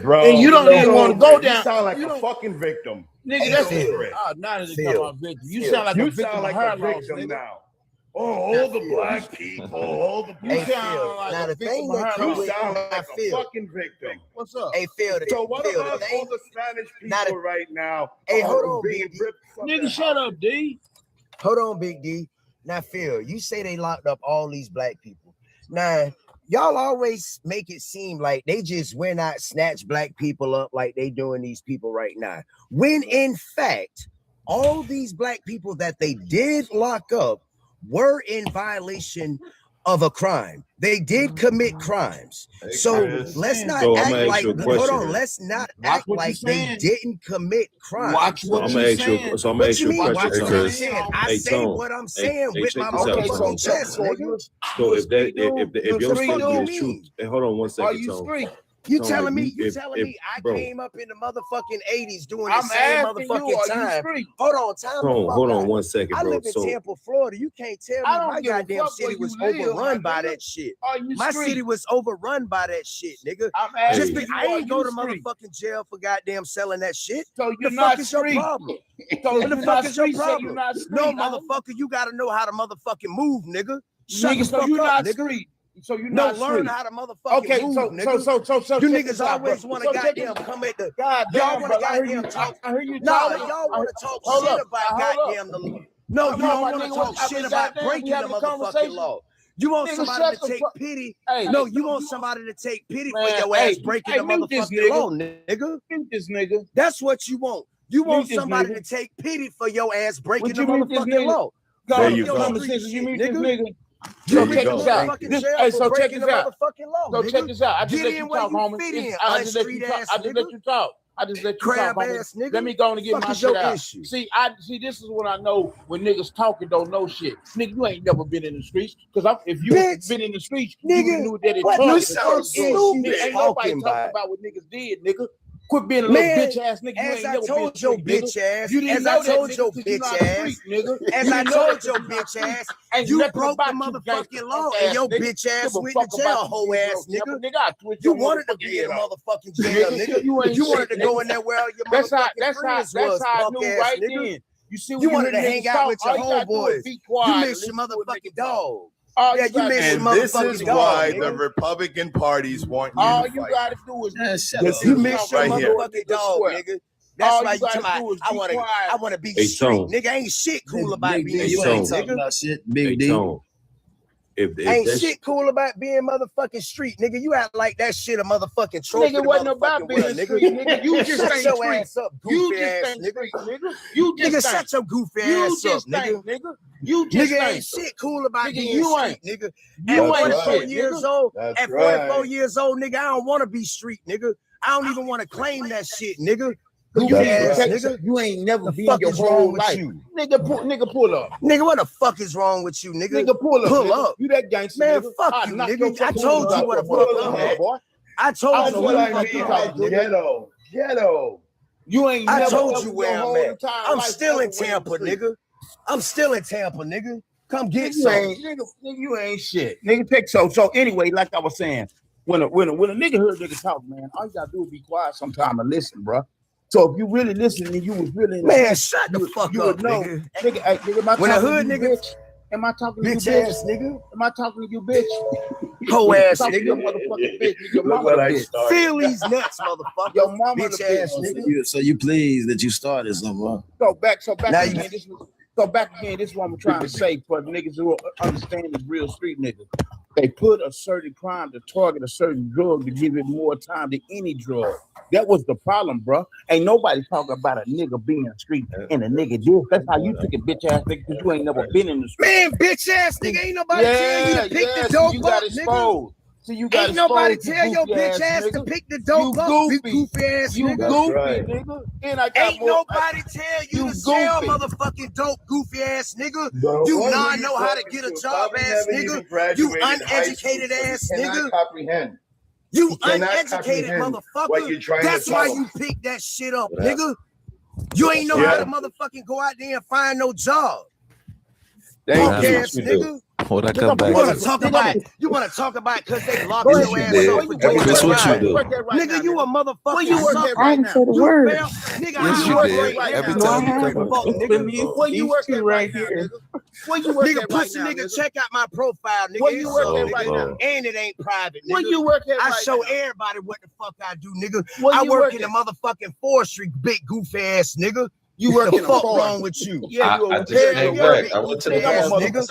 bro. And you don't even want to go down. You sound like a fucking victim. Nigga, that's now that they talk about victim. You sound like a victim now. All the black people, all the you sound like a victim. You sound like a fucking victim. What's up? Hey, Phil. So what about all the Spanish people right now? Hey, hold on, Big D. Nigga, shut up, D. Hold on, Big D. Now, Phil, you say they locked up all these black people. Now, y'all always make it seem like they just went out, snatch black people up like they doing these people right now. When in fact, all these black people that they did lock up were in violation of a crime. They did commit crimes. So let's not act like, hold on, let's not act like they didn't commit crimes. Watch what you're saying. So I'm gonna ask you a question. I say what I'm saying with my motherfucking chest, nigga. So if your statement is true, hold on one second. Are you street? You telling me I came up in the motherfucking 80s doing the same motherfucking time. Hold on one second, bro. I live in Tampa, Florida. You can't tell me my goddamn city was overrun by that shit. My city was overrun by that shit, nigga. I ain't go to motherfucking jail for goddamn selling that shit. So you're not street. What the fuck is your problem? No, motherfucker, you gotta know how to motherfucking move, nigga. Shut the fuck up, nigga. So you not learn how to motherfucking move, nigga. So you niggas always want to goddamn come at the y'all want to goddamn talk. I hear you. Y'all want to talk shit about goddamn the. No, you don't want to talk shit about breaking the motherfucking law. You want somebody to take pity? No, you want somebody to take pity for your ass breaking the motherfucking law, nigga. This nigga. That's what you want. You want somebody to take pity for your ass breaking the motherfucking law. There you go. You meet this nigga. So check this out. So check this out. So check this out. I just let you talk, homie. I just let you talk. I just let you talk, homie. Let me go and get my shit out. See, this is what I know when niggas talking don't know shit. Nigga, you ain't never been in the streets. Because if you been in the streets, you knew that it was stupid. Ain't nobody talking about what niggas did, nigga. Quit being a little bitch ass nigga. As I told your bitch ass, as I told your bitch ass, as I told your bitch ass, you broke the motherfucking law and your bitch ass went to jail, hoe ass nigga. You wanted to be in motherfucking jail, nigga. You wanted to go in there where all your motherfucking friends was, punk ass nigga. You wanted to hang out with your homeboys. You miss your motherfucking dog. Yeah, you miss your motherfucking dog. This is why the Republican parties want you all to you fight. Gotta do is you miss your motherfucking dog, nigga. That's why you talking about I want to be street, nigga. Ain't shit cool about being street, nigga. Big D. Ain't shit cool about being motherfucking street, nigga. You act like that shit a motherfucking trophy. Nigga wasn't about being street, nigga. You just ain't your ass up, goofy ass nigga. You just shut your goofy ass up, nigga. You just ain't shit cool about being street, nigga. At 44 years old, at 44 years old, nigga, I don't want to be street, nigga. I don't even want to claim that shit, nigga. You ain't never been your whole life. Nigga, pull up. Nigga, what the fuck is wrong with you, nigga? Nigga, pull up. You that gangster, man. Fuck you, nigga. I told you what the fuck up, boy. I told you what the fuck up, nigga. Ghetto. You ain't. I told you where I'm at. I'm still in Tampa, nigga. I'm still in Tampa, nigga. Come get some. Nigga, you ain't shit. Nigga, take so anyway, like I was saying, when a nigga heard nigga talk, man, all you gotta do is be quiet sometime and listen, bro. So if you really listen and you was really shut the fuck up, nigga. Nigga, when a hood nigga, am I talking to you, bitch ass nigga? Am I talking to you, bitch? Hoe ass nigga, motherfucking bitch. Your mama bitch. Feel these nuts, motherfucker. Your mama bitch ass nigga. So you pleased that you started something? So back again. This is what I'm trying to say for the niggas who understand this real street nigga. They put a certain crime to target a certain drug to give it more time than any drug. That was the problem, bro. Ain't nobody talking about a nigga being a street and a nigga do. That's how you took a bitch ass nigga because you ain't never been in the street. Man, bitch ass nigga, ain't nobody tell you to pick the dope up, nigga. So you got ain't nobody tell your bitch ass to pick the dope up, you goofy ass nigga. Nigga. And ain't nobody tell you to sell motherfucking dope, goofy ass nigga. You not know how to get a job ass nigga. You uneducated ass nigga. Comprehend. You uneducated motherfucker. That's why you pick that shit up, nigga. You ain't know how to motherfucking go out there and find no job. Punk ass nigga. When I come back, You want to talk about because they locked your ass up. Chris, what you do? Nigga, you a motherfucker. Where you work at I right haven't now? said a word. Nigga, Yes, you did. Every time you come back. Where you work at right here? Where you work nigga, at right pussy now? nigga, check out my profile, nigga. Where you work So, at right now? And it ain't private, nigga. Where you work at I right show now? everybody what the fuck I do, nigga. Where I you work work in the at? motherfucking forestry, big goof ass nigga. You work the in a fuck forest. wrong with you? Yeah, you I a just came back. I went to the bathroom. I just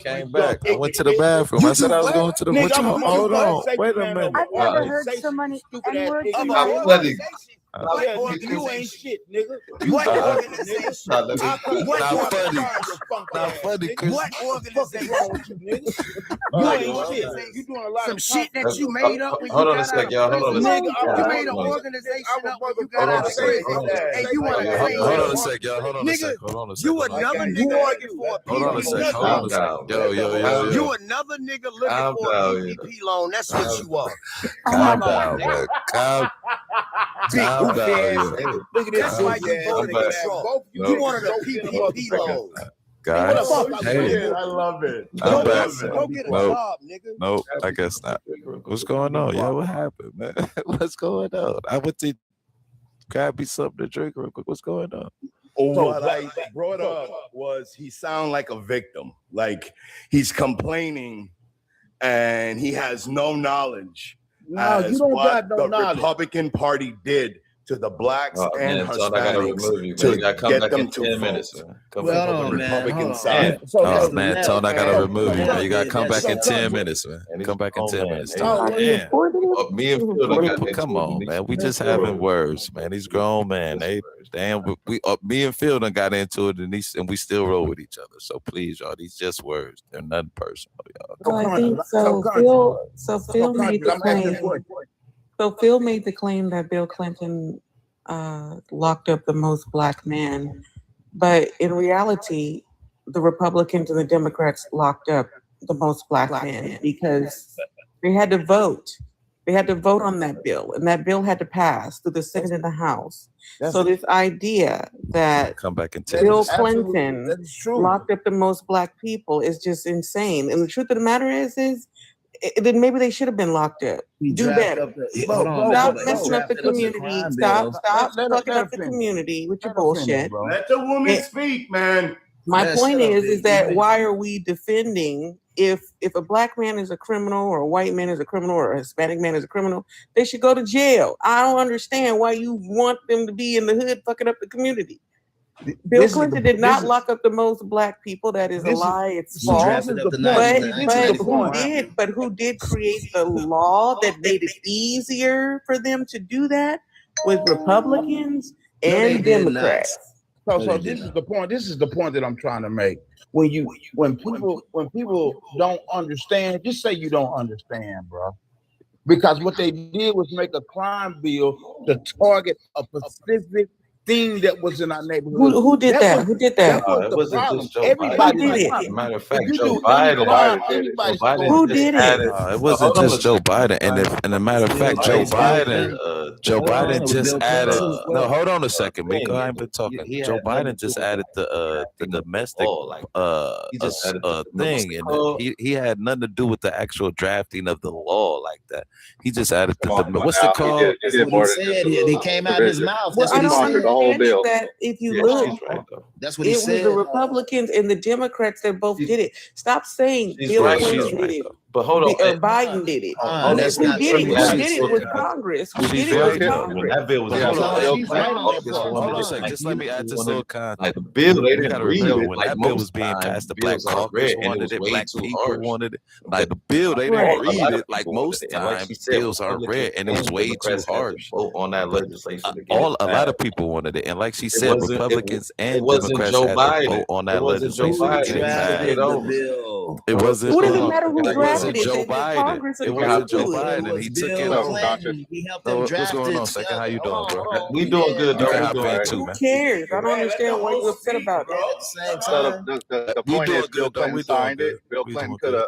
came back. I went to the bathroom. I said I was going to the. What you? Hold on. Wait a minute. I've never heard so many N-words in my I'm life. funny. You ain't shit, nigga. What organization? Not funny, Chris. What organization? Wrong with you, nigga? You ain't shit. You doing a lot Some of shit that you made up when you Hold on a got sec, out y'all. of Hold on a prison. sec. Nigga, you made an organization up when you got Hold on out a of sec. prison. Hold on a sec. And you want to claim Hold on a that. sec, y'all. Hold on a sec. Hold on a sec. You another nigga looking for a Hold on a sec. PPP Hold on a sec. loan. Yo. You another nigga looking for a PPP loan. That's what you are. Calm down, man. Calm down. Look at this. That's why you voted against Trump. You wanted a PPP loan. Guys, hey, I love it. I'm back. Go get a Nope. job, nigga. Nope, I guess not. What's going on? Yeah, what happened, man? What's going on? I went to grab me something to drink real quick. What's going on? What I brought up was he sound like a victim. Like he's complaining and he has no knowledge as you don't what got no the knowledge. Republican Party did to the blacks and Man, so I gotta Hispanics remove you. to Man. You gotta come get back them in to 10 vote minutes. Man. Come Well, back. hold on, man. Republican Hold on. side. Oh man, Tone, I gotta remove you, man. You gotta That's- come back in that's- 10 minutes, man. Come back in 10 minutes. Tone. Are you Damn. for this? Me and Phil done got into Come it. on, man. We just having words, man. These grown men, they damn. Me and Phil done got into it, and we still roll with each other. So please, y'all, these just words. They're nothing personal, y'all. Well, I think so. Phil made the claim. So Phil made the claim that Bill Clinton locked up the most black men, but in reality, the Republicans and the Democrats locked up the most black men because they had to vote. They had to vote on that bill, and that bill had to pass through the Senate and the House. So this idea that Come back in 10 Bill minutes. Clinton locked up the most black people is just insane. And the truth of the matter is then maybe they should have been locked up. Do better. Stop messing up the community. Stop fucking up the community with your bullshit. Let the woman speak, man. My point is that why are we defending if a black man is a criminal or a white man is a criminal or a Hispanic man is a criminal, they should go to jail. I don't understand why you want them to be in the hood fucking up the community. Bill Clinton did not lock up the most black people. That is a lie. It's false. But who did create the law that made it easier for them to do that? With Republicans and Democrats. So this is the point. This is the point that I'm trying to make. When people don't understand, just say you don't understand, bro. Because what they did was make a crime bill to target a specific thing that was in our neighborhood. Who did that? Who did that? It wasn't just Joe Everybody Biden. did As it. a matter of fact, Joe Biden. Who did it? It wasn't just Joe Biden, and a matter of fact, Joe Biden just added. No, hold on a second, Miko. I ain't been talking. Joe Biden just added the domestic thing, and he had nothing to do with the actual drafting of the law like that. He just added what's it called? That's what he said. He came out of his mouth. That's what he said. That if you look, that's what he it was said. the Republicans and the Democrats that both did it. Stop saying Bill Clinton did it. But hold on, or Biden did it. That's Who not did it? true. Who did it with Congress? Who did it with Congress? That bill was Hold on a second. Just let me add this little context. Like the bill, they didn't read it. When that bill was being passed, the Black Caucus wanted it, Black people wanted it. Like the bill, they didn't read it. Like most times, bills aren't read, and it was way too harsh. Vote on that legislation. A lot of people wanted it, and like she said, Republicans and Democrats had to vote on that legislation to get it passed. It wasn't. What does it matter who It wasn't drafted it? Joe Biden. It wasn't Joe Biden. He took it over. He helped them What's draft going on, it. Second? How you doing, bro? We doing good. You can Though. hop in too, man. Who cares? I don't understand why you're upset about it. The We point doing is, Bill good, though. Clinton We doing signed good. it. Bill We Clinton doing could have.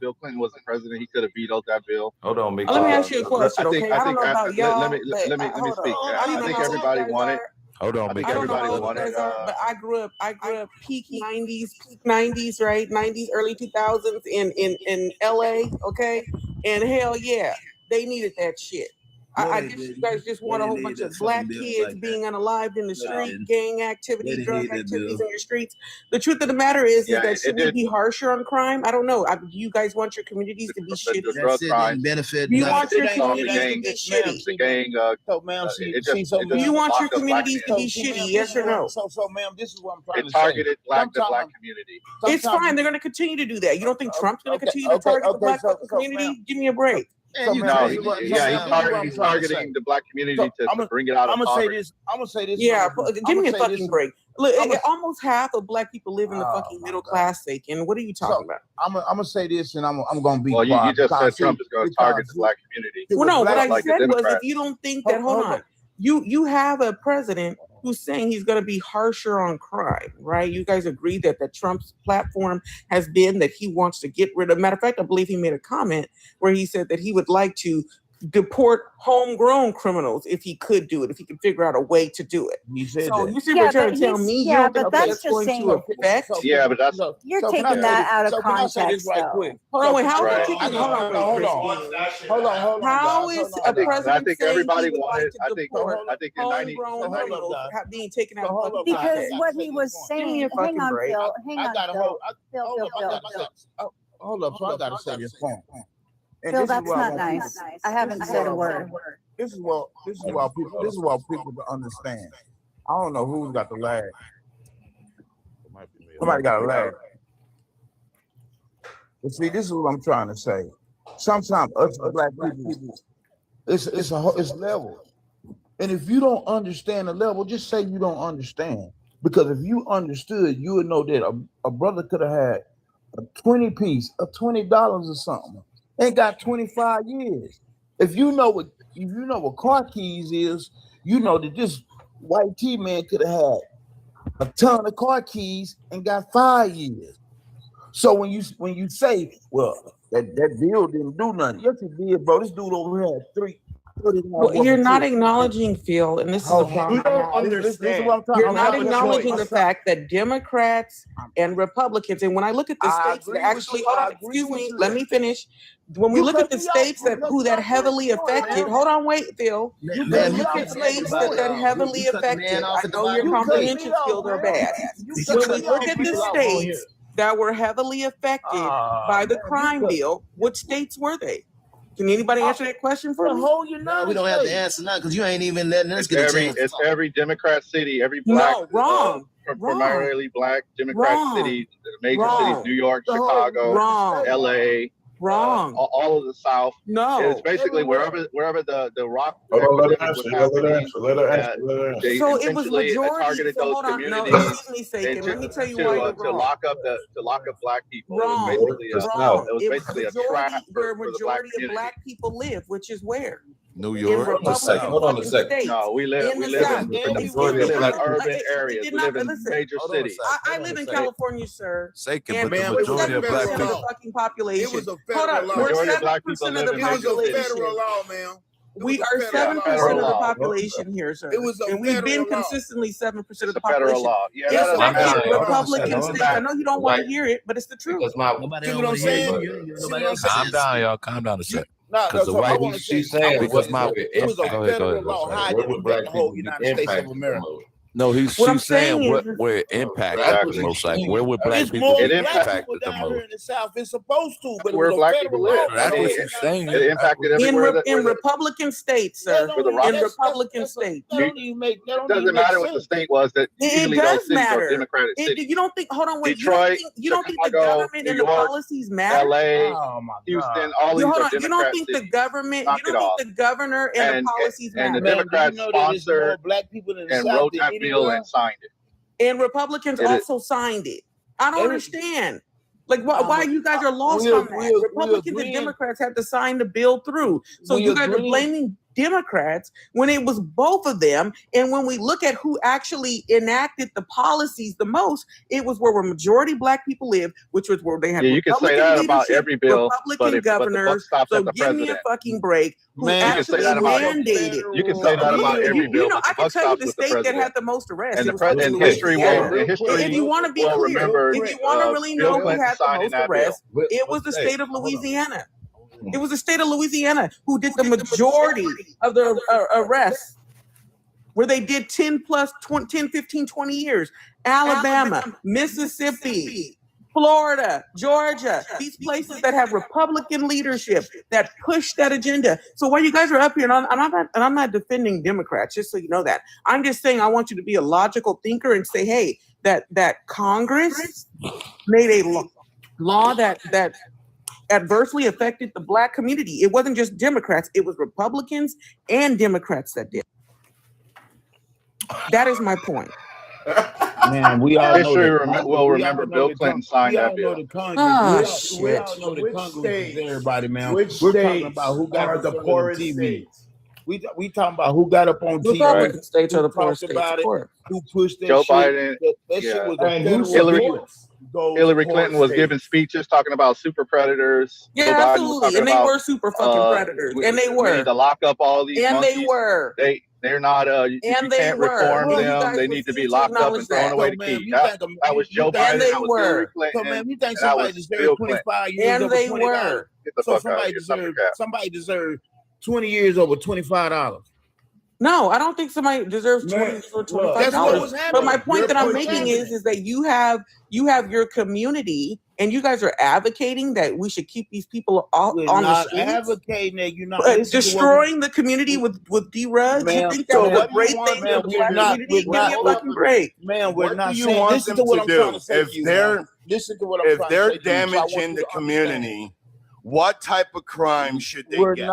Bill Clinton was the president. He could have vetoed that bill. Hold on, Miko. Let me ask you a question, I think. okay? I don't know about y'all. Let me speak. I think everybody wanted. Hold on, I think I don't know everybody how old you wanted. guys are, but I grew up peak 90s, right? 90s, early 2000s in LA, okay? And hell yeah, they needed that shit. I guess you guys just want a whole bunch of black kids being unalived in the street, gang activity, drug activities in your streets. The truth of the matter is that should we be harsher on crime? I don't know. Do you guys want your communities to be shitty? The drug crime benefit. Do you want your It ain't communities to be shitty? the gang. So, ma'am, do you want your communities to be shitty? Yes or no? So, ma'am, this is what I'm trying It to say. targeted the black community. It's fine. They're going to continue to do that. You don't think Trump's going to continue to target the black community? Give me a break. He's targeting the black community to bring it out of poverty. I'm gonna say this. Yeah, give me a fucking break. Look, almost half of black people live in the fucking middle class, and what are you talking about? I'm gonna say this, and I'm gonna be Well, quiet. you just said Trump is going to target the black community. Well, no, what I like said the was, if Democrats. you don't think that, hold on, you have a president who's saying he's going to be harsher on crime, right? You guys agree that Trump's platform has been that he wants to get rid of. Matter of fact, I believe he made a comment where he said that he would like to deport homegrown criminals if he could do it, if he could figure out a way to do it. He said So that. you see what you're trying to tell me? You don't think that's going to affect? Yeah, but that's You're taking that out of context, though. Hold on, wait. How Right. are you taking? Hold on. How is a president I think saying everybody he would like wanted. to I think in 90. homegrown criminals being taken out of fucking Because context? what he was saying, me a hang fucking on, break. Phil, hang on, Phil. Hold up, so I gotta say this point. And Phil, this is that's what I not want nice. people- I haven't said a word. This is what people to understand. I don't know who's got the lag. Somebody got a lag. But see, this is what I'm trying to say. Sometimes us black people, it's level. And if you don't understand the level, just say you don't understand. Because if you understood, you would know that a brother could have had a 20 piece of $20 or something and got 25 years. If you know what car keys is, you know that this white T man could have had a ton of car keys and got 5 years. So when you say, well, that bill didn't do nothing, yes it did, bro. This dude over here had 3. Well, you're not acknowledging, Phil, and this is the problem. You don't understand. You're not acknowledging the fact that Democrats and Republicans, and when I look at the states that actually, hold on, excuse me, let me finish. When we look at the states that heavily affected, hold on, wait, Phil. When we look at states that heavily affected, I know your comprehension skills are bad. When we look at the states that were heavily affected by the crime bill, what states were they? Can anybody answer that question for me? We don't have to answer nothing because you ain't even letting us get a chance. It's every Democrat city, every black. No, wrong. Primarily black Democrat cities, the major cities, New York, Chicago, LA. Wrong. All of the South. No. It's basically wherever the rock. Let her answer. They So it was intentionally majority. targeted So those hold on. No, communities excuse me, Sagan. Let me tell you why you're to wrong. lock up black people. Wrong. It was basically Wrong. it was basically a trap where for the black majority of community. black people live, which is where? New In York. Republican Hold on a fucking second. states. No, we live In in the South. urban areas. We live in major cities. I live in California, sir. Second, And but the we're majority of black 7% people. of the fucking population. It was a Hold federal on, law. we're Majority of black 7% people of live the in It was a population. federal law, man. We are 7% federal of the law. population here, sir. It was a and we've been federal law. consistently 7% of It's the a federal population. law. Yeah, It's that's not affected federal law. Republican states. I know you don't want to hear it, but it's the truth. Because my Nobody See else what I'm wanna hear saying? you. See Nobody what I'm else saying? Calm says down, y'all. Calm down a second. No, Because the so I white want to say, she's saying because was my it was a go ahead, federal law. How it where would affect black the whole people be United States of impacted the America. most? no, What I'm she's saying saying what is- where it impacted Exactly. the most, like where would black It's people more be It black impacted people impacted the down here most? in the South. It's supposed to, but it Where was a black federal people live. law. That's I mean, what she's saying. It impacted in everywhere in Republican states, sir. That where the don't rock- even- In that's- Republican that's- states. That don't even make. That It don't doesn't even make matter what the sense. state was. That It usually does those cities matter. are Democratic cities. You don't think? Hold on, wait. Detroit, you don't think the Chicago, government New and the York, policies matter? LA, Oh my Houston, God. all these Hold are on. You don't Democrat think the cities. government? Knock You it don't off. think the governor and And- the policies and the matter? Man, do Democrats you know that there's more sponsored black people in the and South wrote than that bill anywhere? and signed it. And Republicans It is- also signed it. I don't Every- understand. Like, why you guys are lost we on that? agree- Republicans and agreeing. Democrats had to sign the bill through. So We you guys are agreeing. blaming Democrats when it was both of them. And when we look at who actually enacted the policies the most, it was where majority black people live, which was where they had you can say that about every bill, Republican governors. So give me a fucking break. Who actually mandated? You can say that about every bill. You know, I can tell you the state that had the most arrests. And history will. If you want to be clear, if you want to really know who had the most arrests, it was the state of Louisiana. It was the state of Louisiana who did the majority of the arrests, where they did 10, 15, 20 years. Alabama, Mississippi, Florida, Georgia, these places that have Republican leadership that push that agenda. So while you guys are up here, and I'm not defending Democrats, just so you know that. I'm just saying I want you to be a logical thinker and say, hey, that Congress made a law that adversely affected the black community. It wasn't just Democrats, it was Republicans and Democrats that did. That is my point. Man, we all know remember Bill Clinton signed that bill. We all know the Congress is everybody, man. We're talking about who got the poorest TV. We talking about who got up on TV. Republican states are the poorest states, about of course. Who pushed that Joe shit. Biden, That shit was Hillary Clinton was giving speeches talking about super predators. Yeah, absolutely, and they were super fucking predators, and they were. We need to lock up all these monkeys. They were. They're not. You can't reform them. They need to be locked up and thrown away the key. That was Joe Biden. That was Hillary Clinton. So man, you think somebody deserved 25 years over $20? So somebody deserved 20 years over $25. No, I don't think somebody deserves $20 or $25. But my point that I'm making is that you have your community, and you guys are advocating that we should keep these people on the streets. Advocating that you're not destroying the community with D-Rugs. You think that was a great thing for the black community? Give me a fucking break. Man, we're not you saying want this them is what to I'm do? trying to say If to you. they're Listen to what I'm trying to say. if they're damaging the community, what type of crime should they get?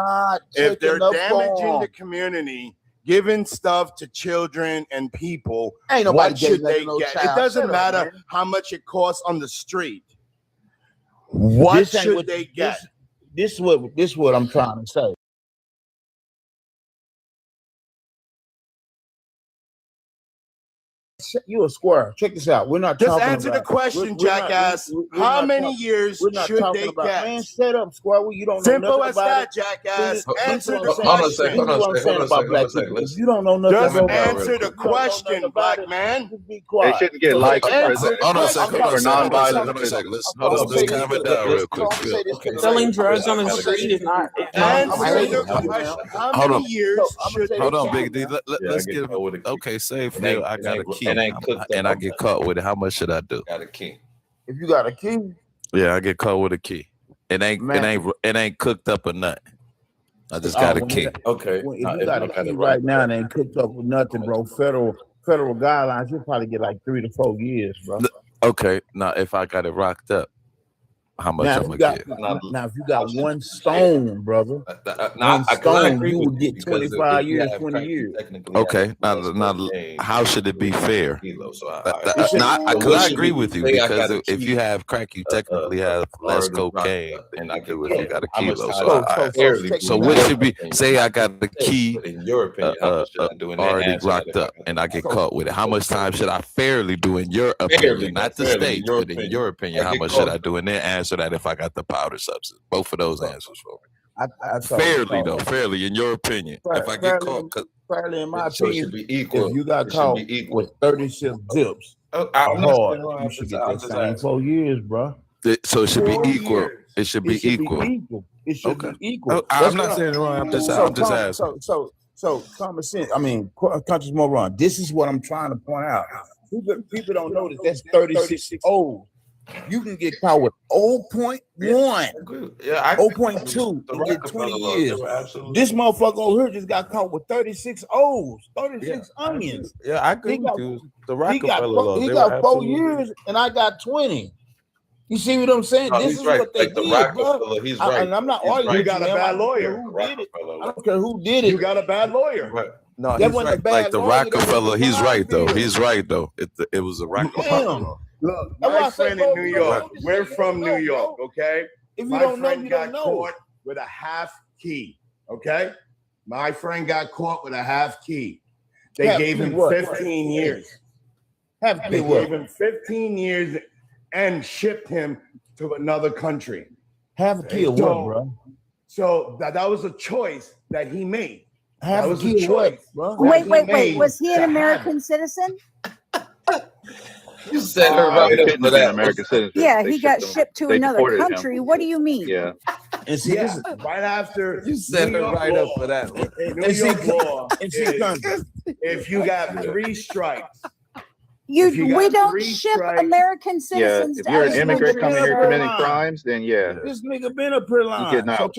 If they're damaging the community, giving stuff to children and people, what should they get? It doesn't matter how much it costs on the street. What should they get? This is what I'm trying to say. You a square. Check this out. We're not just talking answer about, the question, jackass. How many years should they get? Man, shut up, square. You don't know simple nothing as about that, it. jackass. Answer the Hold on a second. You don't know nothing just about answer the question, black man. They shouldn't get life for non-violent. Let's calm it down real quick. Selling drugs on the street is not. Hold on. Hold on, Big D. Let's get it. Okay, say Phil, I got a key, and I get caught with it. How much should I do? Got a key. If you got a key, yeah, I get caught with a key. It ain't cooked up or nothing. I just got a key. Okay. Well, if you got a key right now and ain't cooked up with nothing, bro, federal guidelines, you'll probably get like 3 to 4 years, bro. Okay. Now, if I got it rocked up, how much I'm gonna get? Now, if you got one stone, brother, you would get 25 years, 20 years. Okay. Now, how should it be fair? I agree with you, because if you have crack, you technically have less cocaine than I do if you got a kilo. So what should be? Say I got the key, in your opinion, already locked up, and I get caught with it. How much time should I fairly do in your opinion? Not the state, but in your opinion, how much should I do? And then answer that if I got the powder substance. Both of those answers for me. Fairly, in your opinion. If I get caught, fairly, in my opinion, it should be equal. If you got caught with 36 zips, you should get the same 4 years, bro. So it should be equal. It should be equal. It should be equal. I'm not saying it wrong. I'm just asking. So common sense. I mean, conscious moron. This is what I'm trying to point out. People don't know that that's 36 old. You can get caught with 0.1, 0.2, and get 20 years. This motherfucker over here just got caught with 36 O's, 36 onions. Yeah, I agree with you. The Rockefeller law. He got 4 years, and I got 20. You see what I'm saying? This is what they did, bro. He's right. And I'm not arguing. You got a bad lawyer. Who did it? I don't care who did it. You got a bad lawyer. No, he's right. Like the Rockefeller, he's right though. He's right though. It was a Rockefeller. Look, my friend in New York. We're from New York, okay? If you don't know, you don't know. Caught with a half key, okay? My friend got caught with a half key. They gave him 15 years. They gave him 15 years and shipped him to another country. Half a key of what, bro? So that was a choice that he made. Half that a was key of what, bro? Wait. Was he an American citizen? You set her right up for that. American citizen. Yeah, he got shipped to another country. What do you mean? Yeah. And see, this is right after you set her right up for that. New York law if you got 3 strikes. We don't ship American citizens. Yeah, if you're an immigrant coming here committing crimes, then yeah. This nigga been up here lying. So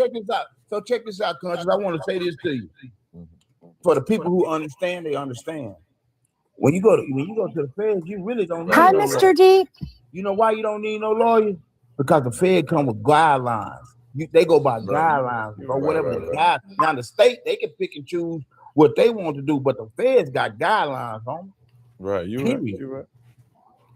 check this out, countries. I want to say this to you. For the people who understand, they understand. When you go to the feds, you really don't need Hi, no Mr. lawyer. D. You know why you don't need no lawyer? Because the Fed come with guidelines. They go by guidelines or whatever the guide. Now the state, they can pick and choose what they want to do, but the Feds got guidelines on them. Right, you're right.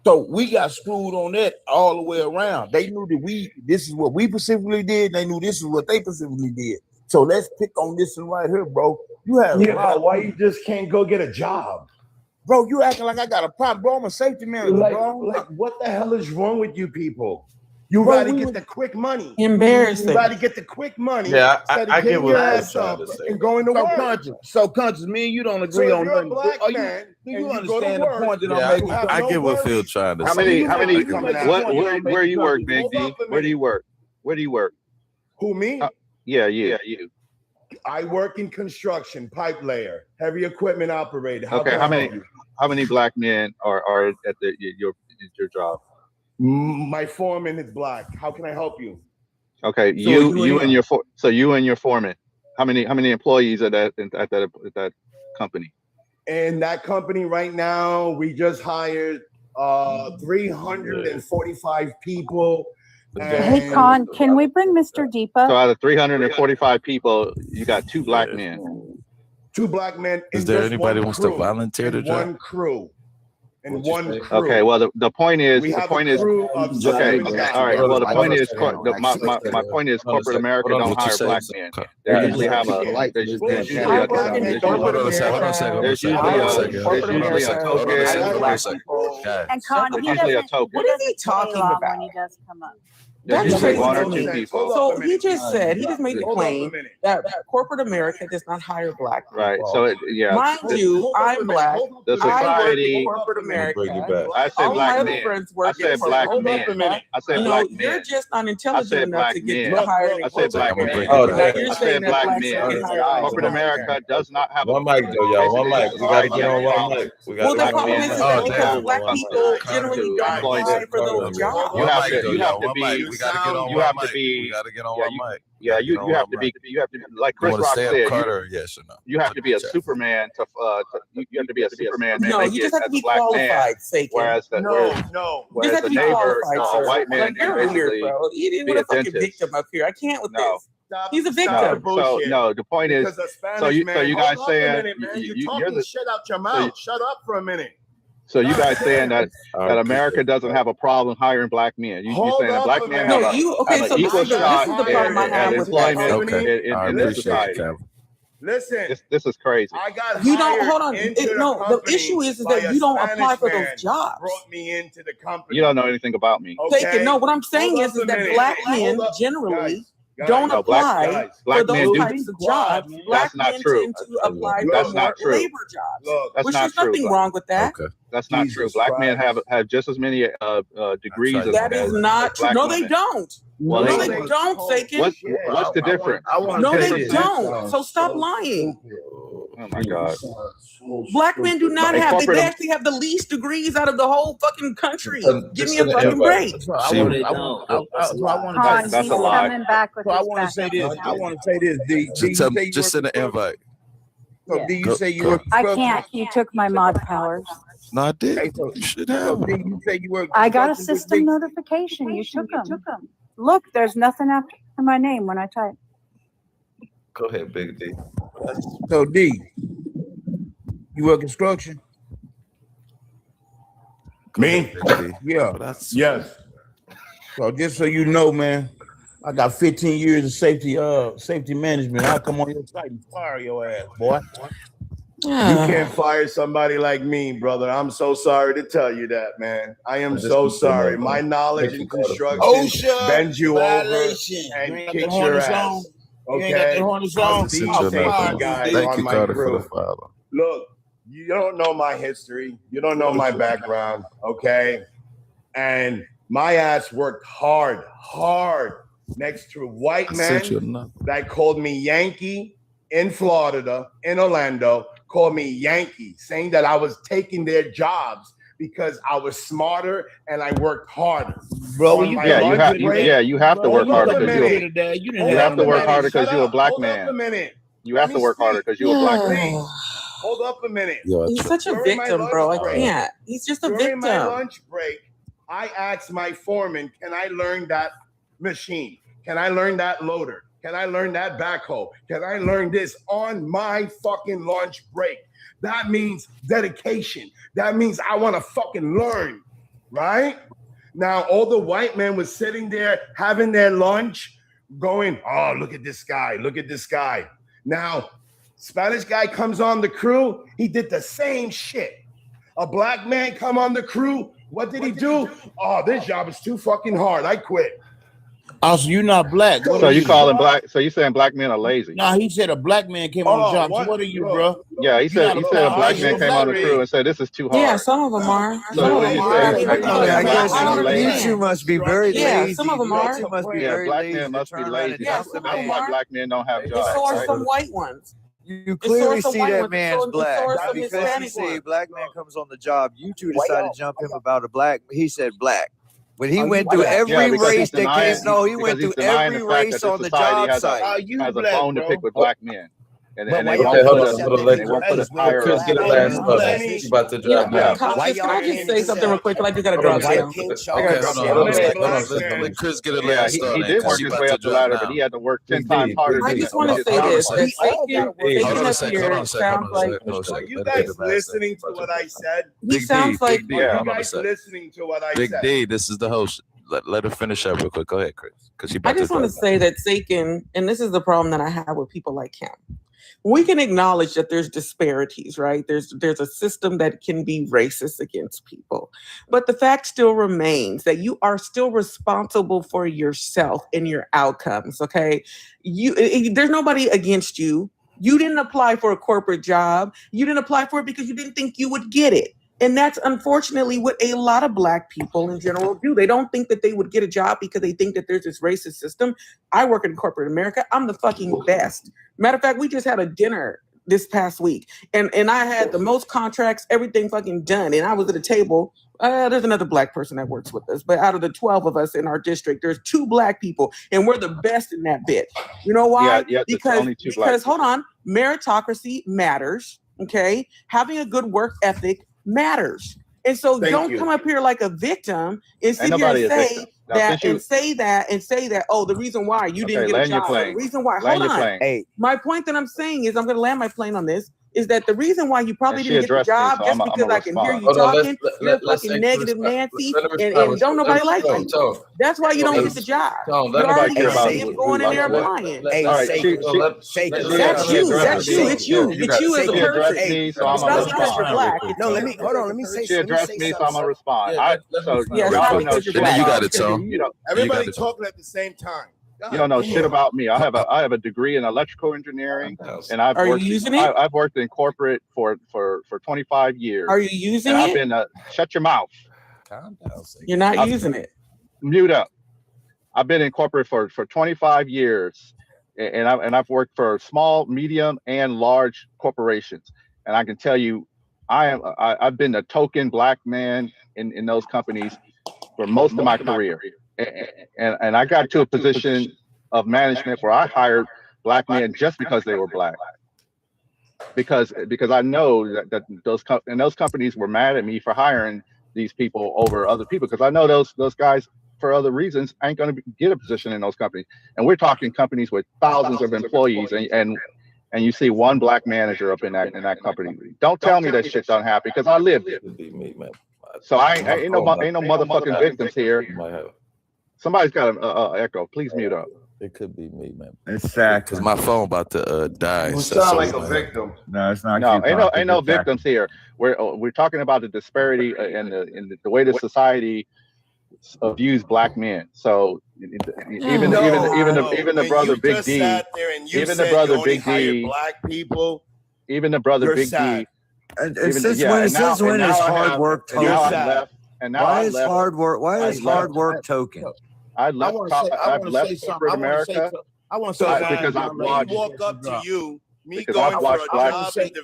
So we got screwed on that all the way around. They knew that this is what we specifically did. They knew this is what they specifically did. So let's pick on this one right here, bro. You have why you just can't go get a job? Bro, you acting like I got a problem, bro. I'm a safety manager, bro. Like, what the hell is wrong with you people? You got to get the quick money. Embarrassing. You got to get the quick money. Yeah, I get what you're trying to say. And going to work. So conscious, me and you don't agree on nothing. Black man, you understand the point that I'm making? I get what Phil trying to say. How many? Where you work, Big D? Where do you work? Where do you work? Who, me? Yeah, you. I work in construction, pipe layer, heavy equipment operator. Okay, how many black men are at your job? My foreman is black. How can I help you? Okay, so you and your foreman. How many employees at that company? In that company right now, we just hired 345 people. Hey, Con, can we bring Mr. Deepa? So out of 345 people, you got 2 black men. 2 black men. Is there anybody who wants to volunteer to join? One crew. And one crew. Okay, well the point is okay. All right. Well, the point is my point is corporate America don't hire black men. They usually have there's usually a token. What is he talking about when he does come up? That's crazy. 1 or 2 people. So he just made the claim that corporate America does not hire black people. Right. So mind you, I'm black. The society. I work in corporate America. I said black men. I said black men. I said black men. You're just not intelligent enough to get to hire. I said black men. You're I saying said black men. Corporate America does not have one mic though, y'all. One mic. We gotta get on one mic. Well, the problem is because black people generally don't apply for those jobs. You have to be. We gotta get on you one have mic. to be. We gotta get on one mic. Yeah, you have to be. You have to be like Chris Rock said. Carter, yes or no? You have to be a Superman to. You have to be a Superman. No, you just have to be qualified. Whereas the neighbor, a white man, you're weird, bro. You didn't fucking victim up here. I can't with this. He's a victim. So the point is, so you guys saying you're the shit out your mouth. Shut up for a minute. So you guys saying that America doesn't have a problem hiring black men? You saying that black men have an equal shot at employment in this society? Listen, this is crazy. I got you don't hold on. The issue is that you don't apply for those jobs. Brought me into the company. You don't know anything about me. Okay? No, what I'm saying is that black men generally don't apply for those types of jobs. Black men tend to apply for more labor jobs. Which there's nothing wrong with that. That's not true. Black men have just as many degrees as that is not true. No, they don't. Well, no, they don't, Sakin. What's the difference? No, they don't. So stop lying. Oh my God. Black men do not have. They actually have the least degrees out of the whole fucking country. Give me a fucking break. That's a lie. I want to say this. I want to say this. Just send an invite. So do you say you work? I can't. You took my mod powers. No, I did. You should have. You say you work? I got a system notification. You took them. Look, there's nothing after my name when I type. Go ahead, Big D. So D, you work construction? Me? Yeah. Yes. So just so you know, man, I got 15 years of safety management. I'll come on your site and fire your ass, boy. You can't fire somebody like me, brother. I'm so sorry to tell you that, man. I am so sorry. My knowledge in construction bends you over and kicks your ass. Okay? I'm the safety guy on my crew. Look, you don't know my history. You don't know my background, okay? And my ass worked hard next to white men that called me Yankee in Florida, in Orlando, called me Yankee, saying that I was taking their jobs because I was smarter and I worked harder. Bro, you have to work harder because you're a black man. You have to work harder because you're a black man. Hold up a minute. He's such a victim, bro. I can't. He's just a victim. During my lunch break, I asked my foreman, can I learn that machine? Can I learn that loader? Can I learn that backhoe? Can I learn this on my fucking lunch break? That means dedication. That means I want to fucking learn, right? Now, all the white men was sitting there having their lunch going, oh, look at this guy. Look at this guy. Now, Spanish guy comes on the crew. He did the same shit. A black man come on the crew. What did he do? Oh, this job is too fucking hard. I quit. Also, you're not black. So you calling black? So you saying black men are lazy? Nah, he said a black man came on the job. So what are you, bro? Yeah, he said a black man came on the crew and said this is too hard. Yeah, some of them are. So what do you say? I guess you must be very lazy. Yeah, some of them are. Yeah, black men must be lazy. That's why black men don't have jobs. So are some white ones. You clearly see that man's black because he said black man comes on the job. You two decided to jump him about a black. He said black. When he went through every race that came, no, he went through every race on the job site. Has a bone to pick with black men. And they hold on. Let Chris get a last thought. He's about to drop down. Can I just say something real quick? I just gotta drop down. Okay, hold on. Let Chris get a last thought. He did work his way up the ladder, but he had to work 10 times harder. I just want to say this. Hold on a second. Are you guys listening to what I said? He sounds like. Are you guys listening to what I said? Big D, this is the host. Let her finish up real quick. Go ahead, Chris. I just want to say that Sakin, and this is the problem that I have with people like him. We can acknowledge that there's disparities, right? There's a system that can be racist against people. But the fact still remains that you are still responsible for yourself and your outcomes, okay? There's nobody against you. You didn't apply for a corporate job. You didn't apply for it because you didn't think you would get it. And that's unfortunately what a lot of Black people in general do. They don't think that they would get a job because they think that there's this racist system. I work in corporate America. I'm the fucking best. Matter of fact, we just had a dinner this past week and I had the most contracts, everything fucking done. And I was at a table. There's another Black person that works with us, but out of the 12 of us in our district, there's 2 Black people and we're the best in that bit. You know why? Yeah, because hold on, meritocracy matters. Okay. Having a good work ethic matters. And so don't come up here like a victim and sit here and say that, oh, the reason why you didn't get a job. The reason why, hold on. Hey, my point that I'm saying is I'm going to land my plane on this. Is that the reason why you probably didn't get the job just because I can hear you talking? You're fucking negative Nancy and don't nobody like you. That's why you don't get the job. You're already going in there applying. Hey, that's you. It's you as a person. It's not because you're Black. No, let me say something. She addressed me, so I'm gonna respond. You got it, Tom. Everybody talking at the same time. You don't know shit about me. I have a degree in electrical engineering, and I've worked in corporate for 25 years. Are you using it? I've been shut your mouth. Calm down. You're not using it. Mute up. I've been in corporate for 25 years, and I've worked for small, medium, and large corporations. And I can tell you, I've been a token Black man in those companies for most of my career. And I got to a position of management where I hired Black men just because they were Black. Because I know that those companies were mad at me for hiring these people over other people, because I know those guys for other reasons ain't going to get a position in those companies. And we're talking companies with thousands of employees, and you see one Black manager up in that company. Don't tell me that shit don't happen, because I lived it. So I ain't no motherfucking victims here. Somebody's got an echo. Please mute up. It could be me, man. It's Zach. Because my phone about to die. You sound like a victim. No, it's not. No, ain't no victims here. We're talking about the disparity and the way the society views black men. So even the brother Big D, even the brother Big D, black people, even the brother Big D. And since when is hard work token? Why is hard work token? I've left corporate America. I want to say because I've watched. Walk up to you. Me Because going I've for watched a job interview.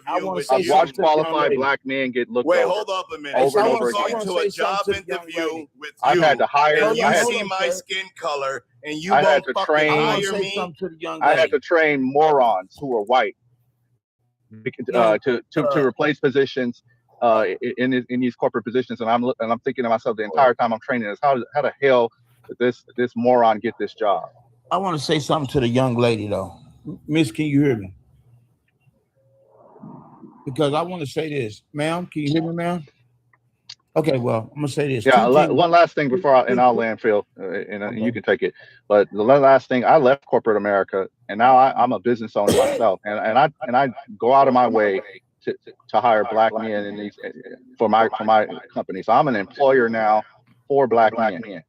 I've watched qualified black men get looked Wait, over. hold up a minute. Over and I'm over going again. to a job interview with you. I've had to hire. And you see my skin color, and you won't fucking hire me. I had to train morons who are white to replace positions in these corporate positions, and I'm thinking to myself the entire time I'm training is how the hell did this moron get this job? I want to say something to the young lady though. Miss, can you hear me? Because I want to say this, ma'am. Can you hear me, ma'am? Okay, well, I'm gonna say this. Yeah, one last thing before I'll land, Phil, and you can take it. But the last thing, I left corporate America, and now I'm a business owner myself, and I go out of my way to hire black men in these for my company. So I'm an employer now for black men.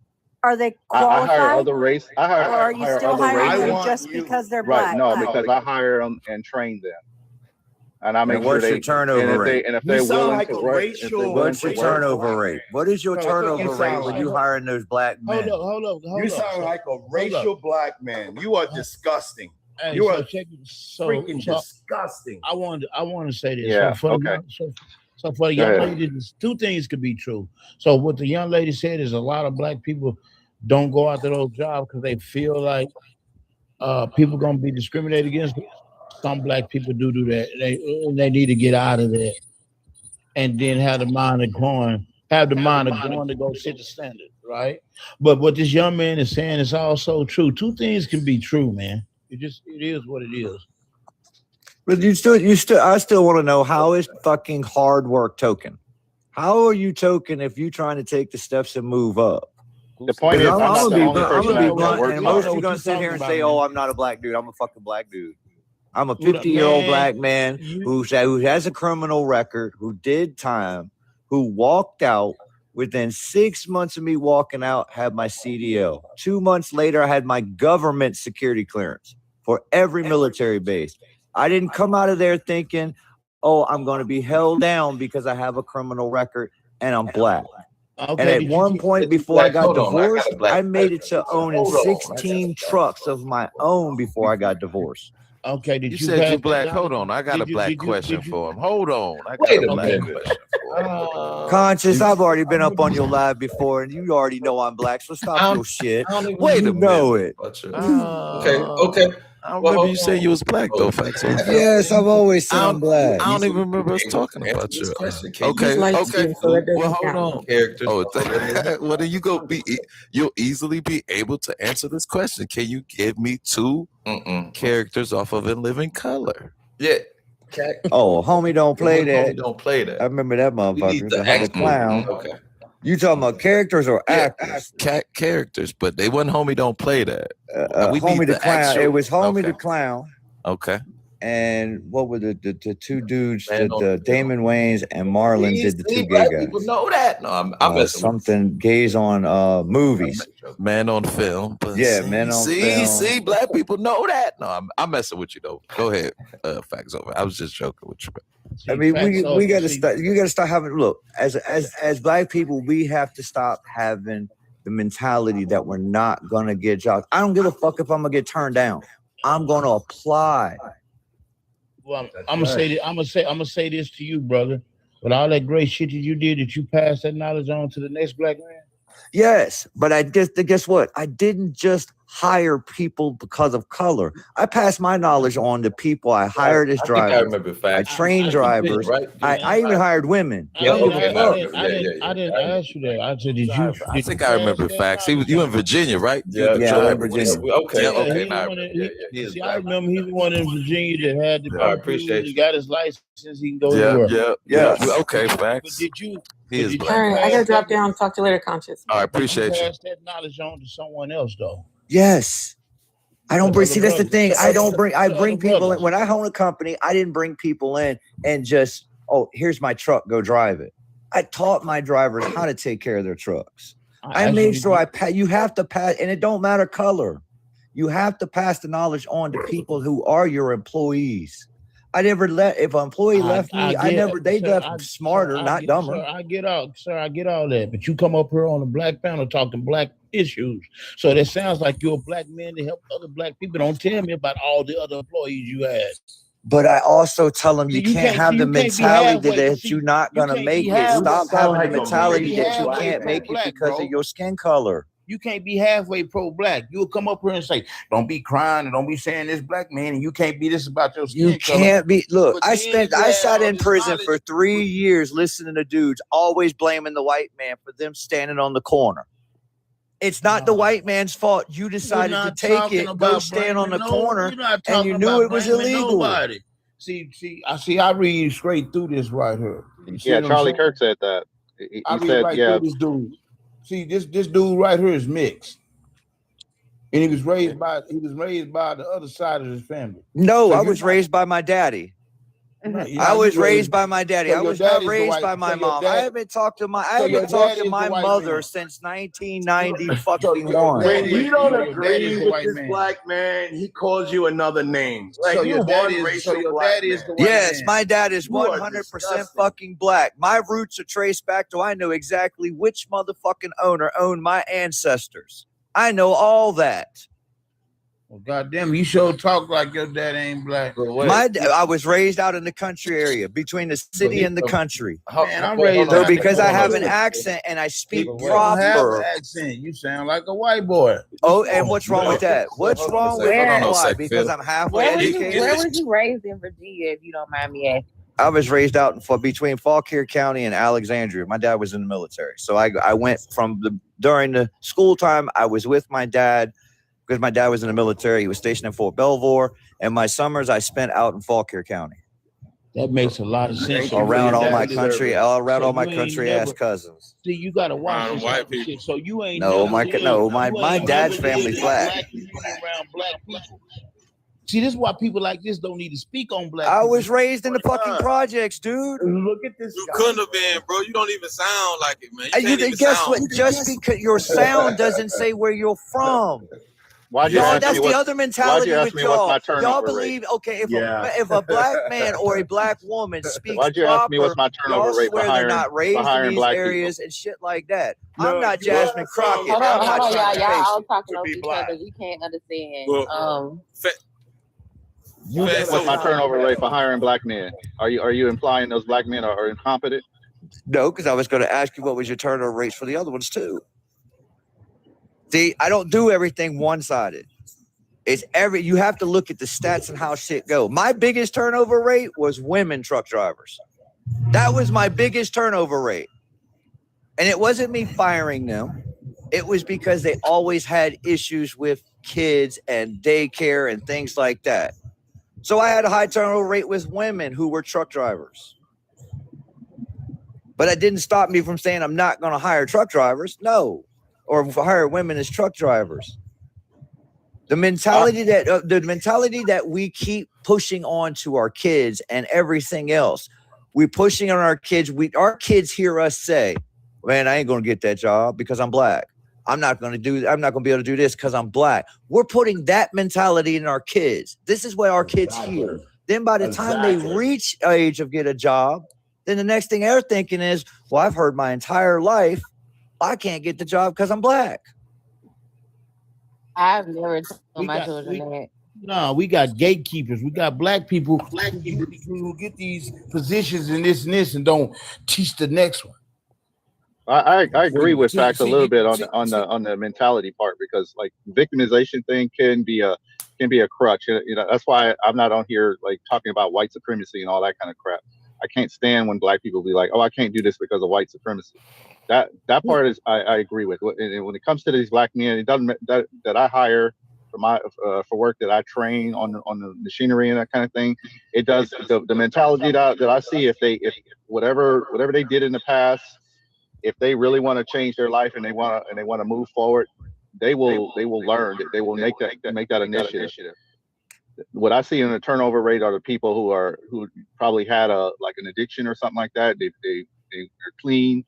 Are they qualified? I hire other race. Or are you still hiring them just because they're black? Right? No, because I hire them and train them. And I make sure what's your turnover rate? And if they're willing to work, what's your turnover rate? What is your turnover rate when you hiring those black men? Hold up. You sound like a racial black man. You are disgusting. Hey, You are freaking disgusting. I want to say this. Yeah. So for the young lady, two things could be true. So what the young lady said is a lot of black people don't go out to those jobs because they feel like people gonna be discriminated against. Some black people do that. They need to get out of that, and then have the mind of going to go set the standard, right? But what this young man is saying is also true. Two things can be true, man. It is what it is. But I still want to know, how is fucking hard work token? How are you token if you're trying to take the steps and move up? The point is, I'm gonna be blunt, and most of you gonna sit here and say, "Oh, I'm not a black dude. I'm a fucking black dude." I'm a 50-year-old black man who has a criminal record, who did time, who walked out. Within 6 months of me walking out, had my CDL. 2 months later, I had my government security clearance for every military base. I didn't come out of there thinking, oh, I'm going to be held down because I have a criminal record and I'm black. Okay, and at one point before I got divorced, I made it to owning 16 trucks of my own before I got divorced. Okay, you said you black? Hold on, I got a black question for him. Hold on, I got a black question for him. Conscious, I've already been up on your live before, and you already know I'm black, so stop your shit. Wait a minute. Know it. Okay. I don't remember you saying you was black though, Facts. Yes, I've always said I'm black. I don't even remember us talking about you. Okay. Well, hold on. Characters. Well, then you'll easily be able to answer this question. Can you give me two characters off of In Living Color? Yeah. Oh, homie, don't play that. Don't play that. I remember that motherfucker. The clown. Okay. You talking about characters or actors? Characters, but they wasn't Homie Don't Play That. Homie the Clown. It was Homie the Clown. Okay. And what were the two dudes that Damon Wayans and Marlon did the two gay guys? People know that. No, I'm something gays on movies. Man on Film. Yeah, Men on Film. See, black people know that. No, I'm messing with you though. Go ahead. Facts over. I was just joking with you. I mean, we got to start. You got to start having. Look, as black people, we have to stop having the mentality that we're not gonna get jobs. I don't give a fuck if I'm gonna get turned down. I'm gonna apply. Well, I'm gonna say this to you, brother. With all that great shit that you did, that you passed that knowledge on to the next black man. Yes, but guess what? I didn't just hire people because of color. I pass my knowledge on to people I hired as drivers. I remember facts. I trained drivers. Right? I even hired women. I didn't ask you that. I said, did you? I think I remember facts. You in Virginia, right? Yeah, I'm in Virginia. Okay. See, I remember he was one in Virginia that had the appreciate he got his license. He can go anywhere. Yeah. Okay, facts. But did you? All right, I gotta drop down. Talk to you later, Conscious. I appreciate you. Pass that knowledge on to someone else, though. Yes. I don't bring. See, that's the thing. I bring people in. When I own a company, I didn't bring people in and just, oh, here's my truck, go drive it. I taught my drivers how to take care of their trucks. I made sure you have to pass, and it don't matter color. You have to pass the knowledge on to people who are your employees. I never if an employee left me, they left smarter, not dumber. Sir, I get all that. But you come up here on a black panel talking black issues. So that sounds like you're a black man to help other black people. Don't tell me about all the other employees you had. But I also tell them you can't have the mentality that you're not going to make it. Stop having the mentality that you can't make it because of your skin color. You can't be halfway pro-black. You'll come up here and say, don't be crying and don't be saying this black man, and you can't be this about your skin color. You can't be. Look, I sat in prison for 3 years listening to dudes always blaming the white man for them standing on the corner. It's not the white man's fault. You decided to take it, go stand on the corner, and you knew it was illegal. Nobody. I read straight through this right here. Yeah, Charlie Kirk said that. He said, yeah. This dude. See, this dude right here is mixed. And he was raised by the other side of his family. No, so I was raised by my daddy. I was raised by my daddy. I was not raised by my mom. I haven't talked to my mother since 1991. When you don't agree with this black man, he calls you another name. Like so your dad is the white man. My dad is 100% fucking black. My roots are traced back to I know exactly which motherfucking owner owned my ancestors. I know all that. Well, goddamn, you sure talk like your dad ain't black. I was raised out in the country area, between the city and the country. Man, I'm raised so because I have an accent and I speak proper. Accent. You sound like a white boy. Oh, and what's wrong with that? What's wrong with that? Because I'm halfway educated. Where was you raised in Virginia, if you don't mind me asking? I was raised out between Fauquier County and Alexandria. My dad was in the military, so I went during the school time. I was with my dad. Because my dad was in the military. He was stationed in Fort Belvoir. And my summers I spent out in Fauquier County. That makes a lot of sense. Around all my country ass cousins. See, you gotta watch white people. So you ain't my dad's family's black. Around black people. See, this is why people like this don't need to speak on black. I was raised in the fucking projects, dude. Look at this. You couldn't have been, bro. You don't even sound like it, man. Guess what? Just because your sound doesn't say where you're from. That's the other mentality with y'all. Y'all believe, okay, if a black man or a black woman speaks why'd you ask me what's my turnover rate for hiring, they're not raised in these areas and shit like that. I'm not Jasmine Crockett. Hold on, y'all all talking over each other. We can't understand. What's my turnover rate for hiring black men? Are you implying those black men are incompetent? No, because I was going to ask you what was your turnover rates for the other ones too. See, I don't do everything one-sided. You have to look at the stats and how shit go. My biggest turnover rate was women truck drivers. That was my biggest turnover rate. And it wasn't me firing them. It was because they always had issues with kids and daycare and things like that. So I had a high turnover rate with women who were truck drivers. But that didn't stop me from saying I'm not going to hire truck drivers. No. Or hire women as truck drivers. The mentality that we keep pushing on to our kids and everything else, we're pushing on our kids. Our kids hear us say, "Man, I ain't gonna get that job because I'm black. I'm not gonna be able to do this because I'm black." We're putting that mentality in our kids. This is what our kids hear. Then by the time they reach age of get a job, then the next thing they're thinking is, "Well, I've heard my entire life I can't get the job because I'm black." I've never told my children that. No, we got gatekeepers. We got black people who get these positions in this and don't teach the next one. I agree with Facts a little bit on the mentality part, because like victimization thing can be a crutch. You know, that's why I'm not on here like talking about white supremacy and all that kind of crap. I can't stand when black people be like, "Oh, I can't do this because of white supremacy." That part is I agree with. And when it comes to these black men, it doesn't that I hire for work, that I train on the machinery and that kind of thing. It does the mentality that I see, if whatever they did in the past, if they really want to change their life and they want to move forward, they will learn. They will make that initiative. What I see in the turnover rate are the people who probably had an addiction or something like that. They're clean,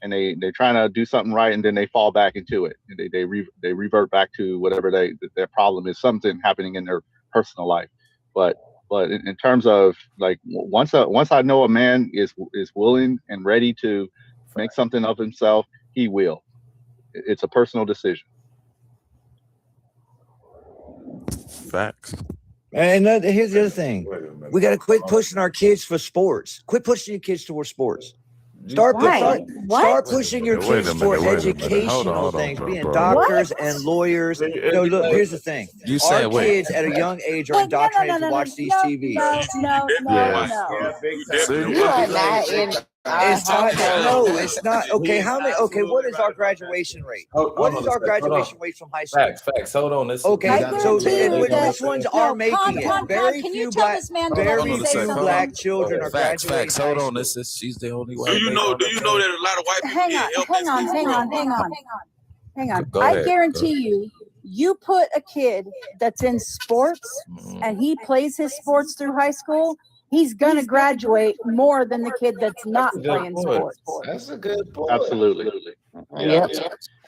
and they're trying to do something right, and then they fall back into it. They revert back to whatever their problem is, something happening in their personal life. But in terms of like, once I know a man is willing and ready to make something of himself, he will. It's a personal decision. Facts. And here's the other thing: we got to quit pushing our kids for sports. Quit pushing your kids towards sports. Start pushing your kids for educational things, being doctors and lawyers. No, look, here's the thing. Our kids at a young age are indoctrinated to watch these TVs. No. You are not in. It's not. No, it's not. Okay, what is our graduation rate? What is our graduation rate from high school? Facts. Hold on. Okay, so which ones are making it? Very few black children are graduating. Facts. Hold on. She's the only one. Do you know that a lot of white people Hang on. I guarantee you put a kid that's in sports and he plays his sports through high school, he's gonna graduate more than the kid that's not playing sports. That's a good point. Absolutely. Yep.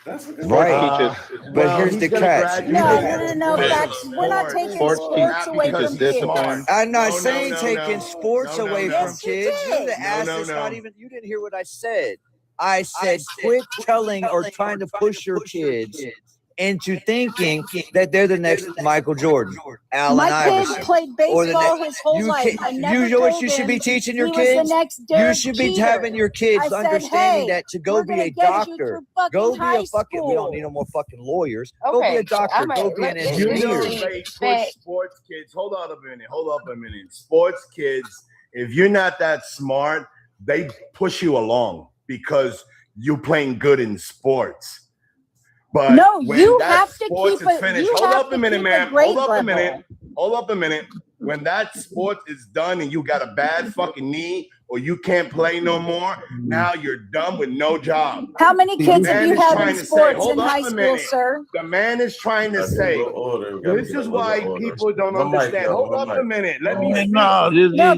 That's a good right. But here's the catch. No. We're not taking sports away from kids. I'm not saying taking sports away from kids. You didn't hear what I said. I said quit telling or trying to push your kids into thinking that they're the next Michael Jordan, Allen Iverson. My kid played baseball his whole life. You know what you should be teaching your kids? You should be having your kids understanding that to go be a doctor, go be a fucking. We don't need no more fucking lawyers. Go be a doctor. Go be an engineer. Sports kids. Hold up a minute. Sports kids. If you're not that smart, they push you along because you're playing good in sports. But no, you have to keep it. Hold up a minute, man. Hold up a minute. When that sport is done and you got a bad fucking knee or you can't play no more, now you're done with no job. How many kids have you had in sports in high school, sir? The man is trying to say, this is why people don't understand. Hold up a minute. Let me speak.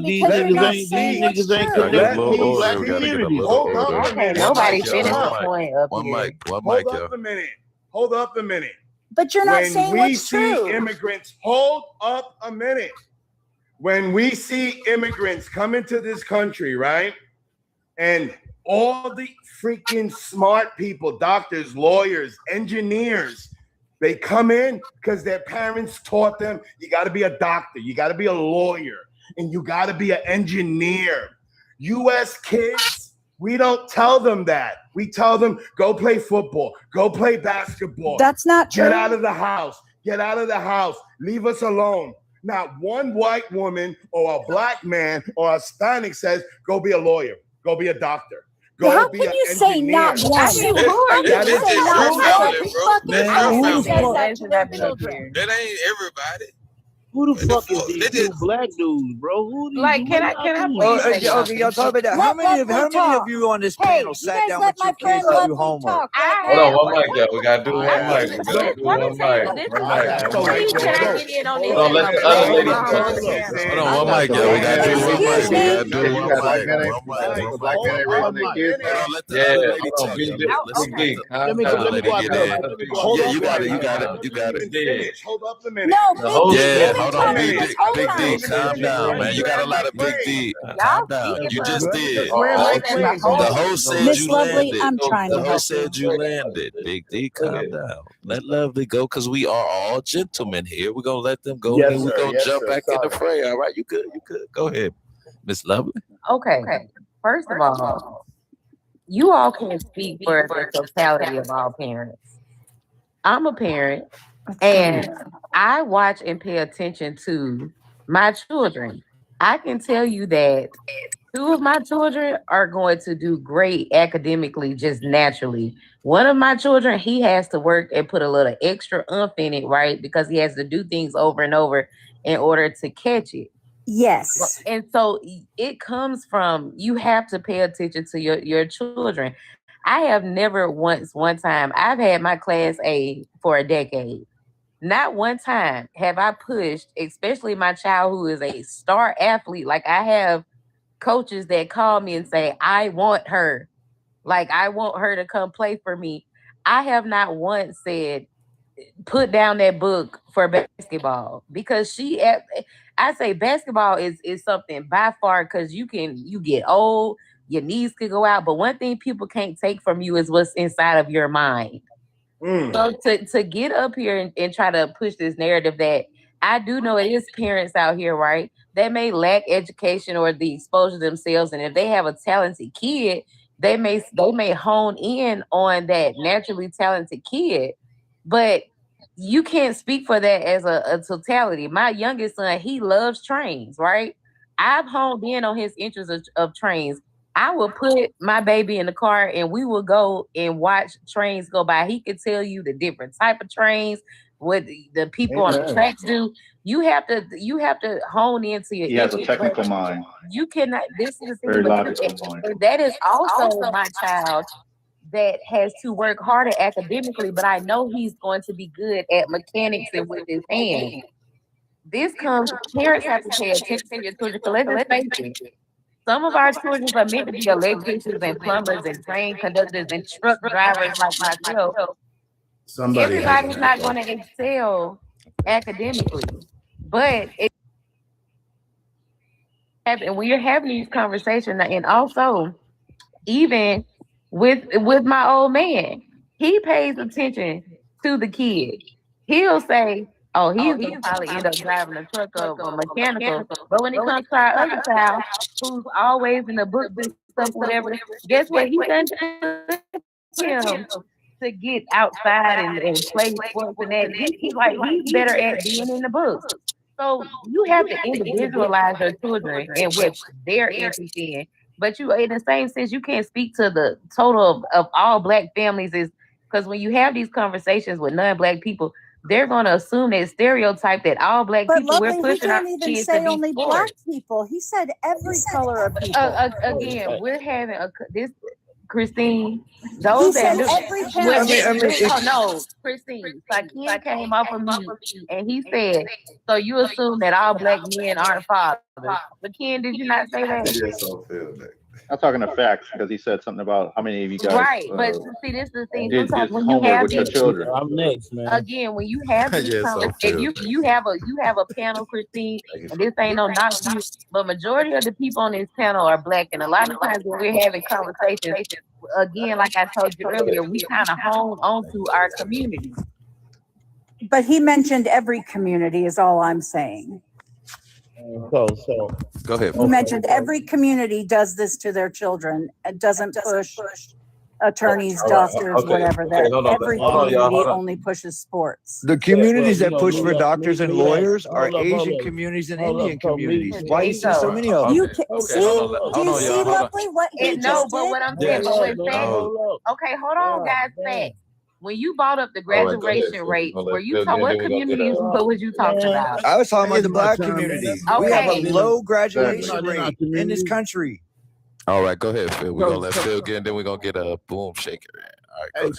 These niggas ain't connected. Hold up a minute. Nobody finished the point up here. Hold up a minute. But you're not saying what's true. Hold up a minute. When we see immigrants come into this country, right? And all the freaking smart people, doctors, lawyers, engineers, they come in because their parents taught them, you got to be a doctor, you got to be a lawyer, and you got to be an engineer. U.S. kids, we don't tell them that. We tell them, go play football, go play basketball. That's not true. Get out of the house. Get out of the house. Leave us alone. Not one white woman or a black man or a Hispanic says, go be a lawyer, go be a doctor. How can you say not one? How can you say not one? That ain't everybody. Who the fuck is these two black dudes, bro? Like, can I okay, y'all talk about that. How many of you on this panel sat down with your kids to do homework? Hold on, one mic, y'all. We gotta do one mic. Can I get in on this? Let the other lady talk. Hold on, one mic, y'all. We gotta do one mic. You got it. Hold up a minute. Hold on, Big D, calm down, man. You got a lot of Big D. Calm down. You just did. The host said you landed. The host said you landed. Big D, calm down. Let Lovely go, because we are all gentlemen here. We're going to let them go, and then we're going to jump back in the fray. All right, you good. Go ahead, Miss Lovely. Okay. First of all, you all can't speak for the totality of all parents. I'm a parent, and I watch and pay attention to my children. I can tell you that two of my children are going to do great academically just naturally. One of my children, he has to work and put a little extra oomph in it, right? Because he has to do things over and over in order to catch it. Yes. And so it comes from, you have to pay attention to your children. I have never one time, I've had my class A for a decade. Not one time have I pushed, especially my child who is a star athlete. Like, I have coaches that call me and say, I want her. Like, I want her to come play for me. I have not once said, put down that book for basketball, because I say basketball is something by far, because you get old, your knees could go out, but one thing people can't take from you is what's inside of your mind. So to get up here and try to push this narrative that I do know it is parents out here, right? They may lack education or the exposure themselves, and if they have a talented kid, they may hone in on that naturally talented kid, but you can't speak for that as a totality. My youngest son, he loves trains, right? I've honed in on his interest of trains. I will put my baby in the car and we will go and watch trains go by. He could tell you the different type of trains, what the people on the tracks do. You have to hone into your. He has a technical mind. You cannot. This is the thing. Very logical mind. And that is also my child that has to work harder academically, but I know he's going to be good at mechanics and with his hands. This comes. Parents have to pay attention to your children. So let's just face it. Some of our children are meant to be electricians and plumbers and train conductors and truck drivers like myself. Everybody's not going to excel academically, but and when you're having these conversations, and also even with my old man, he pays attention to the kid. He'll say, "Oh, he's gonna probably end up driving a truck or a mechanical." But when it comes to our other child, who's always in the books and stuff, whatever, guess what? He doesn't him to get outside and play sports and that. He's better at being in the books. So you have to individualize your children and what they're interested in. But you, in the same sense, you can't speak to the total of all Black families, is because when you have these conversations with non-Black people, they're going to assume that stereotype that all Black people, we're pushing our kids to be say only sports. Black people. He said every color of people. Again, we're having this. Christine, those that every Christine. Sakin came off of me and he said, "So you assume that all Black men aren't fathers?" But Ken, did you not say that? I'm talking to facts, because he said something about how many of you guys but see, this is the thing. did Sometimes when you homework have with your children. I'm next, man. Again, when you have these if you have a panel, Christine, and this ain't no knock to you, but majority of the people on this panel are Black, and a lot of times when we're having conversations, again, like I told you earlier, we kind of hone onto our community. But he mentioned every community is all I'm saying. So go ahead. He mentioned every community does this to their children. It doesn't push attorneys, doctors, whatever. That every community only pushes sports. The communities that push for doctors and lawyers are Asian communities and Indian communities. Why do you see so many of them? You can see, do you see, Lovely, what he just did? What I'm saying, okay, hold on, guys. Facts. When you brought up the graduation rate, were you talking what communities? What was you talking about? I was talking about the Black community. We have Okay. a low graduation rate in this country. All right, go ahead, Phil. We're gonna let Phil get in, then we're gonna get a boom shaker in. All right,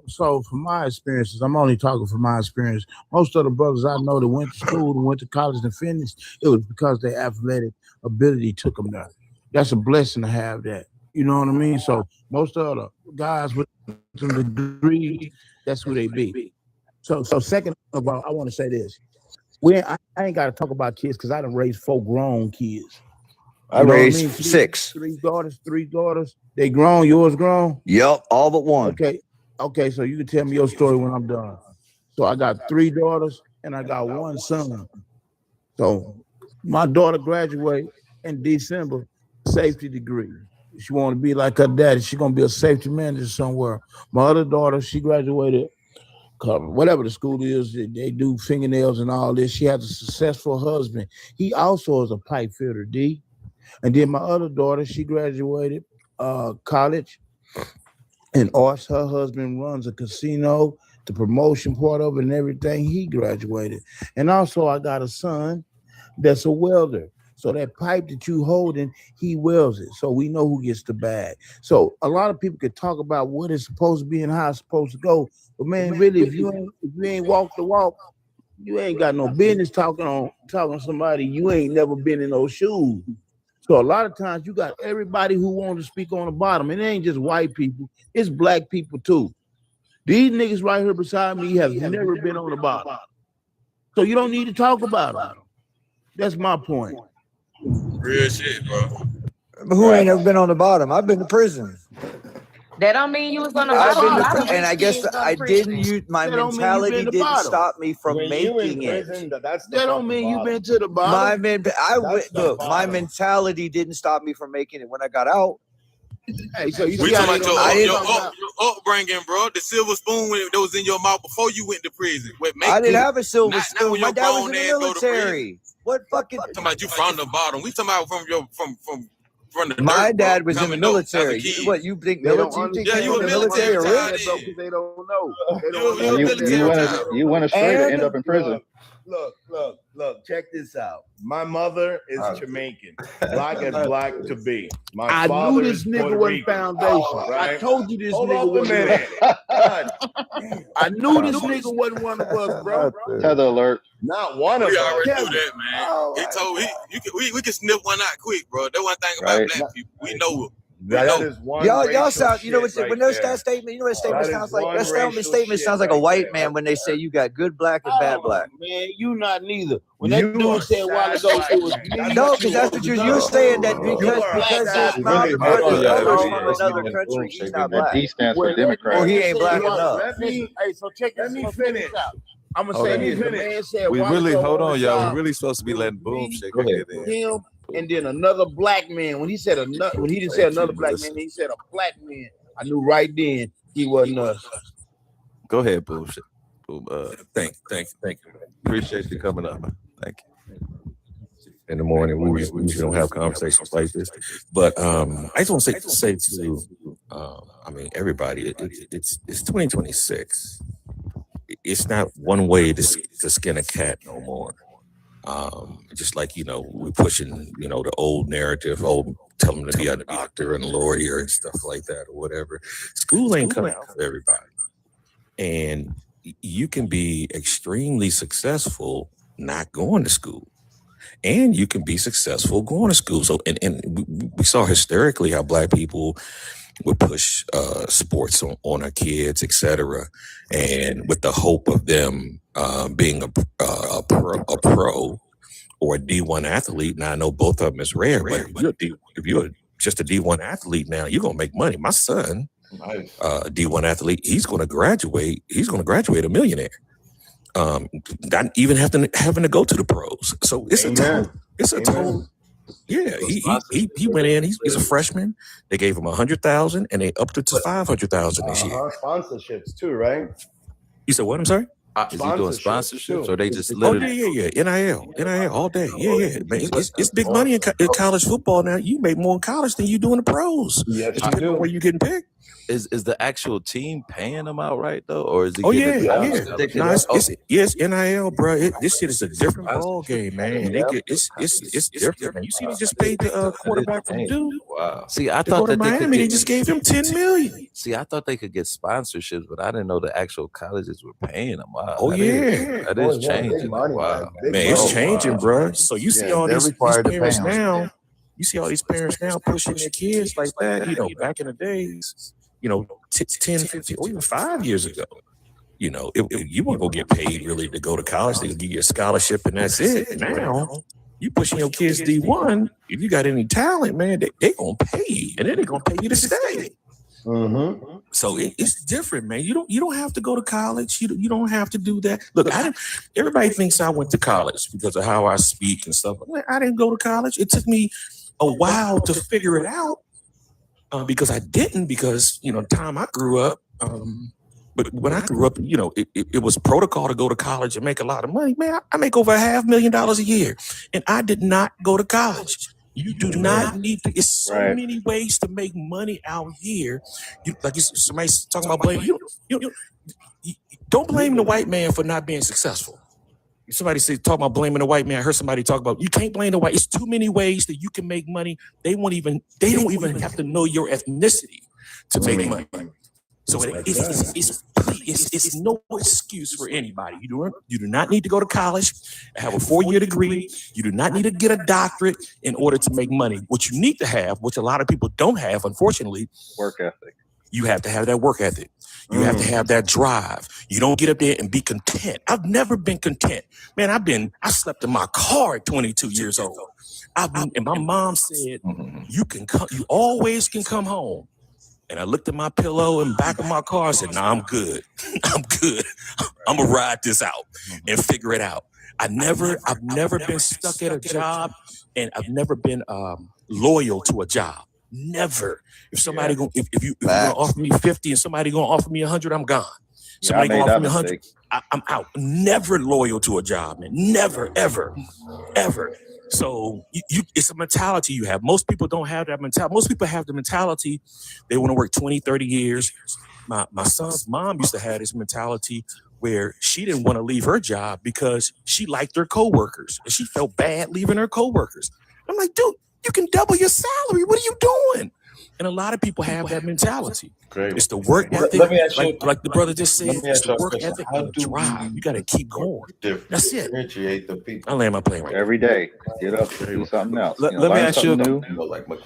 so from my experiences, I'm only talking from my experience. Most of the brothers I know that went to school and went to college and finished, it was because their athletic ability took them there. That's a blessing to have that. You know what I mean? So most of the guys with some degrees, that's who they be. So second of all, I want to say this. I ain't got to talk about kids because I done raised 4 grown kids. I raised 6. 3 daughters. They grown. Yours grown? Yep, all but one. Okay. So you can tell me your story when I'm done. So I got 3 daughters and I got 1 son. So my daughter graduated in December, safety degree. She want to be like her daddy. She gonna be a safety manager somewhere. My other daughter, she graduated, whatever the school is, they do fingernails and all this. She has a successful husband. He also is a pipe fitter, D. And then my other daughter, she graduated college in arts. Her husband runs a casino, the promotion part of it and everything. He graduated. And also I got a son that's a welder. So that pipe that you holding, he welds it. So we know who gets the bag. So a lot of people could talk about what it's supposed to be and how it's supposed to go. But man, really, if you ain't walked the walk, you ain't got no business talking to somebody you ain't never been in those shoes. So a lot of times you got everybody who wants to speak on the bottom. And it ain't just white people, it's black people too. These niggas right here beside me have never been on the bottom. So you don't need to talk about them. That's my point. Real shit, bro. Who ain't ever been on the bottom? I've been to prison. That don't mean you was on the I've bottom. been to, and I guess I didn't use my mentality didn't stop me from making it. That don't mean you've been to the bottom. My mentality didn't stop me from making it when I got out. Hey, so you we talking about your upbringing, bro. The silver spoon that was in your mouth before you went to prison. I didn't have a silver spoon. My dad was in the military. What fucking? Talking about you from the bottom. We talking about from the my dirt, dad bro, was in the military. What you think? Military? Yeah, you were military. They don't know. You went astray to end up in prison. Look, check this out. My mother is Jamaican, black as black to be. I knew this nigga was foundation. Right? I told you this nigga was I knew this nigga wasn't one of us, bro. Tether alert. Not one of us. We already knew that, man. He told we can sniff one out quick, bro. That one thing about black people. We know it. Y'all sound, you know what, when there's that statement, you know what a statement sounds like? That statement sounds like a white man when they say you got good black and bad black. Man, you not neither. When that dude said a while ago it was no, because that's what you're saying, that because his mom is from another country, he's not black. He stands for Democrat. Well, he ain't black enough. Hey, so let me finish. I'm gonna say this. The man said, we really hold on, y'all. We're really supposed to be letting Boom shake her head in. Him and then another black man. When he said when he didn't say another black man, he said a black man. I knew right then he wasn't us. Go ahead, Boom. Thank you. Appreciate you coming up. Thank you. In the morning, we usually don't have conversations like this, but I just want to say to I mean, everybody, it's 2026. It's not one way to skin a cat no more. Just like, we're pushing, the old narrative, tell them to be a doctor and a lawyer and stuff like that or whatever. School ain't coming out for everybody. And you can be extremely successful not going to school. And you can be successful going to school. So, and we saw historically how black people would push sports on our kids, etc., and with the hope of them being a pro or a D1 athlete. Now I know both of them is rare, but if you're just a D1 athlete now, you're gonna make money. My son, D1 athlete, he's gonna graduate. He's gonna graduate a millionaire. Not even having to go to the pros. So it's a total. Yeah, he went in. He's a freshman. They gave him $100,000, and they upped it to $500,000 this year. Sponsorships too, right? You said what? I'm sorry. Is he doing sponsorships, or they just literally? NIL all day. Yeah. Man, it's big money in college football now. You make more in college than you do in the pros. Yes, you do. Where you getting picked? Is the actual team paying them outright though, or is he? Yes, NIL, bro. This shit is a different ball game, man. It's different. Man. You see, they just paid the quarterback from Duke. Wow. See, I thought that Miami, they just gave him $10 million. See, I thought they could get sponsorships, but I didn't know the actual colleges were paying them. Wow. Oh, that is changing. Wow, man, it's changing, bro. So you see all these parents now. You see all these parents now pushing their kids like that. Back in the days. 10, 15, or even 5 years ago, you weren't gonna get paid really to go to college. They give you a scholarship and that's it. Now you pushing your kids D1. If you got any talent, man, they gonna pay you, and then they gonna pay you to stay. Mm-hmm. So it's different, man. You don't have to go to college. You don't have to do that. Look, everybody thinks I went to college because of how I speak and stuff. I didn't go to college. It took me a while to figure it out. because I didn't, because, you know, the time I grew up, but when I grew up, you know, it was protocol to go to college and make a lot of money. Man, I make over $500,000 a year, and I did not go to college. You do not need to. It's so many ways to make money out here. Somebody's talking about blame. You don't blame the white man for not being successful. Somebody say talk about blaming the white man. I heard somebody talk about you can't blame the white. It's too many ways that you can make money. They don't even have to know your ethnicity to make money. So it's no excuse for anybody. You do not need to go to college, have a 4-year degree. You do not need to get a doctorate in order to make money. What you need to have, which a lot of people don't have, unfortunately, work ethic. You have to have that work ethic. You have to have that drive. You don't get up there and be content. I've never been content. Man, I slept in my car at 22 years old. And my mom said, you always can come home. And I looked at my pillow in the back of my car and said, nah, I'm good. I'm good. I'm gonna ride this out and figure it out. I've never been stuck at a job, and I've never been loyal to a job. Never. If somebody if you're gonna offer me 50 and somebody gonna offer me 100, I'm gone. Somebody gonna offer me 100, I'm out. Never loyal to a job, man. Never, ever. So it's a mentality you have. Most people don't have that mentality. Most people have the mentality they want to work 20, 30 years. My son's mom used to have this mentality where she didn't want to leave her job because she liked her coworkers and she felt bad leaving her coworkers. I'm like, dude, you can double your salary. What are you doing? And a lot of people have that mentality. Great. It's the work ethic. Let me ask you, like the brother just said, it's the work question. ethic How and the do drive. You got to keep going. That's it. Differentiate the people. I land my plane right every day. Get up, do something else. Let me ask you. New.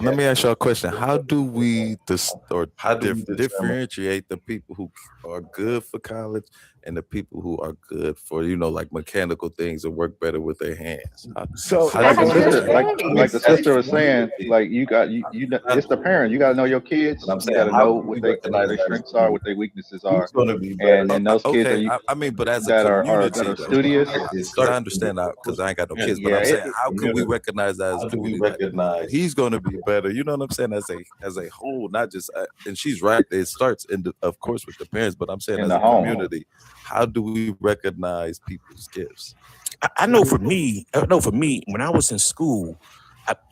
Let me ask you a question. How do we differentiate the people who are good for college and the people who are good for, you know, like mechanical things and work better with their hands? So like the sister was saying, like you it's the parent. You got to know your kids. You got to know what their strengths are, what their weaknesses are, and those kids but as that a are community, studious. Because I understand that, because I ain't got no kids, but I'm saying, how can we recognize that as a community? He's going to be better. You know what I'm saying? As a whole, not just. And she's right. It starts of course with the parents, but I'm saying as a community, how do we recognize people's gifts? I know for me, when I was in school,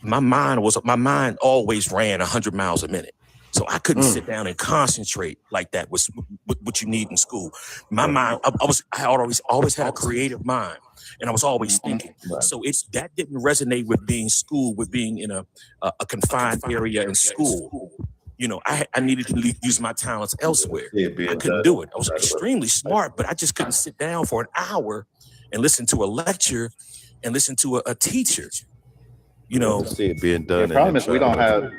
my mind always ran 100 miles a minute. So I couldn't sit down and concentrate like that was what you need in school. My mind, I always had a creative mind, and I was always thinking. So that didn't resonate with being in a confined area in school. You know, I needed to use my talents elsewhere. I couldn't do it. I was extremely smart, but I just couldn't sit down for an hour and listen to a lecture and listen to a teacher. You know, see it being done. The problem is we don't have.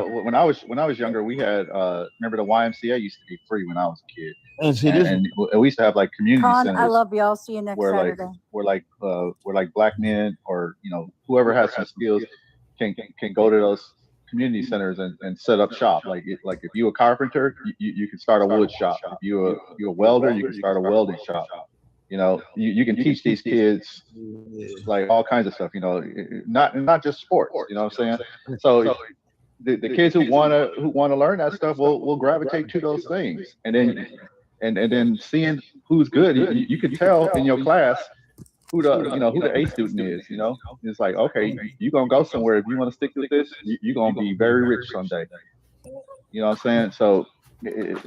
When I was younger, we had. Remember the YMCA used to be free when I was a kid, and we used to have like community centers. I love y'all. See you next Saturday. Where black men or whoever has some skills can go to those community centers and set up shop. Like if you a carpenter, you can start a wood shop. If you're a welder, you can start a welding shop. You can teach these kids like all kinds of stuff, not just sports, you know what I'm saying? So the kids who want to learn that stuff will gravitate to those things. And then seeing who's good, you can tell in your class who the A student is, It's like, okay, you're going to go somewhere. If you want to stick with this, you're going to be very rich someday. You know what I'm saying? So if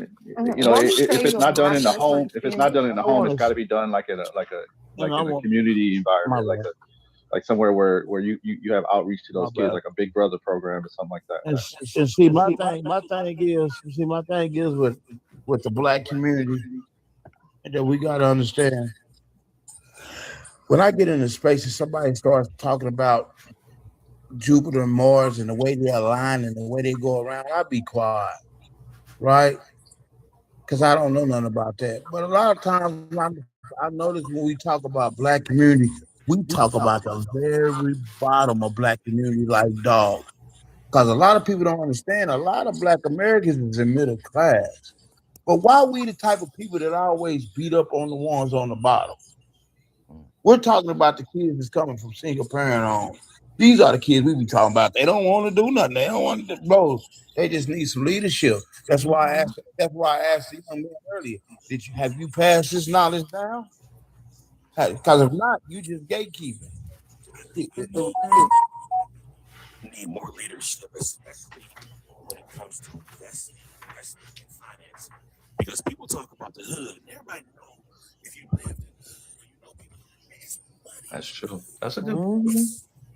it's not done in the home, it's got to be done like in a community environment, like somewhere where you have outreach to those kids, like a Big Brother program or something like that. And see, my thing is with the black community that we got to understand. When I get into space and somebody starts talking about Jupiter and Mars and the way they align and the way they go around, I'll be quiet. Right? Because I don't know nothing about that. But a lot of times I notice when we talk about black community, we talk about the very bottom of black community like dog. Because a lot of people don't understand, a lot of black Americans is in middle class. But why are we the type of people that always beat up on the ones on the bottom? We're talking about the kids that's coming from single parent homes. These are the kids we be talking about. They don't want to do nothing. They don't want to, bro. They just need some leadership. That's why I asked. That's why I asked the young man earlier. Have you passed this knowledge down? Because if not, you just gatekeeping. We need more leadership, especially when it comes to investing in finance. Because people talk about the hood. Everybody know if you live in the hood, you know people make money. That's true. That's a good point.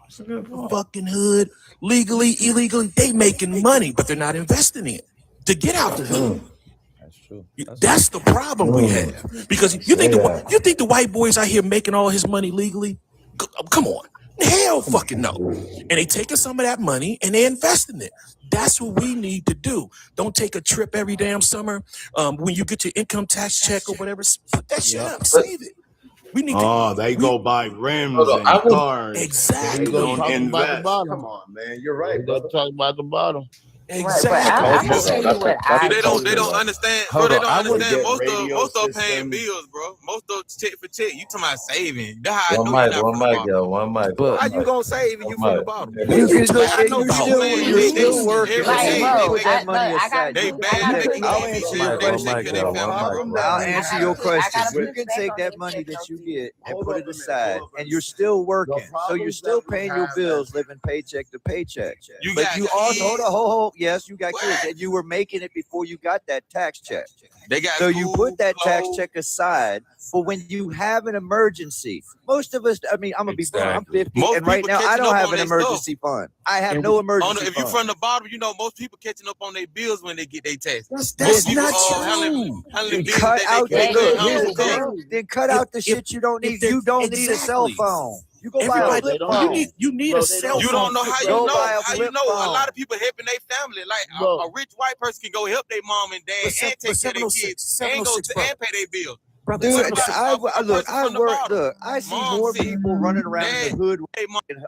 That's a good point. Fucking hood, legally, illegally, they making money, but they're not investing in it to get out the hood. That's true. That's the problem we have. Because you think the white boys out here making all his money legally? Come on. Hell fucking no. And they taking some of that money and they invest in it. That's what we need to do. Don't take a trip every damn summer. When you get your income tax check or whatever, put that shit up, save it. We need they go buy rims and cars. Exactly. They don't invest. Come on, man. You're right, brother. Talk about the bottom. Exactly. They don't understand, bro. They don't understand. Most of paying bills, bro. Most of check for check. You talking about saving? That's how I know you're not from the bottom. One mic. How you gonna save if you from the bottom? You're still working. I'll answer your question. You can take that money that you get and put it aside, and you're still working. So you're still paying your bills, living paycheck to paycheck. But you also hold. Yes, you got kids, and you were making it before you got that tax check. So you put that tax check aside for when you have an emergency. Most of us, I mean, I'm gonna be blunt, I'm 50, and right now I don't have an emergency fund. I have no emergency fund. If you're from the bottom, you know most people catching up on their bills when they get their taxes. That's not true. Then cut out the shit you don't need. You don't need a cell phone. You go buy a flip phone. You need a cell phone. You don't know how you know. How you know? A lot of people helping their family. Like a rich white person can go help their mom and dad and take care of their kids and go to and pay their bills. Dude, I see more people running around in the hood with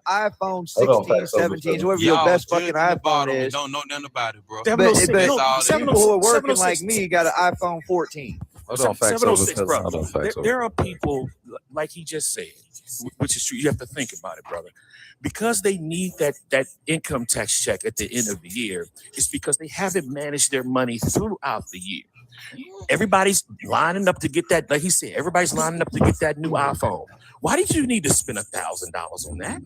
iPhone 16, 17, whoever your best fucking iPhone is. Don't know nothing about it, bro. But people who are working like me got an iPhone 14. 706, bro. There are people, like he just said, which is true. You have to think about it, brother. Because they need that income tax check at the end of the year, it's because they haven't managed their money throughout the year. Everybody's lining up to get that, like he said, everybody's lining up to get that new iPhone. Why did you need to spend $1,000 on that?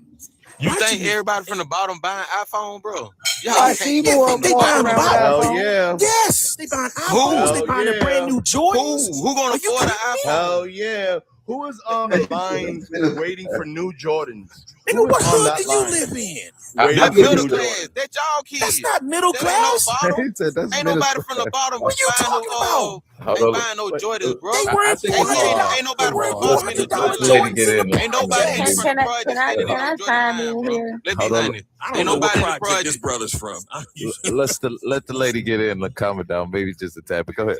You think everybody from the bottom buying iPhone, bro? I see more. They buying Hell yeah. Yes, they buying iPhones. They buying a brand new Jordans. Who gonna afford an iPhone? Hell yeah. Who is buying, waiting for new Jordans? Nigga, what hood do you live in? That's middle class. That's y'all kids. That's not middle class. Ain't nobody from the bottom. What you talking about? Ain't buying no Jordans, bro. They weren't ain't nobody from the bottom in the Jordans. Ain't nobody from the project. Can I chime in here? Let's be honest. Ain't nobody in the project this brother's from. Let the lady get in and comment down, maybe just a tap. But go ahead.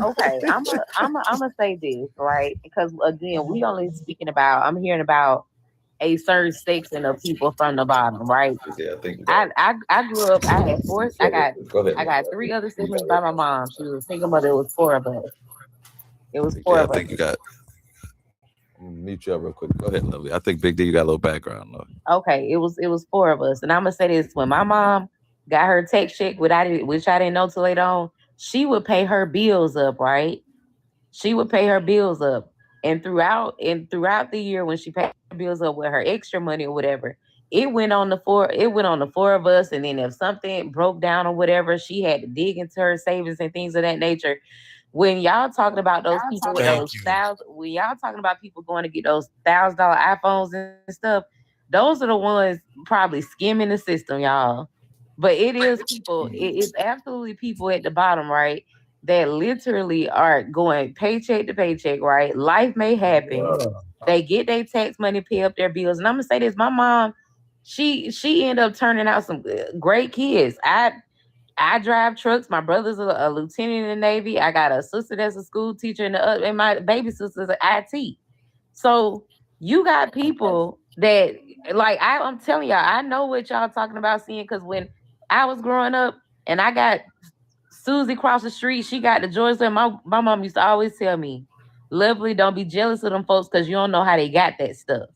Okay, I'm gonna say this, right? Because again, we only speaking about. I'm hearing about a certain section of people from the bottom, right? Yeah, I think I grew up. I had four. I got 3 other siblings by my mom. She was a single mother. It was 4 of us. It was 4 of us. I think you got. Mute you up real quick. Go ahead, Lovely. I think Big D, you got a little background. Okay, it was 4 of us, and I'm gonna say this: when my mom got her tax check, which I didn't know till later on, she would pay her bills up, right? She would pay her bills up. And throughout the year, when she paid her bills up with her extra money or whatever, it went on the 4 of us. And then if something broke down or whatever, she had to dig into her savings and things of that nature. When y'all talking about those people with those when y'all talking about people going to get those $1,000 iPhones and stuff, those are the ones probably skimming the system, y'all. But it is people. It's absolutely people at the bottom, right? That literally are going paycheck to paycheck, right? Life may happen. Yeah. They get their tax money, pay up their bills. And I'm gonna say this: my mom, she ended up turning out some great kids. I drive trucks. My brother's a lieutenant in the Navy. I got a sister that's a school teacher, and my baby sister's an IT. So you got people that, like, I'm telling y'all, I know what y'all talking about seeing, because when I was growing up and I got Susie across the street, she got the Jordans. And my mom used to always tell me, Lovely, don't be jealous of them folks because you don't know how they got that stuff.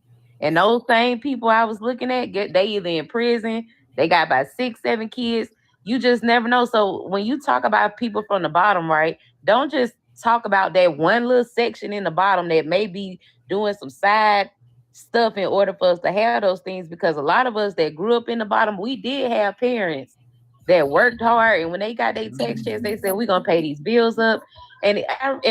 And those same people I was looking at, they either in prison, they got about 6, 7 kids. You just never know. So when you talk about people from the bottom, right, don't just talk about that one little section in the bottom that may be doing some side stuff in order for us to have those things, because a lot of us that grew up in the bottom, we did have parents that worked hard, and when they got their tax checks, they said, we're gonna pay these bills up. And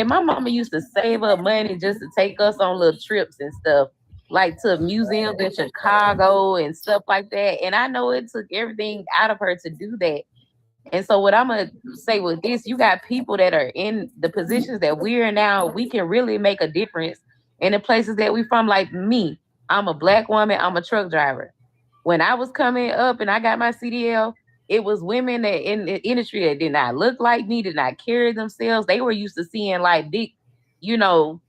my mama used to save up money just to take us on little trips and stuff, like to museums in Chicago and stuff like that. And I know it took everything out of her to do that. And so what I'm gonna say with this, you got people that are in the positions that we're in now, we can really make a difference in the places that we from. Like me, I'm a Black woman, I'm a truck driver. When I was coming up and I got my CDL, it was women that in the industry that did not look like me, did not carry themselves. They were used to seeing like big, I know.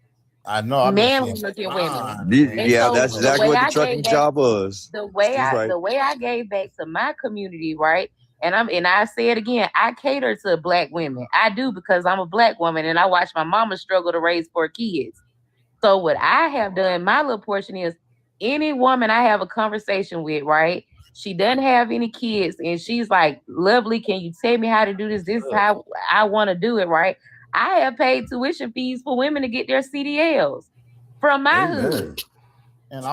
manly looking women. Yeah, So that's exactly what the trucking job was. The way I gave back to my community, right? And I say it again, I cater to Black women. I do, because I'm a Black woman and I watch my mama struggle to raise 4 kids. So what I have done, my little portion is, any woman I have a conversation with, right? She doesn't have any kids and she's like, lovely, can you tell me how to do this? This is how I want to do it, right? I have paid tuition fees for women to get their CDLs from my hood. And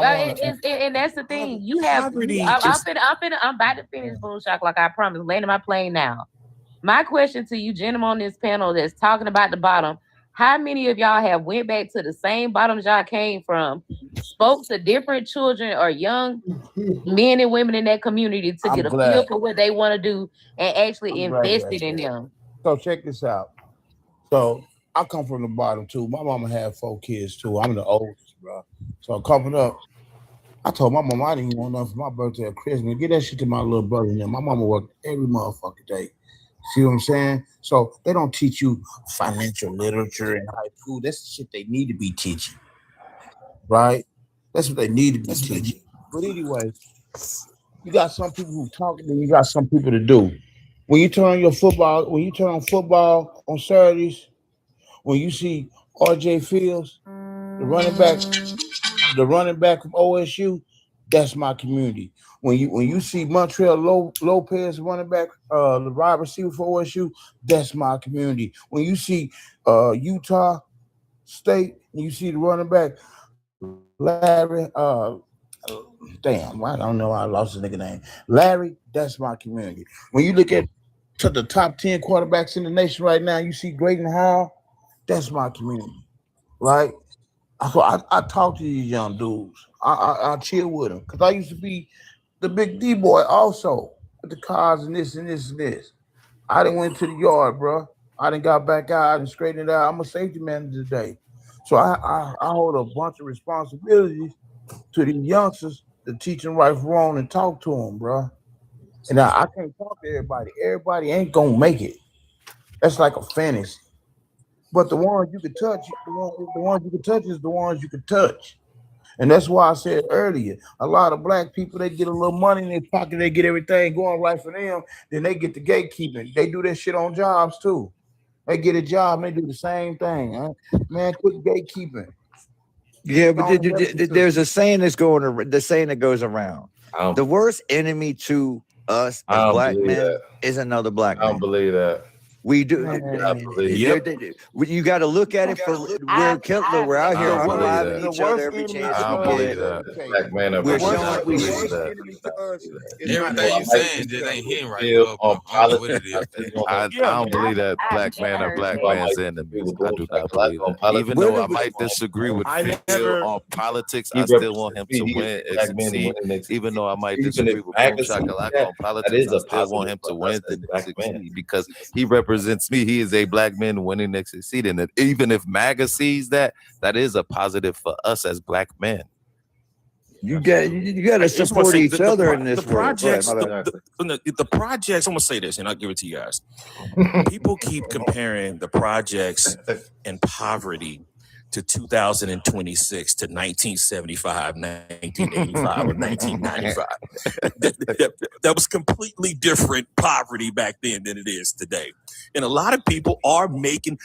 that's the thing. You have I'm about to finish, Boom Shock, like I promised, landing my plane now. My question to you, gentlemen on this panel that's talking about the bottom, how many of y'all have went back to the same bottoms y'all came from, spoke to different children or young men and women in that community to get a feel for what they want to do and actually invested in them? So check this out. So I come from the bottom too. My mama had 4 kids too. I'm the oldest, bro. So coming up, I told my mama I didn't want nothing for my birthday or Christmas. Get that shit to my little brother. My mama worked every motherfucking day. See what I'm saying? So they don't teach you financial literature in high school. That's the shit they need to be teaching, right? That's what they need to be teaching. But anyway, you got some people who talk, and you got some people to do. When you turn on football on Saturdays, when you see RJ Fields, the running back from OSU, that's my community. When you see Montreal Lopez running back, the wide receiver for OSU, that's my community. When you see Utah State, and you see the running back Larry, damn, I don't know, I lost the nigga name. Larry, that's my community. When you look at the top 10 quarterbacks in the nation right now, you see Grayson Howell, that's my community, right? I talk to these young dudes. I chill with them because I used to be the big D boy also with the cars and this and this and this. I done went to the yard, bro. I done got back out and straightened it out. I'm a safety manager today. So I hold a bunch of responsibilities to these youngsters to teach them right from wrong and talk to them, bro. And I can't talk to everybody. Everybody ain't gonna make it. That's like a fantasy. But the ones you can touch, the ones you can touch is the ones you can touch. And that's why I said earlier, a lot of Black people, they get a little money in their pocket, they get everything going right for them, then they get the gatekeeping. They do that shit on jobs too. They get a job and they do the same thing. Huh? Man, quit gatekeeping. Yeah, but there's a saying that's that goes around. The worst enemy to us as Black men is another Black man. I don't believe that. We do. You got to look at it for we're out here unliving each other every chance we get. Black man, everything you saying just ain't hitting right now. I don't believe that Black man or Black man's enemy. I do not believe that. Even though I might disagree with Phil on politics, I still want him to win and succeed. Even though I might disagree with Boom Shakalaka on politics, I still want him to win and succeed because he represents me. He is a Black man winning and succeeding. And even if MAGA sees that, that is a positive for us as Black men. You got to support each other in this world. The projects, I'm gonna say this, and I'll give it to you guys. People keep comparing the projects and poverty to 2026 to 1975, 1985, or 1995. That was completely different poverty back then than it is today. And a lot of people are making,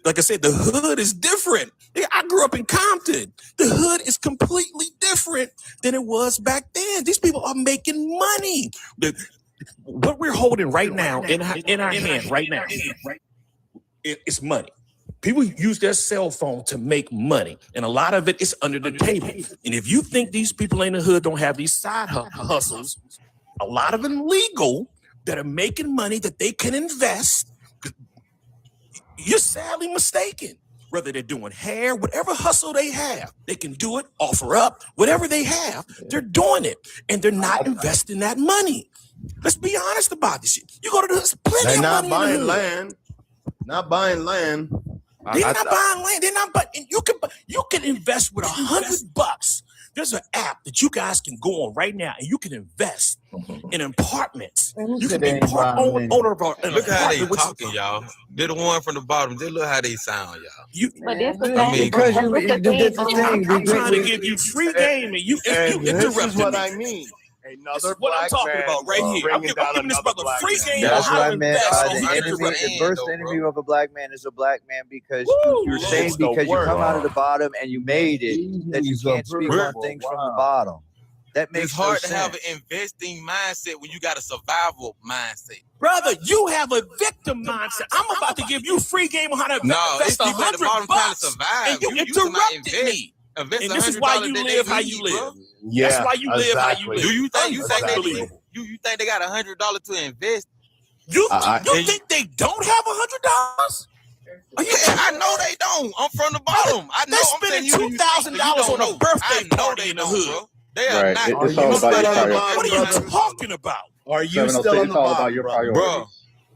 like I said, the hood is different. I grew up in Compton. The hood is completely different. different than it was back then. These people are making money. What we're holding right now in our hand right now, it's money. People use their cell phone to make money, and a lot of it is under the table. And if you think these people in the hood don't have these side hustles, a lot of them legal that are making money that they can invest, you're sadly mistaken. Whether they're doing hair, whatever hustle they have, they can do it, offer up, whatever they have, they're doing it. And they're not investing that money. Let's be honest about this shit. You go to this, plenty They're of not money buying in the hood. land. Not buying land. They're not buying land. They're not buying. You can invest with $100. There's an app that you guys can go on right now, and you can invest in apartments. You can be part owner of an Look how they apartment. talking, y'all. They're the one from the bottom. Just look how they sound, y'all. But that's the I mean, I'm trying to give you free game, and you interrupted This is what me. I mean. This is what I'm talking about right here. I'm giving this brother free game. That's what I meant by on the how to enemy. direct. The first enemy of a black man is a black man because you're saying It's the because you word. come out of the bottom and you made it that you can't speak on things from the bottom. That makes it's hard no to have an sense. investing mindset when you got a survival mindset. Brother, you have a victim mindset. I'm about to give you free game on how to No, it's invest people at the bottom trying to $100, survive. and you talking about interrupted invest. me. Invest And this is why you $100 that live they how need, you live. bro. Yeah, That's why you live how you exactly. live. Do you think Unbelievable. you think they got $100 to invest? You think they don't have $100? Yeah, I know they don't. I'm from the bottom. I know. They're spending $2,000 on a birthday party in the hood. Bro. They are Right. not. It's all about your priorities. What are you talking about? Are you 706, still on it's the all about bottom, your bro? priorities.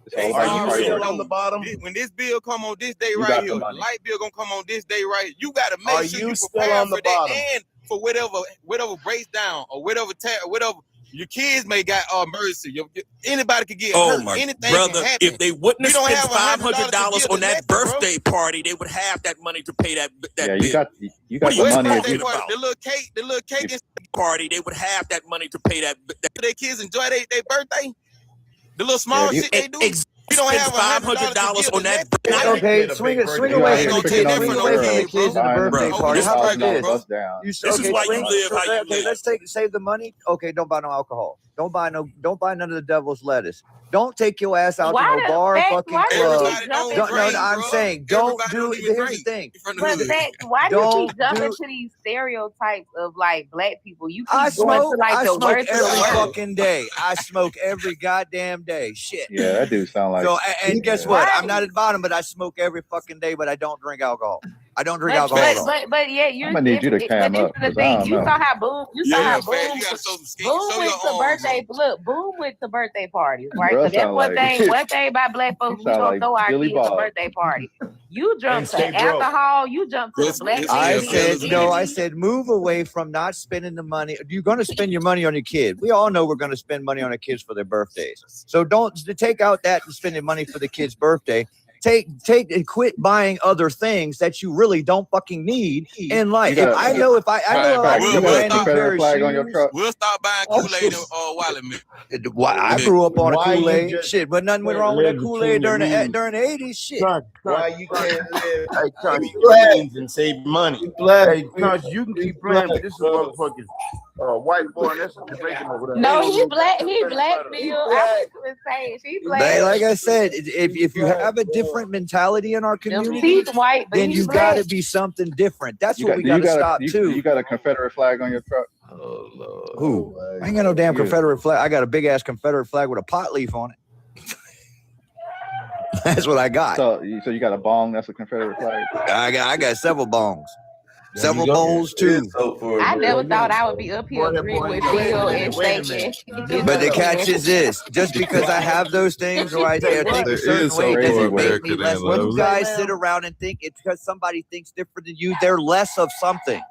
It's all about Are your you still priorities. on the bottom? When this bill come on this day You right got here, the the money. light bill gonna come on this day right. You gotta make Are sure you you still prepare on the for that bottom? and for whatever breaks down or whatever your kids may got emergency. Anybody could get Oh hurt. my Anything brother! can happen. If they wouldn't You don't have have spent $500 $100 on that to give to birthday party, they would have that money to pay that Yeah, bill. you got What are the you money. talking If you, about? The little cake and Party, they would have that money to pay that. their kids enjoy their birthday. The little Yeah, small you- shit they do. You Spend don't have $500 on that. Okay, swing away you from out the here kids. picking on Swing these away from the girls, kids and the buying them birthday party. How about $1,000 this? bust down. You, This is why you live how you live. Let's save the money. Okay, don't buy no alcohol. Don't buy none of the devil's lettuce. Don't take your ass out to no bar, fucking why do you club. keep jumping No, drink, I'm bro? saying don't Everybody do. don't even Here's the drink. thing. From the But hood. Beck, why do you Don't keep jumping do- to these stereotypes of like black people? You keep I going smoke. to like I the smoke worst of the every worst. fucking day. I smoke every goddamn day. Shit. Yeah, that dude sound like. So and guess what? Why? I'm not at the bottom, but I smoke every fucking day. But I don't drink alcohol. I don't drink But, alcohol at all. but yeah, you're. I'm gonna need you to cam up, But this is 'cause the I thing. don't You know. saw how Boom. You saw how You Boom. gotta show some skin. Boom Show with your the arms. birthday. Look, Boom with the birthday parties, right? Bro, Because that's sound one like- thing. One thing about black folks, we sound don't like throw our Billy kids a Bob. birthday party. You jump And to stay broke. alcohol. You jump to Yes, black. yes, I yes, said yes. no. I said move away from not spending the money. You're going to spend your money on your kid. We all know we're going to spend money on our kids for their birthdays. So don't take out that and spending money for the kid's birthday. Take and quit buying other things that you really don't fucking need in life. You gotta- I know if I know Right, I need you a got a brand new pair Confederate of flag on your shoes. truck. We'll start buying Kool-Aid and Wallet milk. Why I grew up on a Why you Kool-Aid. just- Shit, but nothing went wrong with that Live Kool-Aid between during your the during the 80s. Shit. Why you can't live Hey, Cuz, greens and save money? hey, Cuz, you can keep playing, but this is motherfucking white boy, and that's a Jamaican over there. No, he black. He black. Bill. I was saying she black. But like I said, if you have a different mentality in our community, He's white, but then he's you black. got to be something different. That's You what got, we you got to got stop too. you got a Confederate flag on your truck. Oh Lord. Who? I ain't got no damn You. Confederate flag. I got a big ass Confederate flag with a pot leaf on it. That's what I got. So you got a bong. That's a Confederate flag. I got several bongs, several bowls too. I never thought I would be up here agreeing with Bill and Stacy. But the catch is this: just because I have those things, or I think a certain way, doesn't make me less. When you guys sit around and think it's because somebody thinks different than you, they're less of something.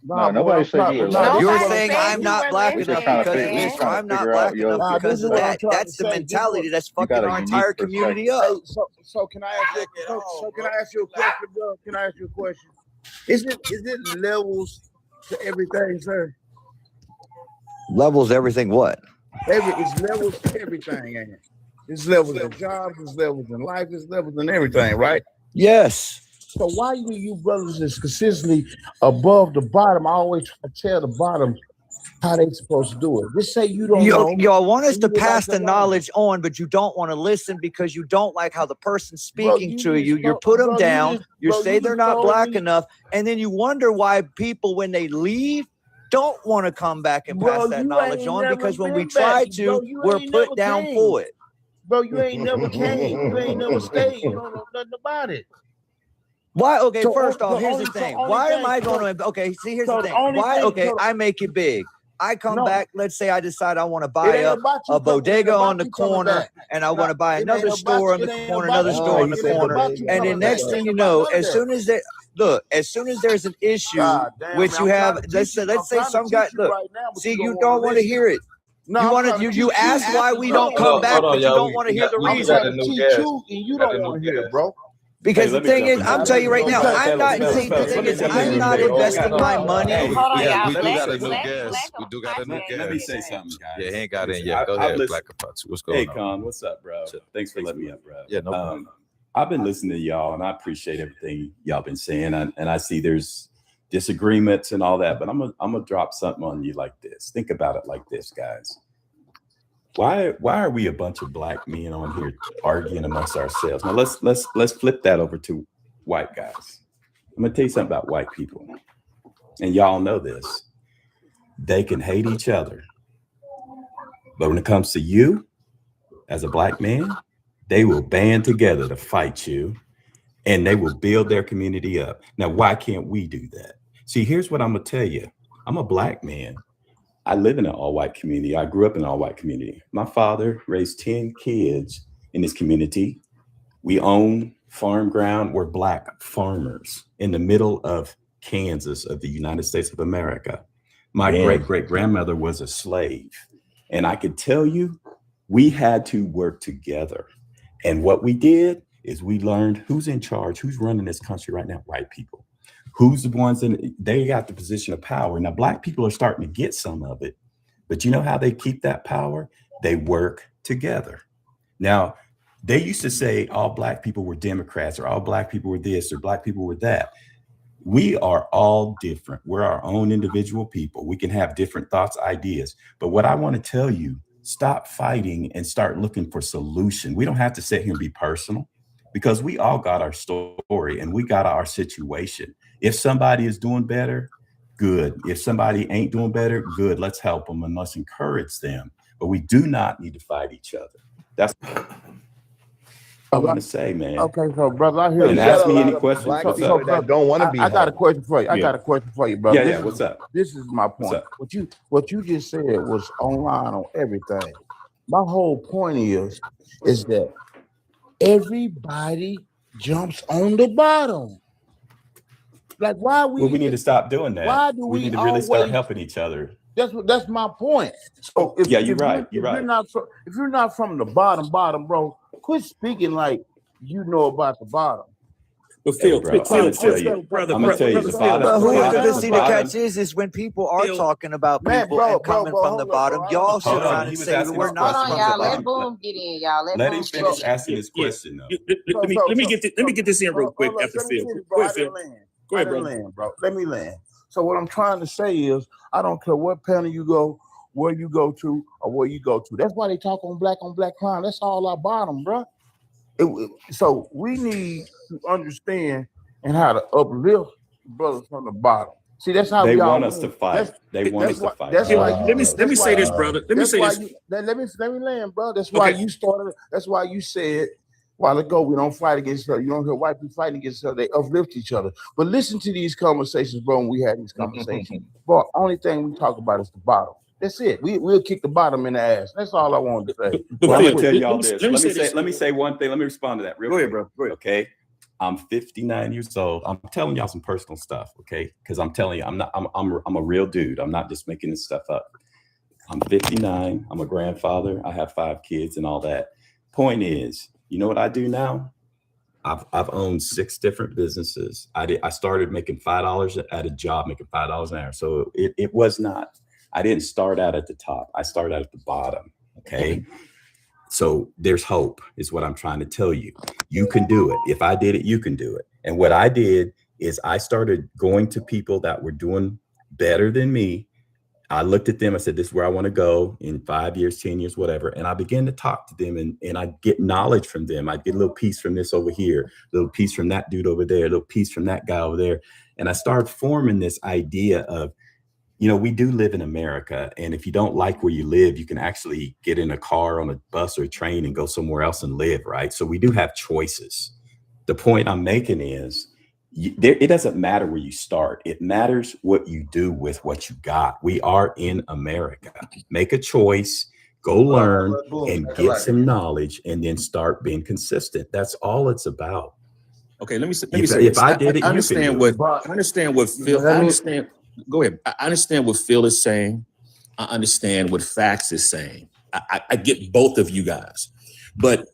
No, nobody said you were less. You're Nobody saying said I'm you not were black less enough than. because We're of this, or trying to I'm not figure black out your- enough because of This is what I'm that. trying That's to the say. mentality that's You fucking got a our unique entire perspective. community up. Hey, so can I ask you? So can I ask you a question, bro? Can I ask you a question? Is it levels to everything, sir? Levels everything. What? It's levels to everything, ain't it? It's levels in jobs, it's levels in life, it's levels in everything, right? Yes. So why do you brothers is consistently above the bottom? I always try to tell the bottom how they supposed to do it. Just say you don't know. Y'all want us to pass the knowledge on, but you don't want to listen because you don't like how the person's speaking to you. You put them down. You say they're not black enough, and then you wonder why people, when they leave, don't want to come back and pass that knowledge on, because when we try to, we're put down for it. Bro, you ain't never came. You ain't never stayed. You don't know nothing about it. Why? Okay, first off, here's the thing. Why am I going to? Okay, see, here's the thing. Why? Okay, I make it big. I come back. Let's say I decide I want to buy a bodega on the corner, and I want to buy another store on the corner, another store on the corner, and then next thing you know, as soon as there's an issue, which you have, let's say some guy. Look, see, you don't want to hear it. You ask why we don't come back, but you don't want to hear the reason. You don't want to hear it, bro. Because the thing is, I'm telling you right now, I'm not investing my money. We do got a new guest. Let me say something, guys. Yeah, he ain't got in yet. Go ahead, Black Apache. What's going on? Hey, Con, what's up, bro? Thanks for letting me up, bro. Yeah, no problem. I've been listening to y'all, and I appreciate everything y'all been saying. And I see there's disagreements and all that, but I'm gonna drop something on you like this. Think about it like this, guys. Why are we a bunch of black men on here arguing amongst ourselves? Now let's flip that over to white guys. I'm gonna tell you something about white people, and y'all know this. They can hate each other, but when it comes to you as a black man, they will band together to fight you, and they will build their community up. Now, why can't we do that? See, here's what I'm gonna tell you. I'm a black man. I live in an all-white community. I grew up in an all-white community. My father raised 10 kids in this community. We own farm ground. We're black farmers in the middle of Kansas of the United States of America. My great-great-grandmother was a slave. And I could tell you, we had to work together. And what we did is we learned who's in charge, who's running this country right now, white people. Who's the ones they got the position of power. Now, black people are starting to get some of it, but you know how they keep that power? They work together. Now, they used to say all black people were Democrats or all black people were this or black people were that. We are all different. We're our own individual people. We can have different thoughts, ideas. But what I want to tell you, stop fighting and start looking for solution. We don't have to sit here and be personal, because we all got our story and we got our situation. If somebody is doing better, good. If somebody ain't doing better, good. Let's help them and let's encourage them. But we do not need to fight each other. That's what I want to say, man. Okay, so brother, I hear you. And ask me any questions. That don't want to be. I got a question for you. I got a question for you, brother. Yeah, what's up? This is my point. What you just said was online on everything. My whole point is that everybody jumps on the bottom. Like, why we need to stop doing that. Why do we need to really start helping each other? That's my point. So you're right. You're right. If you're not from the bottom, bro, quit speaking like you know about the bottom. But Phil, brother, but who the see the catch is when people are talking about people and coming from the bottom, y'all sit around and say we're not from the bottom. Let Boom get in, y'all. Let him finish asking his question. Let me get this in real quick after Phil. Go ahead, Phil. Go ahead, bro. Let me land. So what I'm trying to say is, I don't care what panel you go, where you go to, or where you go to. That's why they talk on black crime. That's all our bottom, bro. So we need to understand and how to uplift brothers from the bottom. See, that's how they want us to fight. They want us to fight. That's why. Let me say this, brother. Let me say this. Let me land, bro. That's why you started. That's why you said a while ago, we don't fight against each other. You don't hear white people fighting against each other. They uplift each other. But listen to these conversations, bro, when we had these conversations. Bro, only thing we talk about is the bottom. That's it. We'll kick the bottom in the ass. That's all I wanted to say. Well, I'm gonna tell y'all this. Let me say one thing. Let me respond to that real quick. Go ahead, bro. Okay. I'm 59 years old. I'm telling y'all some personal stuff, okay? Because I'm telling you, I'm a real dude. I'm not just making this stuff up. I'm 59. I'm a grandfather. I have 5 kids and all that. Point is, you know what I do now? I've owned 6 different businesses. I started making $5 at a job, making $5 an hour. So it was not. I didn't start out at the top. I started out at the bottom. Okay. So there's hope is what I'm trying to tell you. You can do it. If I did it, you can do it. And what I did is I started going to people that were doing better than me. I looked at them, I said, this is where I want to go in 5 years, 10 years, whatever. And I began to talk to them and I get knowledge from them. I get a little piece from this over here, a little piece from that dude over there, a little piece from that guy over there. And I started forming this idea of, we do live in America. And if you don't like where you live, you can actually get in a car, on a bus or a train and go somewhere else and live, right? So we do have choices. The point I'm making is, it doesn't matter where you start. It matters what you do with what you got. We are in America. Make a choice, go learn and get some knowledge, and then start being consistent. That's all it's about. Okay, let me say if I did it, I understand what Phil. I understand. Go ahead. I understand what Phil is saying. I understand what Facts is saying. I get both of you guys, but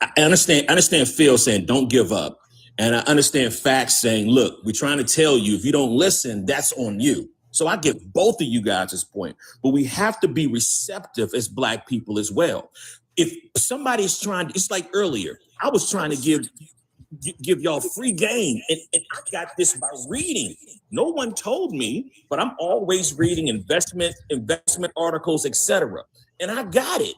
I understand Phil saying don't give up. And I understand Facts saying, look, we're trying to tell you, if you don't listen, that's on you. So I get both of you guys this point, but we have to be receptive as Black people as well. If somebody's trying, it's like earlier, I was trying to give y'all free game, and I got this by reading. No one told me, but I'm always reading investment articles, etc. And I got it.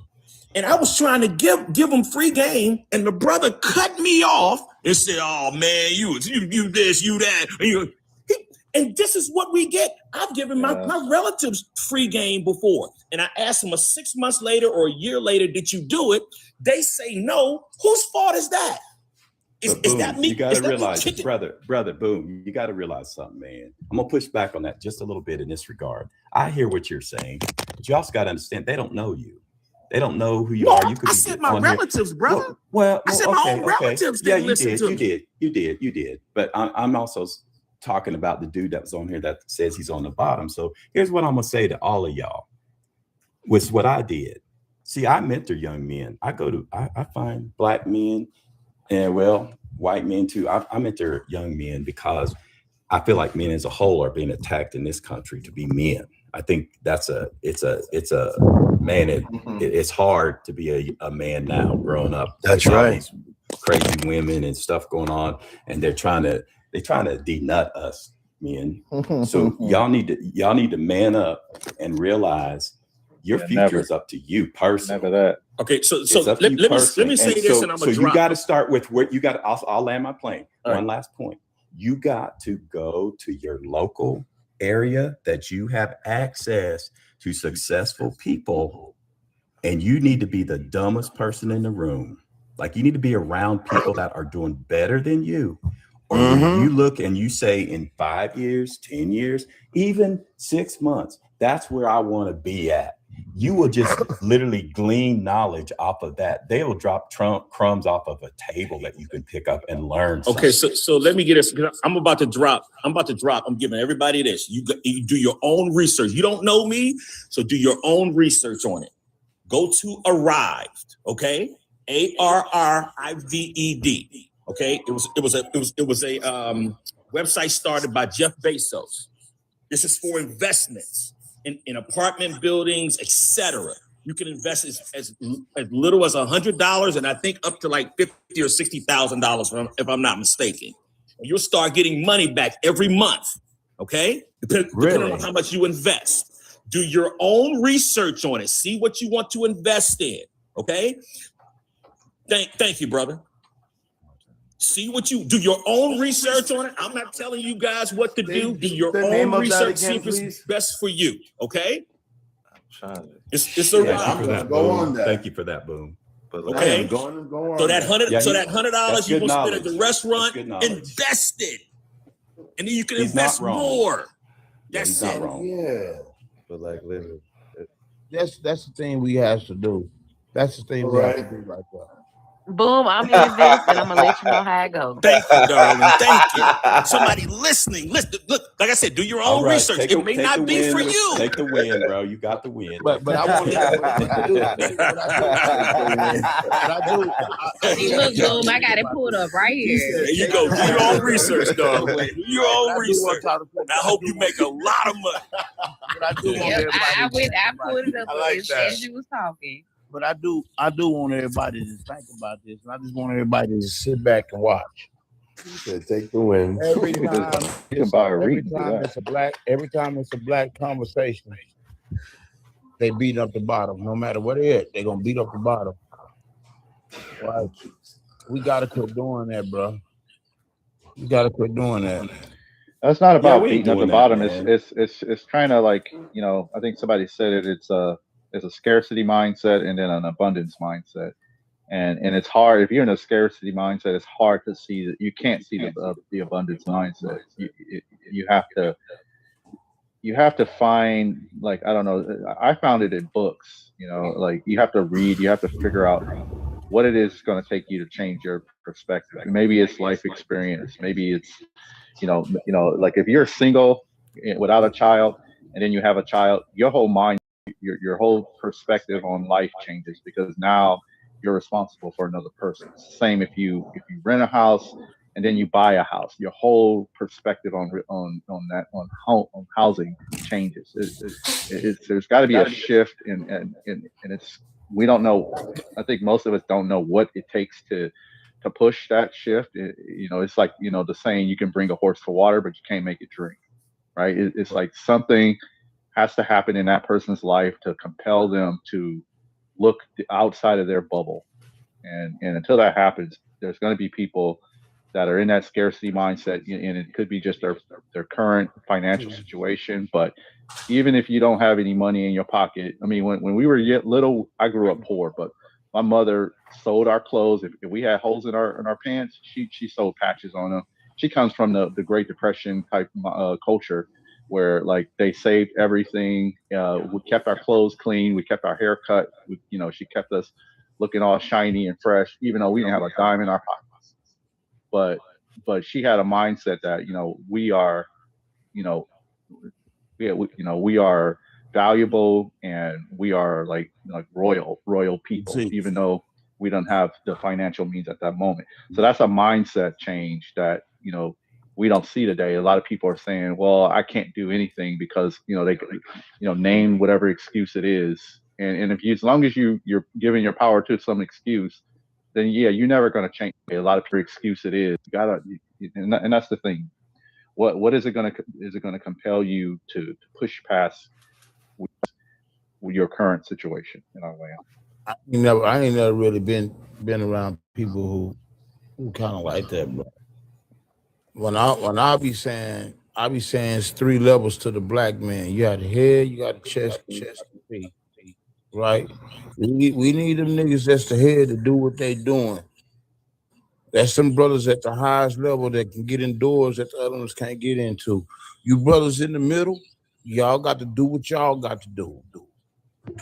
And I was trying to give him free game, and the brother cut me off and said, "Oh man, you this, you that." And this is what we get. I've given my relatives free game before, and I asked them 6 months later or a year later, "Did you do it?" They say no. Whose fault is that? Is that me? You got to realize, brother, Boom, you got to realize something, man. I'm going to push back on that just a little bit in this regard. I hear what you're saying, but you also got to understand they don't know you. They don't know who you are. You could I said my relatives, brother. Well, I said my own relatives didn't listen to me. You did. But I'm also talking about the dude that was on here that says he's on the bottom. So here's what I'm going to say to all of y'all, which is what I did. See, I mentor young men. I find Black men and white men too. I mentor young men because I feel like men as a whole are being attacked in this country to be men. I think it's hard to be a man now growing up. That's right. These crazy women and stuff going on, and they're trying to denut us men. So y'all need to man up and realize your future is up to you personally. Never that. Okay, so let me say this, and I'm gonna drop. So you got to start with what you got. I'll land my plane. One last point. You got to go to your local area that you have access to successful people, and you need to be the dumbest person in the room. Like, you need to be around people that are doing better than you. Or when you look and you say in 5 years, 10 years, even 6 months, that's where I want to be at. You will just literally glean knowledge off of that. They'll drop crumbs off of a table that you can pick up and learn. Okay, so let me get this. I'm about to drop. I'm giving everybody this. You do your own research. You don't know me, so do your own research on it. Go to Arrived. Okay, ARRIVED. Okay, it was a website started by Jeff Bezos. This is for investments in apartment buildings, etc. You can invest as little as $100, and I think up to like $50,000 or $60,000, if I'm not mistaken. You'll start getting money back every month. Okay, depending on how much you invest. Do your own research on it. See what you want to invest in. Okay. Thank you, brother. See what you do your own research on it. I'm not telling you guys what to do. Do your own research. See if it's best for you. Okay. It's a go on that. Thank you for that, Boom. Okay. Go on. So that $100 you will spend at the restaurant, invest it, and then you can invest more. That's it. Yeah. But like literally, that's the thing we have to do. That's the thing we have to do right there. Boom, I'm in this, and I'm gonna let you know how it goes. Thank you, darling. Thank you. Somebody listening. Listen, look, like I said, do your own research. It may not be for you. Take the win, bro. You got the win. But I want to see, look, Boom, I got it pulled up right here. There you go. Do your own research, dog. Do your own research. I hope you make a lot of money. I pulled it up as you was talking. But I do want everybody to think about this, and I just want everybody to sit back and watch. Take the win. Every time it's a black conversation, they beat up the bottom. No matter what it is, they're gonna beat up the bottom. Right? We gotta quit doing that, bro. We gotta quit doing that. That's not about beating up the bottom. It's kind of like, you know, I think somebody said it. It's a scarcity mindset and then an abundance mindset. And it's hard if you're in a scarcity mindset. It's hard to see that you can't see the abundance mindset. You have to find, like, I don't know. I found it in books. You know, like you have to read. You have to figure out what it is going to take you to change your perspective. Maybe it's life experience. Maybe it's you know, like if you're single without a child and then you have a child, your whole mind, your whole perspective on life changes because now you're responsible for another person. It's the same if you rent a house and then you buy a house, your whole perspective on housing changes. There's got to be a shift, and it's, we don't know. I think most of us don't know what it takes to push that shift. It's like, the saying, you can bring a horse to water, but you can't make it drink, right? It's like something has to happen in that person's life to compel them to look outside of their bubble. And until that happens, there's going to be people that are in that scarcity mindset, and it could be just their current financial situation. But even if you don't have any money in your pocket, I mean, when we were yet little, I grew up poor, but my mother sewed our clothes. If we had holes in our pants, she sewed patches on them. She comes from the Great Depression type culture where, like, they saved everything. We kept our clothes clean. We kept our hair cut. She kept us looking all shiny and fresh, even though we didn't have a dime in our pockets. But she had a mindset that, we are, we are valuable, and we are like royal people, even though we don't have the financial means at that moment. So that's a mindset change that, we don't see today. A lot of people are saying, well, I can't do anything because, they name whatever excuse it is. And if as long as you're giving your power to some excuse, then you're never going to change. A lot of your excuse it is. You gotta, and that's the thing. What is it going to compel you to push past with your current situation in our land? I ain't never really been around people who kind of like that, bro. When I be saying it's 3 levels to the black man. You got the head, you got the chest, and feet, right? We need them niggas that's the head to do what they doing. That's some brothers at the highest level that can get indoors that the other ones can't get into. You brothers in the middle, y'all got to do what y'all got to do.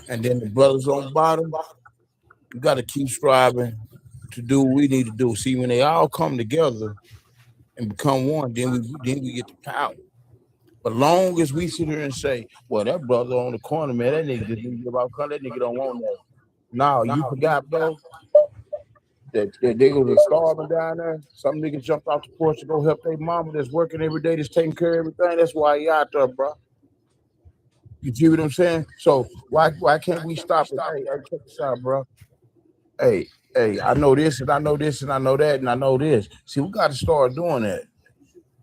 And then the brothers on the bottom, you got to keep striving to do what we need to do. See, when they all come together and become one, then we get the power. But long as we sit here and say, well, that brother on the corner, man, that nigga just need to give out color, that nigga don't want that. No, you forgot, bro, that they go to starving down there. Some niggas jumped off the porch to go help their mama that's working every day, that's taking care of everything. That's why he out there, bro. You see what I'm saying? So why can't we stop it? Hey, check this out, bro. Hey, I know this, and I know this, and I know that, and I know this. See, we got to start doing that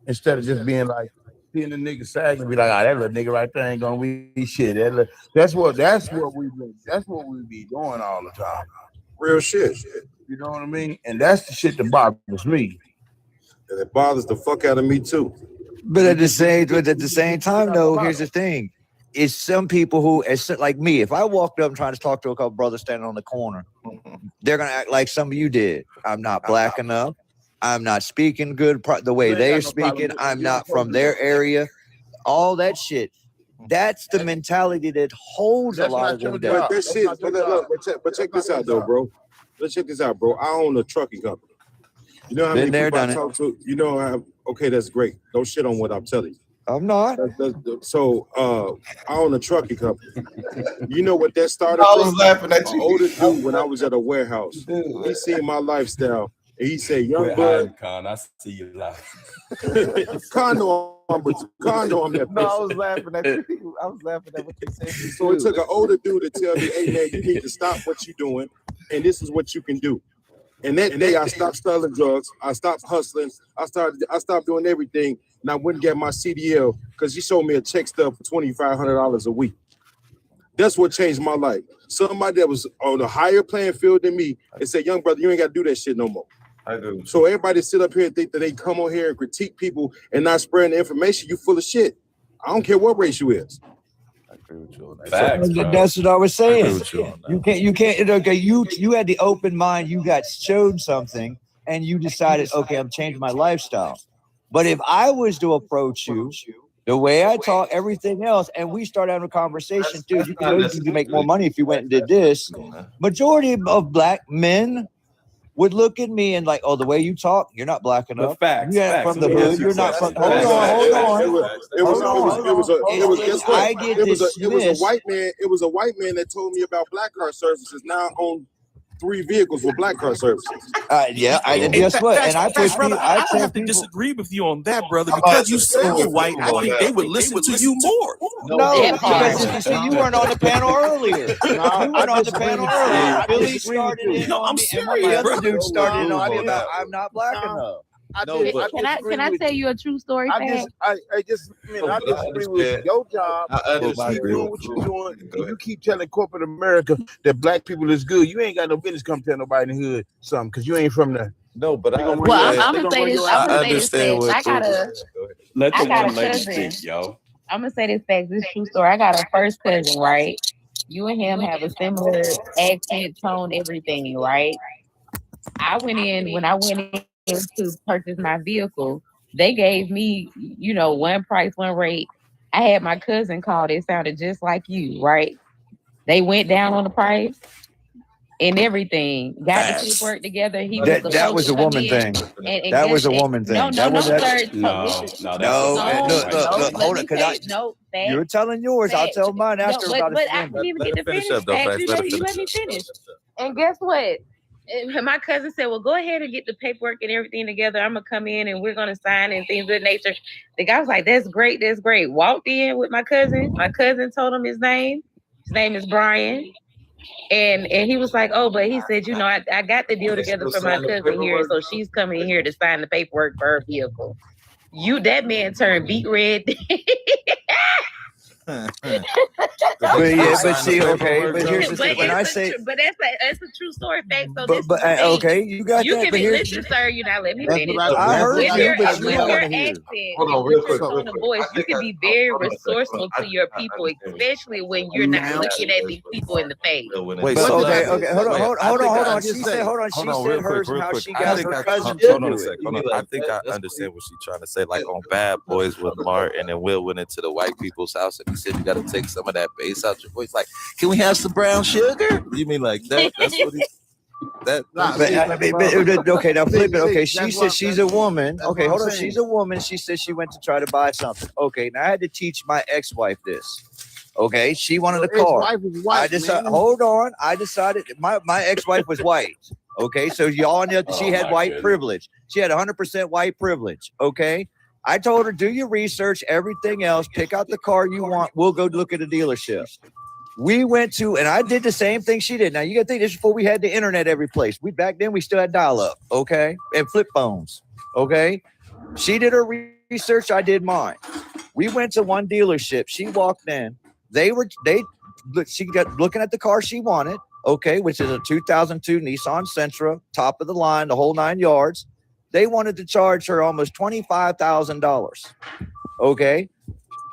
instead of just being like, seeing the nigga sag and be like, that little nigga right there ain't gonna be shit. That's what we be doing all the time. Real shit. You know what I mean? And that's the shit that bothers me. And it bothers the fuck out of me too. But at the same time, though, here's the thing. It's some people who, like me, if I walked up and tried to talk to a couple brothers standing on the corner, they're going to act like some of you did. I'm not black enough. I'm not speaking good the way they're speaking. I'm not from their area. All that shit. That's the mentality that holds a lot of them down. But check this out, though, bro. Let's check this out, bro. I own a trucking company. You know how many people I talk to? You know, okay, that's great. Don't shit on what I'm telling you. I'm not. So I own a trucking company. You know what that started I was from? laughing at you. An older dude when I was at a warehouse. He seen my lifestyle. And he said, young bud. Con, I see you laughing. Con, condo on that. No, I was laughing at you. I was laughing at what you said. So it took an older dude to tell me, hey man, you need to stop what you're doing, and this is what you can do. And that day I stopped selling drugs, I stopped hustling, I stopped doing everything, and I went and got my CDL because he showed me a check stub for $2,500 a week. That's what changed my life. Somebody that was on a higher playing field than me and said, young brother, you ain't got to do that shit no more. I do. So everybody sit up here and think that they come on here and critique people and not spreading the information. You full of shit. I don't care what race you is. I agree with you on that. Facts, that's what I was saying. You can't. Okay, you had the open mind. You got showed something, and you decided, okay, I'm changing my lifestyle. But if I was to approach you the way I talk, everything else, and we start having a conversation, dude, you could make more money if you went and did this. Majority of black men would look at me and like, oh, the way you talk, you're not black enough. Facts. You're from the hood. You're not from. Hold on. It was a white man that told me about black car services. Now I own 3 vehicles with black car services. Guess what? And I have to disagree with you on that, brother, because you so white. I think they would listen to you more. No, because you see, you weren't on the panel earlier. You weren't on the panel earlier. Billy started in on me, and the other dude started in on me about I'm not black enough. Can I tell you a true story? I disagree with your job. Keep doing what you're doing. If you keep telling corporate America that black people is good, you ain't got no business come tell nobody in the hood something because you ain't from there. No, but I'm gonna say this. I got a cousin. Yo. I'm gonna say this fact. This true story. I got a first cousin, right? You and him have a similar accent, tone, everything, right? When I went in to purchase my vehicle, they gave me, one price, one rate. I had my cousin called. It sounded just like you, right? They went down on the price and everything. Got the paperwork together. That was a woman thing. That was a woman thing. No. Hold on. You're telling yours. I'll tell mine after. But I didn't even get to finish. You let me finish. And guess what? And my cousin said, well, go ahead and get the paperwork and everything together. I'm going to come in and we're going to sign and things of that nature. The guy was like, that's great. That's great. Walked in with my cousin. My cousin told him his name. His name is Brian. And he was like, oh, but he said, I got the deal together for my cousin here. So she's coming here to sign the paperwork for her vehicle. That man turned beet red. But see, okay, but here's the thing. When I say, but that's a true story fact. So okay, you got you that. Can be listen, sir. You're not letting me finish. I heard you, but you don't want to hear. Hold on, real quick. On the voice, you can be very resourceful to your people, especially when you're not looking at these people in the face. Wait, okay, hold on. She said hers and how she got her cousin. Hold on a second. I think I understand what she's trying to say. Like on Bad Boys with Mark, and then Will went into the white people's house and he said you got to take some of that bass out your voice. Like, can we have some brown sugar? You mean like that? That's what he. Okay, now flip it. Okay, she said she's a woman. Okay, hold on. She's a woman. She said she went to try to buy something. Okay, now I had to teach my ex-wife this. Okay, she wanted a car. I decided. Hold on. I decided my ex-wife was white. Okay, so y'all know she had white privilege. She had 100% white privilege. Okay. I told her, do your research, everything else, pick out the car you want. We'll go look at a dealership. We went to, and I did the same thing she did. Now, you got to think this is before we had the internet every place. Back then, we still had dial-up, okay? And flip phones, okay? She did her research. I did mine. We went to one dealership. She walked in. She got looking at the car she wanted, okay, which is a 2002 Nissan Sentra, top of the line, the whole 9 yards. They wanted to charge her almost $25,000. Okay.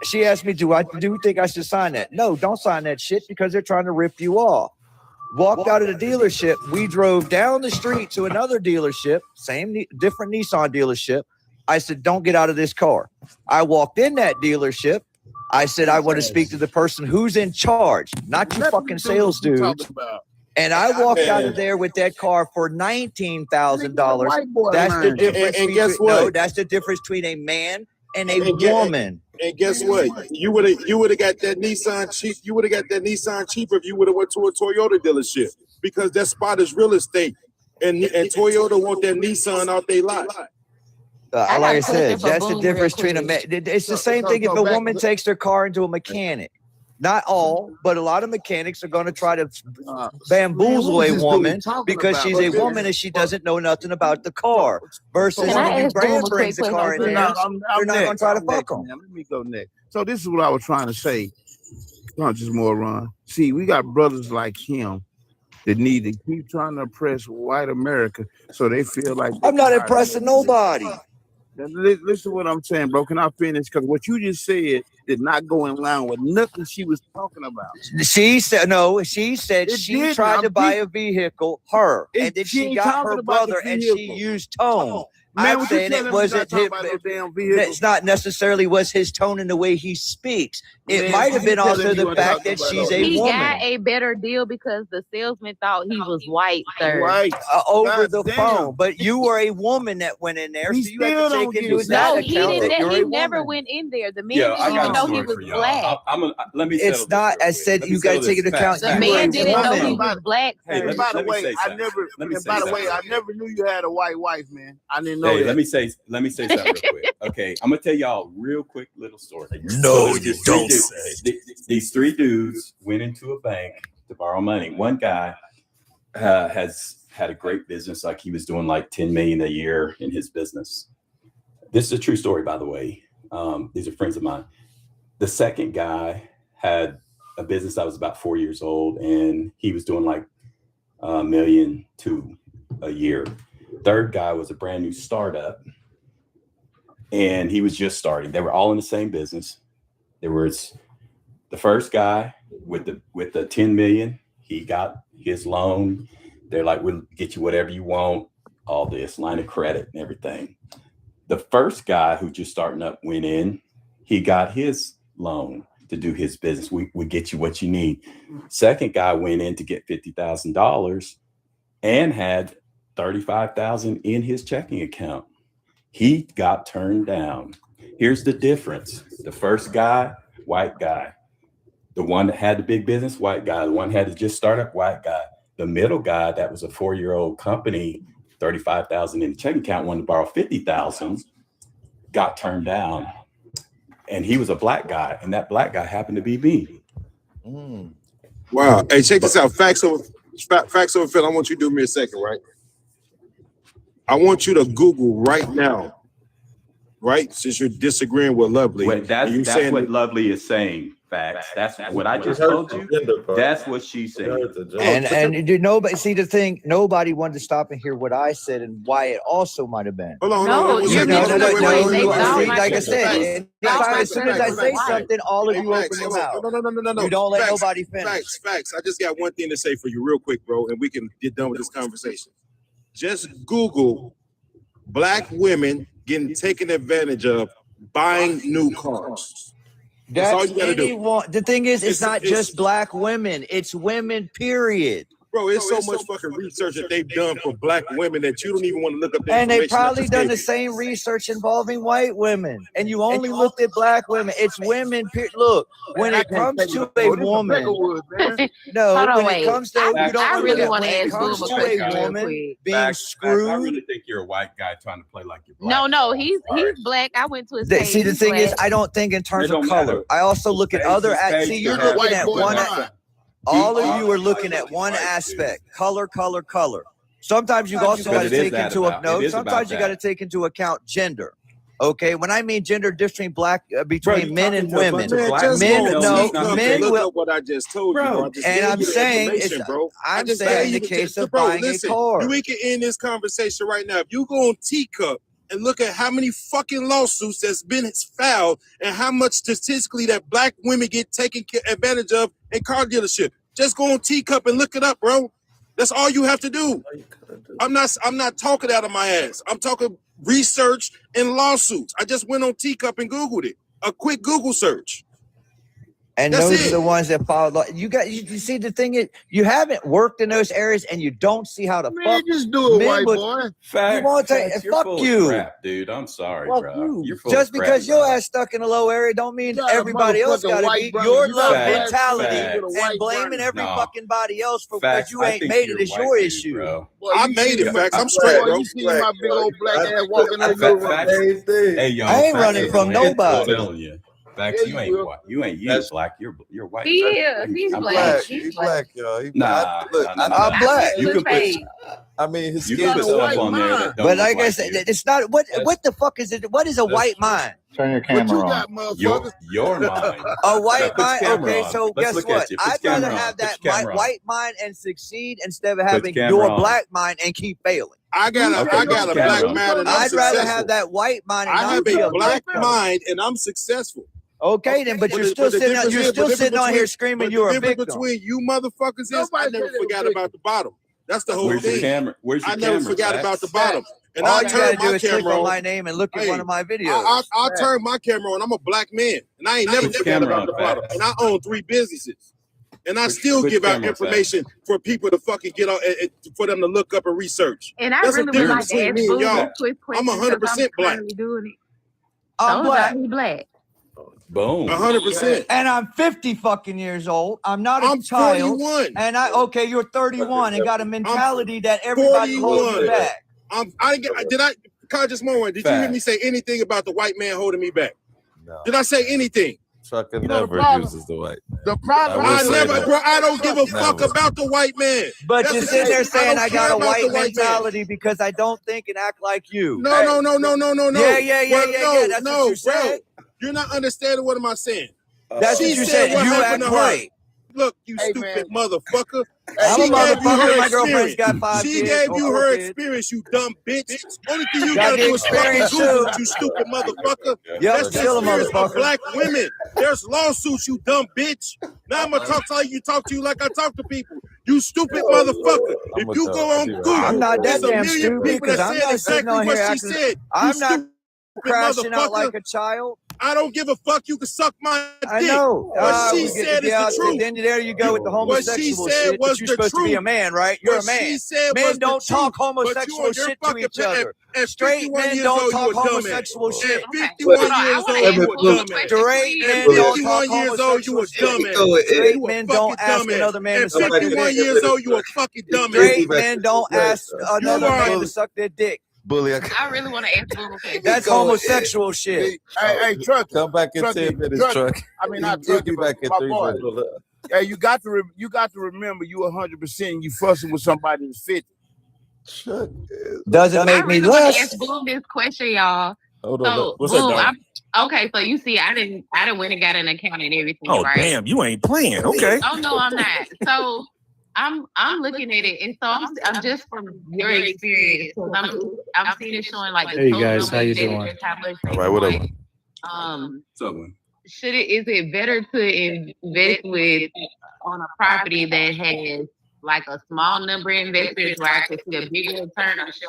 She asked me, do you think I should sign that? No, don't sign that shit because they're trying to rip you off. Walked out of the dealership. We drove down the street to another dealership, different Nissan dealership. I said, don't get out of this car. I walked in that dealership. I said, I want to speak to the person who's in charge, not you fucking sales dudes. And I walked out of there with that car for $19,000. That's the difference. And guess what? No, that's the difference between a man and a woman. And guess what? You would have got that Nissan cheap. You would have got that Nissan cheaper if you would have went to a Toyota dealership because that spot is real estate, and Toyota want that Nissan out their lot. Like I said, that's the difference between a man. It's the same thing if a woman takes their car into a mechanic. Not all, but a lot of mechanics are going to try to bamboozle a woman because she's a woman and she doesn't know nothing about the car. Versus when you brand brings the car in there, they're not going to try to fuck them. Let me go next. So this is what I was trying to say. Conscious moron. See, we got brothers like him that need to keep trying to oppress white America so they feel like I'm not impressing nobody. Listen to what I'm saying, bro. Can I finish? Because what you just said did not go in line with nothing she was talking about. She said no. She said she tried to buy a vehicle, and then she got her brother, and she used tone. I'm saying it wasn't him. It's not necessarily was his tone in the way he speaks. It might have been also the fact that she's a woman. He got a better deal because the salesman thought he was white, sir. Over the phone. But you were a woman that went in there, so you had to take into account that you're a woman. He never went in there. The man didn't even know he was black. Let me. It's not. I said you got to take into account. The man didn't know he was black. Hey, by the way, I never knew you had a white wife, man. I didn't know that. Let me say something real quick. Okay, I'm gonna tell y'all a real quick little story. No, you don't. These three dudes went into a bank to borrow money. One guy has had a great business, like he was doing like 10 million a year in his business. This is a true story, by the way. These are friends of mine. The second guy had a business that was about 4 years old, and he was doing like $1.2 million a year. Third guy was a brand new startup, and he was just starting. They were all in the same business. There was the first guy with the 10 million. He got his loan. They're like, we'll get you whatever you want, all this line of credit and everything. The first guy who just starting up went in. He got his loan to do his business. We get you what you need. Second guy went in to get $50,000 and had $35,000 in his checking account. He got turned down. Here's the difference. The first guy, white guy. The one that had the big business, white guy. The one that had to just start up, white guy. The middle guy, that was a 4-year-old company, $35,000 in the checking account, wanted to borrow $50,000, got turned down. And he was a black guy, and that black guy happened to be me. Wow. Hey, check this out. Facts over Phil. I want you to do me a second, right? I want you to Google right now, right? Since you're disagreeing with Lovely. Well, that's what Lovely is saying. Facts. That's what I just told you. That's what she's saying. And nobody see the thing. Nobody wanted to stop and hear what I said and why it also might have been. Hold on. No. Like I said, as soon as I say something, all of you open your mouth. No. You don't let nobody finish. Facts. I just got one thing to say for you, real quick, bro, and we can get done with this conversation. Just Google black women getting taken advantage of buying new cars. That's all you gotta do. The thing is, it's not just black women, it's women, period. Bro, it's so much fucking research that they've done for black women that you don't even want to look up the and information. they probably done the same research involving white women. And you only looked at black women. It's women, look, when it comes to a woman, it comes to, you don't really want to ask comes to a woman being screwed. I really think you're a white guy trying to play like you're black. No, he's black. I went to his page. See, the thing is, I don't think in terms of color. I also look at other, see, you're looking at one. All of you are looking at one aspect, color. Sometimes you also got to take into account. Sometimes you got to take into account gender. Okay, when I mean gender, difference between men and women. Men will. What I just told you, bro. And I'm saying, I'm saying the case of buying a car. We can end this conversation right now. If you go on Teacup and look at how many fucking lawsuits that's been filed and how much statistically that black women get taken advantage of in car dealership. Just go on Teacup and look it up, bro. That's all you have to do. I'm not talking out of my ass. I'm talking research and lawsuits. I just went on Teacup and Googled it. A quick Google search. And That's those it. are the ones that follow. You see, the thing is, you haven't worked in those areas, and you don't see how the fuck. Just do it, white boy. You won't take. You're Fuck full you, of crap, dude. I'm sorry, Fuck bro. you. You're full just of crap, because your bro. ass stuck in a low area don't mean You got a everybody else motherfucking got to white be. brother. Your You got love black mentality skin with a and white blaming brother. every No. fucking body else for what Facts. you I ain't think made you're it is white, your dude, issue. bro. Boy, I you made see it, my, Facts. I'm boy, straight, bro. you see my big old black ass walking on Facts. the road. Hey, yo, I ain't Facts running is from lit. I'm nobody. telling you. Facts, Yeah, you you ain't will. white. You ain't black. You're white. He is. He's I'm black. He's black, y'all. Nah, I'm black. You can put I mean, his you skin can put tone. stuff on there that don't But look like I like said, you. it's not what the fuck is it? What is a white mind? Turn your What camera you on. got, motherfucker? Your mind. A Now white put your mind. camera Okay, on. so Let's guess look what? at you. Put I'd your rather camera on. have Put that your camera on. white mind and succeed instead of Put having your your camera on. black mind and keep failing. I got a Okay, I put got your a camera black on. mind and I'm I'd rather successful. have that white mind and I not have be a a black black person. mind and I'm successful. Okay, then, but But you're the- still but the sitting out. difference You're is- still but the sitting difference on here between- screaming but you're the a difference victim. between you motherfuckers is I Nobody never said they forgot were about the bottom. That's the whole Where's your thing. camera? Where's your I never camera? forgot about the Facts. bottom. And All I you turn gotta my do is click camera on on. my name and look at one of my videos. I turn my camera on. I'm a black man, and I ain't never Put your forgot camera about on, the bottom. Facts. And I own 3 businesses, and I still put give your out camera on, information for people to fucking get on, for them to look up and research. And I That's the really would difference like to between ask me and Boo y'all. this quick I'm question because I'm 100% black. currently doing it. I'm Told black. y'all he black. Boom. 100%. And I'm 50 fucking years old. I'm not a I'm child. 41. And you're 31 and got a mentality that everybody holds you 41. back. Conscious moment. Did you hear me say anything about the white man holding me back? No. Did I say anything? Trucker You know the never problem? uses the white man. The problem I is never, bro. I don't give a fuck Never. about the white man. But That's you're the sitting thing. there saying don't I got care a about white the white man. mentality because I don't think and act like you. No. Yeah, Well, That's no, what you said. bro. You're not understanding what am I saying. That's She what you said said. what You happened act to her. right. Look, you Hey, stupid man. motherfucker. I'm She a gave you motherfucker. her My girlfriend's got experience. 5 She kids gave or you 4 her kids. experience, you dumb bitch. Only thing you Got gotta the do is fucking experience Google too. it, you stupid motherfucker. Yep, That's the still a experience of motherfucker. black women. There's lawsuits, you dumb bitch. Now I'm gonna talk to you like I talk to people. You stupid motherfucker. If you go on Google, I'm not that there's a damn million stupid people because that I'm said not sitting exactly on what here she acting. said. I'm You not stupid crashing out motherfucker. like a child. I don't give a fuck. You can suck my I dick. know. What she said is the truth. Then there you go with the What she homosexual said shit. was But you're the supposed to be a truth. man, right? You're What a man. she said Men was the don't talk truth. But homosexual you're shit to fucking each other. At Straight 51 men years don't old, talk you a dumbass. homosexual shit. At 51 years old, you a dumbass. Straight At men don't 51 talk years old, you homosexual a shit. dumbass. Straight You a men fucking don't ask dumbass. another man to At suck their 51 dick. years old, you a fucking dumbass. Straight men don't ask another are- man to suck their dick. Bully, I really want to ask Boo a question. That's homosexual shit. Hey, Truck. Come back in 10 minutes, Truck. I mean, not He'll Truck, be but back in my 3 boy. minutes. Hey, you got to remember you 100%. You fussing with somebody who's 50. Doesn't I make me really want to less. ask Boom this question, y'all. Hold on. So, What's up, Boom, dog? okay. So you see, I didn't went and got an account and everything, Oh, right? damn, you ain't playing. Okay. Oh no, I'm not. So I'm looking at it, and so I'm just from your experience. 'Cause I'm seeing it showing like the Hey, total guys, number how of you doing? investors, how much All they right, what up? want. What's up, man? Is it better to invest with on a property that has like a small number of investors where I could see a bigger return, or should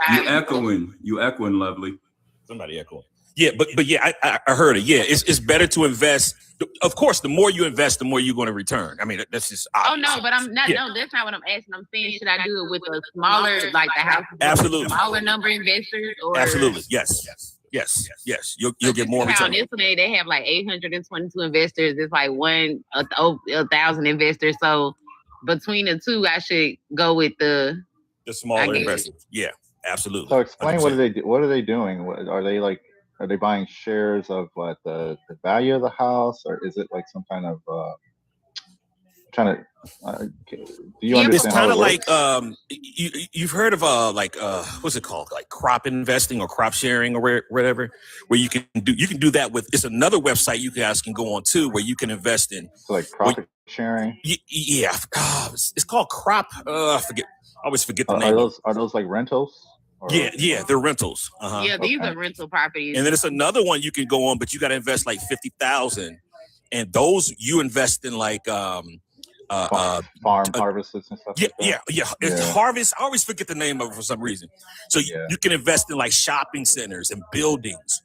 You echoing, lovely. Somebody echoing. Yeah, but yeah, I heard it. Yeah, it's better to invest. Of course, the more you invest, the more you're going to return. I mean, that's just obvious. Oh no, but I'm not. Yeah. No, that's not what I'm asking. I'm saying, should I do it with a smaller, like the house, Absolutely. smaller number of investors, or Absolutely, yes. You'll get more return. On this one, they have like 822 investors. It's like 1,000 investors. So between the two, I should go with the smaller investors. Yeah, absolutely. So explain 100%. what do they do? What are they doing? Are they buying shares of what the value of the house, or is it like some kind of trying to? Do you understand? It's kind how of it works? like you've heard of what's it called, like crop investing or crop sharing or whatever, where you can do that with. It's another website you guys can go on too, where you can invest in. So like profit sharing. Yeah, it's called crop. I always forget the name. Are those like rentals? Yeah, they're rentals. Uh-huh. Yeah, these are rental properties. And then it's another one you can go on, but you got to invest like $50,000, and those you invest in like farm harvests and stuff. Yeah. It's harvest. I always forget the name of it for some reason. So you can invest in like shopping centers and buildings,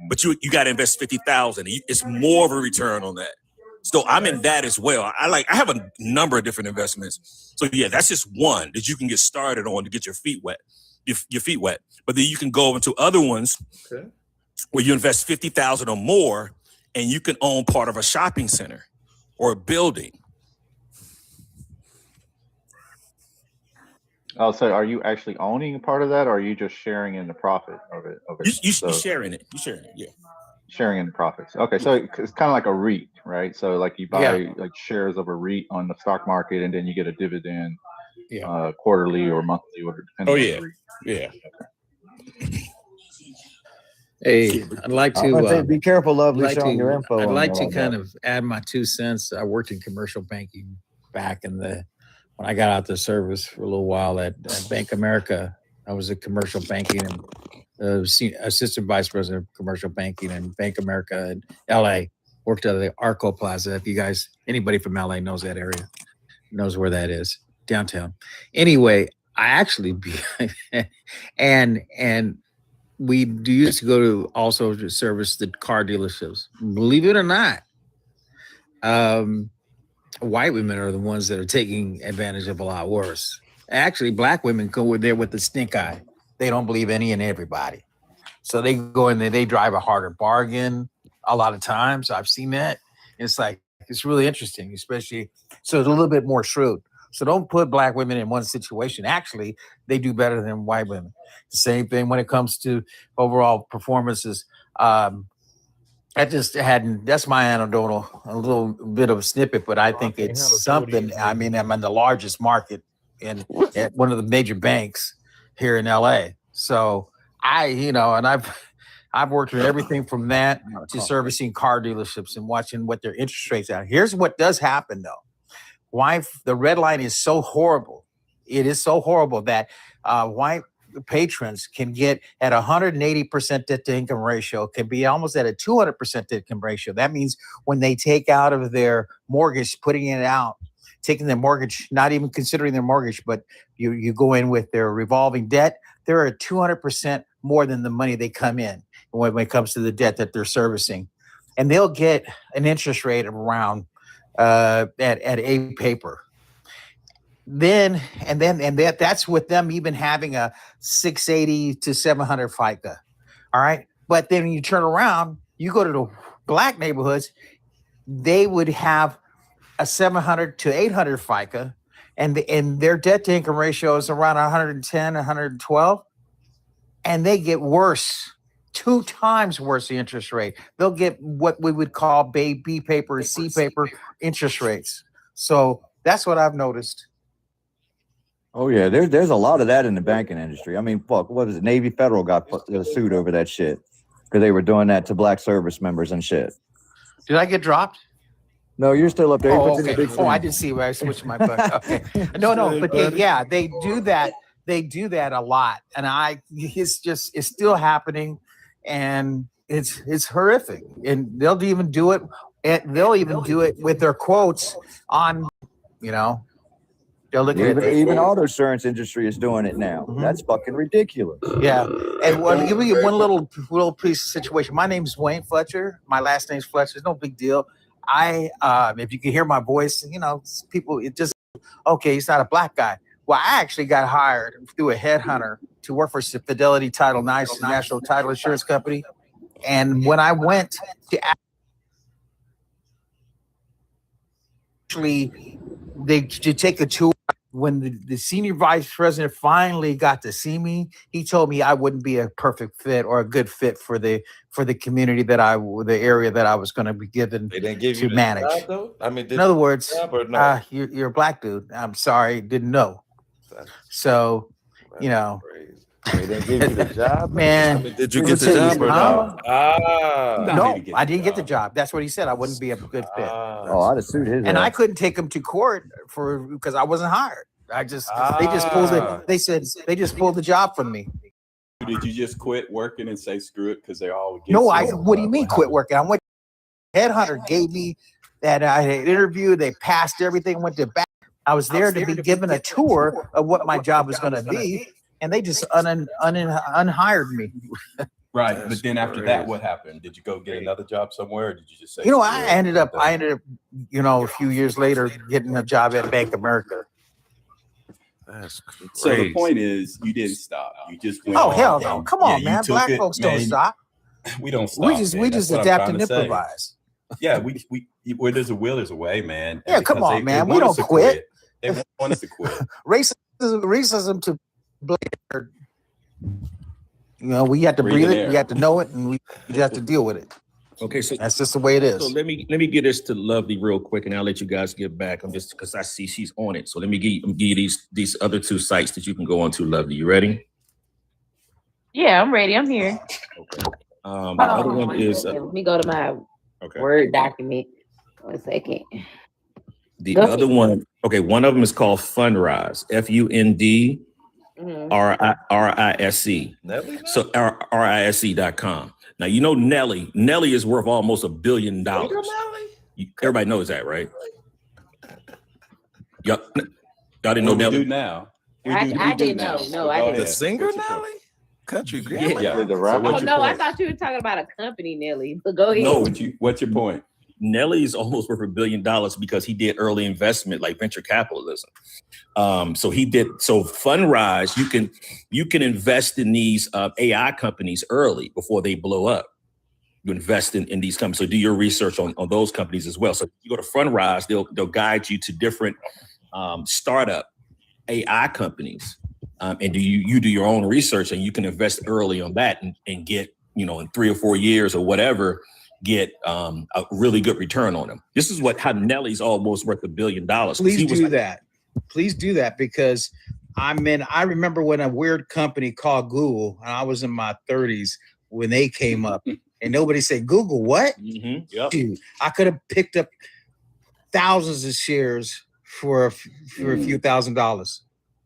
but you got to invest $50,000. It's more of a return on that. So I'm in that as well. I have a number of different investments. So yeah, that's just one that you can get started on to get your feet wet. Your feet wet. But then you can go into other ones where you invest $50,000 or more, and you can own part of a shopping center or a building. Oh, so are you actually owning a part of that, or are you just sharing in the profit of it? You sharing it. You sharing it, yeah. Sharing in the profits. Okay, so it's kind of like a REIT, right? So like you buy like shares of a REIT on the stock market, and then you get a dividend quarterly or monthly, or depending on the REIT. Yeah. Hey, I'd like to be careful, lovely, showing your info. I'd like to kind of add my 2 cents. I worked in commercial banking back in when I got out the service for a little while at Bank America. I was at commercial banking and assistant vice president of commercial banking in Bank America in LA. Worked at the Arco Plaza. If you guys, anybody from LA knows that area, knows where that is, downtown. Anyway, I actually and we used to go to also to service the car dealerships. Believe it or not, white women are the ones that are taking advantage of a lot worse. Actually, black women go there with the stink eye. They don't believe any and everybody. So they go in there, they drive a harder bargain a lot of times. I've seen that. It's like, it's really interesting, especially, so it's a little bit more shrewd. So don't put black women in one situation. Actually, they do better than white women. The same thing when it comes to overall performances. That's my anecdotal, a little bit of a snippet, but I think it's something. I mean, I'm in the largest market at one of the major banks here in LA. So and I've worked with everything from that to servicing car dealerships and watching what their interest rates are. Here's what does happen though. Why the red line is so horrible. It is so horrible that white patrons can get at 180% debt to income ratio, can be almost at a 200% debt to income ratio. That means when they take out of their mortgage, putting it out, taking their mortgage, not even considering their mortgage, but you go in with their revolving debt, they're at 200% more than the money they come in when it comes to the debt that they're servicing. And they'll get an interest rate of around at a paper. That's with them even having a 680 to 700 FICA. All right. But then when you turn around, you go to the black neighborhoods, they would have a 700 to 800 FICA, and their debt to income ratio is around 110, 112, and they get worse, 2 times worse the interest rate. They'll get what we would call B paper, C paper interest rates. So that's what I've noticed. Oh yeah, there's a lot of that in the banking industry. I mean, fuck, what is it? Navy Federal got sued over that shit because they were doing that to black service members and shit. Did I get dropped? No, you're still up there. Oh, okay. I didn't see where I switched my book. Okay. No, but they do that. They do that a lot, and it's still happening, and it's horrific. And they'll even do it. They'll even do it with their quotes on, They'll look even auto insurance industry is doing it now. Mm-hmm. That's fucking ridiculous. Yeah. And give me one little piece of situation. My name's Wayne Fletcher. My last name's Fletcher. It's no big deal. If you can hear my voice, people, he's not a black guy. Well, I actually got hired through a headhunter to work for Fidelity Title IX, National Title Insurance Company. And when I went to to take a tour, when the senior vice president finally got to see me, he told me I wouldn't be a perfect fit or a good fit for the community the area that I was going to be given to manage. Job, though? I mean, in other words, no? You're a black dude. I'm sorry, didn't know. So, They didn't give you the job, man. I mean, did you get the job or no? No, I didn't get the job. That's what he said. I wouldn't be a good fit. I'd have sued his and ass. I couldn't take him to court because I wasn't hired. They just pulled it. They said they just pulled the job from me. Did you just quit working and say screw it because they're all No, what do you mean quit working? I went. Headhunter gave me that I had interviewed. They passed everything. Went to back. I was there to be given a tour of what my job was going to be, and they just unhired me. Right, That's but then after that, crazy. what happened? Did you go get another job somewhere, or did you just say? You know, I ended up, a few years later getting a job at Bank of America. That's crazy. So the point is, you didn't stop. You just went. Oh on hell no! and, Come on, you man. took Black it, folks man, don't stop. We don't stop. We just That's what I'm adapt trying and to say. improvise. Yeah, we where there's a will, there's a way, man. Yeah, come on, man. We don't quit. They want us to quit. Racism to blame. We have to breathe it. We have to know it, and we just have to deal with it. Okay, so that's just the way it is. So let me get this to Lovely real quick, and I'll let you guys get back. I'm just because I see she's on it. So let me give you these other two sites that you can go on to. Lovely, you ready? Yeah, I'm ready. I'm here. Okay. The other one is. Let me go to my Word document. 1 second. The other one. Okay, one of them is called Fundrise. FUND. RISC. So RISC.com. Now you know Nelly. Nelly is worth almost $1 billion. Everybody knows that, right? Y'all didn't know Nelly? We do now. I didn't know. No, I didn't. The singer Nelly? Country Yeah. Oh no, I thought you were talking about a company, Nelly. But go ahead. No, what's your point? Nelly is almost worth $1 billion because he did early investment like venture capitalism. So Fundrise, you can invest in these AI companies early before they blow up. You invest in these companies. So do your research on those companies as well. So if you go to Fundrise, they'll guide you to different startup AI companies. And you do your own research, and you can invest early on that and get, in 3 or 4 years or whatever, get a really good return on them. This is how Nelly's almost worth $1 billion. Please do that because I remember when a weird company called Google, and I was in my 30s when they came up, and nobody said, Google, what? Mm-hmm. Yep. Dude, I could have picked up thousands of shares for a few $1,000s.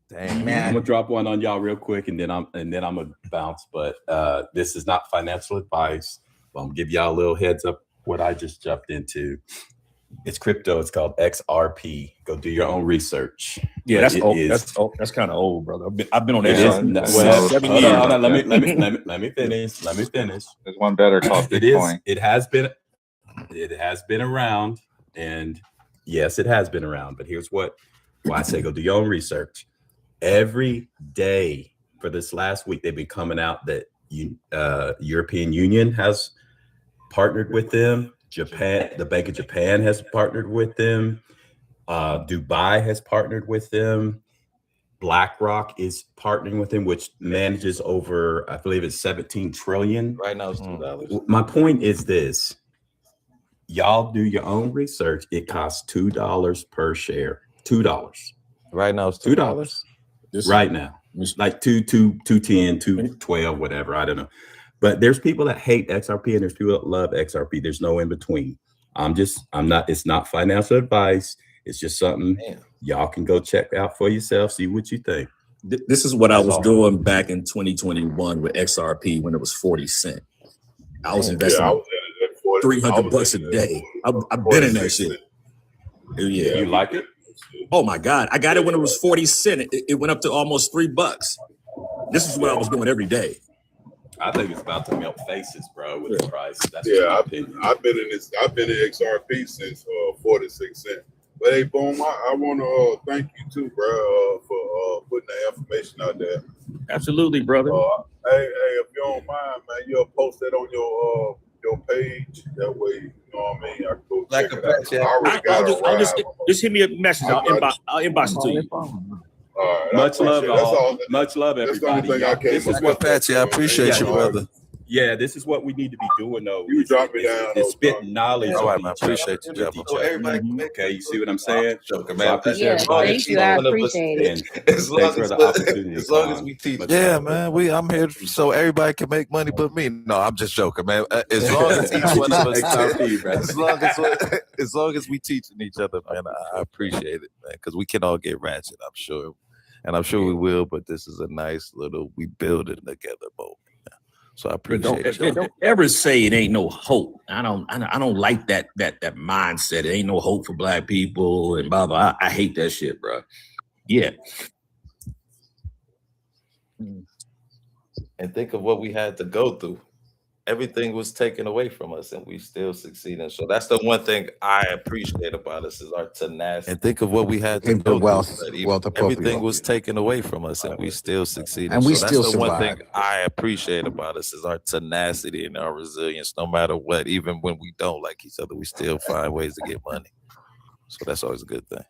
Dang, man. I'm gonna drop one on y'all real quick, and then I'm gonna bounce. But this is not financial advice. I'm gonna give y'all a little heads up what I just jumped into. It's crypto. It's called XRP. Go do your own research. Yeah, that's old. That's kind of old, brother. I've been on that. Well, 7 years. Hold on. Let me finish. There's one better called Bitcoin. It has been around, and yes, it has been around. But here's why I say go do your own research. Every day for this last week, they've been coming out that European Union has partnered with them. Japan, the Bank of Japan has partnered with them. Dubai has partnered with them. BlackRock is partnering with them, which manages over, I believe it's 17 trillion. Right now it's $2. My point is this. Y'all do your own research. It costs $2 per share. $2. Right now it's $2. Right now. It's like 210, 212, whatever. I don't know. But there's people that hate XRP and there's people that love XRP. There's no in between. It's not financial advice. It's just something y'all can go check out for yourself, see what you think. This is what I was doing back in 2021 with XRP when it was 40 cents. I was investing $300 a day. I've been in that shit. Yeah. You like it? Oh my God. I got it when it was 40 cents. It went up to almost $3. This is what I was doing every day. I think it's about to melt faces, bro, with the price. That's I've been in XRP since 46 cents. But hey, Boom, I want to thank you too, bro, for putting the information out there. Absolutely, brother. Hey, if you don't mind, man, you'll post that on your page. That way, you know what I mean. I can go check it out. Yeah. I already got it. Just hit me a message. I'll inbox it to you. All right, much love, everybody. This is what Patsy. I appreciate you, brother. Yeah, this is what we need to be doing, though. You drop me down. It's spitting knowledge. All right, man. Appreciate you, Jeff. Okay, you see what I'm saying? Joking, man. Thank you. I appreciate it. As long as we teach. Yeah, man. I'm here so everybody can make money but me. No, I'm just joking, man. As long as each one of us, as long as we teaching each other, man, I appreciate it, man, because we can all get ratchet, I'm sure. And I'm sure we will, but this is a nice little, we build it together moment. So I appreciate it. Don't ever say it ain't no hope. I don't like that mindset. It ain't no hope for Black people and blah blah. I hate that shit, bro. Yeah. And think of what we had to go through. everything was taken away from us, and we still succeeding. So that's the one thing I appreciate about us is our tenacity. And think of what we had to Keep the go wealth through. Everything was taken away from us, and we still succeeded. And we so still that's the one survive. thing I appreciate about us is our tenacity and our resilience. No matter what, even when we don't like each other, we still find ways to get money. So that's always a good thing.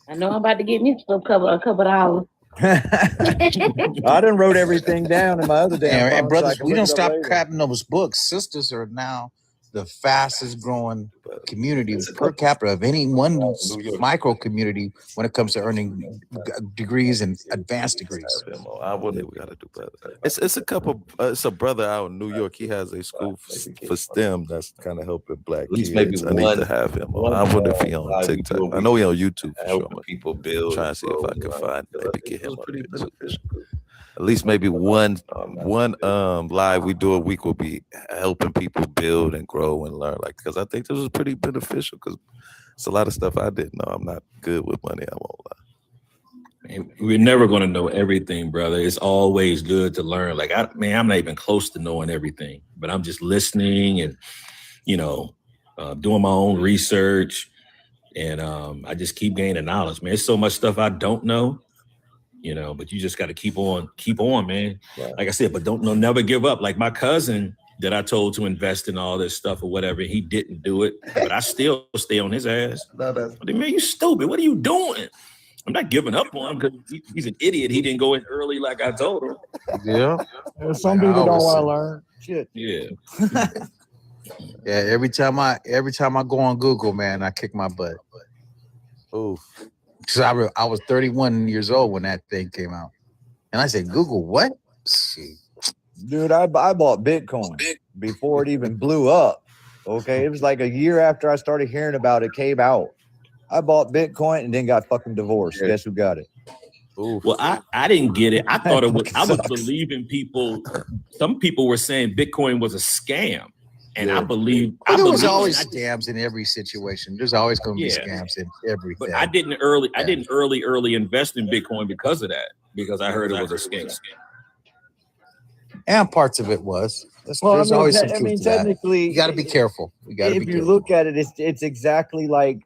I know I'm about to get me a couple dollars. I done wrote everything down in my other damn phone. And brothers, so we don't stop crapping those books. Sisters are now the fastest growing community per capita of any one micro community when it comes to earning degrees and advanced degrees. I wouldn't. We gotta do better. It's a couple. It's a brother out in New York. He has a school for STEM that's kind of helping black kids. I need to have him on. I wonder if he on TikTok. I know he on YouTube for sure. People build. Trying to see if I can find maybe get him on there too. At least maybe one live we do a week will be helping people build and grow and learn. Like, because I think this was pretty beneficial because it's a lot of stuff I didn't know. I'm not good with money. I won't lie. And we're never going to know everything, brother. It's always good to learn. Like, I'm not even close to knowing everything, but I'm just listening and, doing my own research. And I just keep gaining knowledge, man. There's so much stuff I don't know. But you just got to keep on, man. Right. Like I said, but never give up. Like my cousin that I told to invest in all this stuff or whatever, he didn't do it, but I still stay on his ass. Man, you stupid. What are you doing? I'm not giving up on him because he's an idiot. He didn't go in early like I told him. Yeah. Some people don't want to learn. Shit. Yeah. Yeah. Every time I go on Google, man, I kick my butt. Ooh. So I was 31 years old when that thing came out. And I said, Google, what? Dude, I bought Bitcoin before it even blew up. Okay. It was like a year after I started hearing about it came out. I bought Bitcoin and then got fucking divorced. Guess who got it? Ooh. Well, I didn't get it. I thought it was, I was believing people. Some people were saying Bitcoin was a scam. And I believe there was always scams in every situation. There's always going to be scams in everything. But I didn't early invest in Bitcoin because of that, because I heard it was a scam. And parts of it was. There's always some truth to technically, that. You got to be careful. You got to be careful. If you look at it, it's exactly like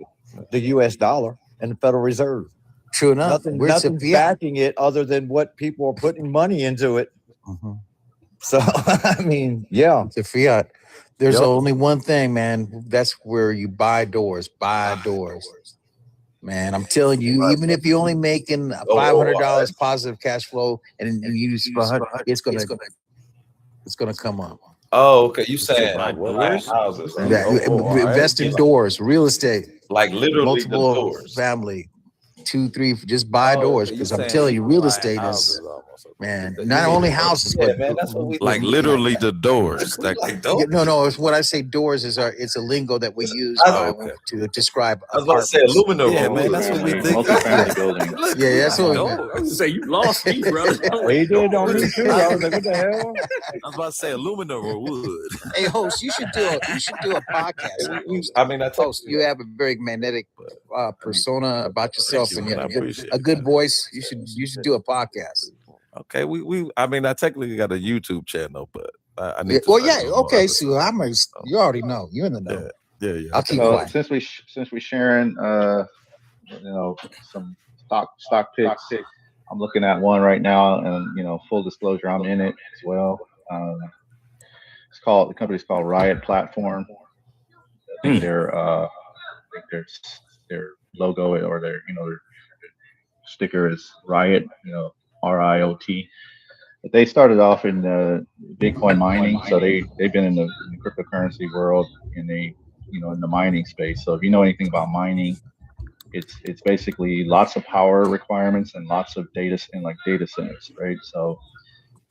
the U.S. dollar and the Federal Reserve. True enough. Nothing's backing it other than what people are putting money into it. Mm-hmm. So, I mean, yeah. It's a fiat. There's only one thing, man. That's where you buy doors. Buy doors. Man, I'm telling you, even if you're only making $500 positive cash flow and you use it's gonna come up. Oh, okay. You saying houses? Invest in doors, real estate, like literally multiple doors. Family, 2, 3, just buy doors because I'm telling you, real estate is. Man, not only houses, but man, that's what we like literally the doors. Like no, it's what I say. Doors is it's a lingo that we use to describe. I was about to say aluminum. Yeah, man, that's what we think. Yeah, that's what. I was to say you lost me, brother. He did on me too. I was like, what the hell? I was about to say aluminum or wood. Hey, host, you should do a podcast. I mean, host, you have a very magnetic persona about yourself, and you have a good voice. You should do a podcast. Okay, I mean, I technically got a YouTube channel, but I need. Okay. So you already know. You're in the know. Yeah. I'll keep quiet. Since we sharing, some stock picks. I'm looking at one right now, and full disclosure, I'm in it as well. The company's called Riot Platform. I think their logo or their sticker is Riot. RIOT. But they started off in Bitcoin mining, so they've been in the cryptocurrency world in the mining space. So if you know anything about mining, it's basically lots of power requirements and lots of data centers, right? So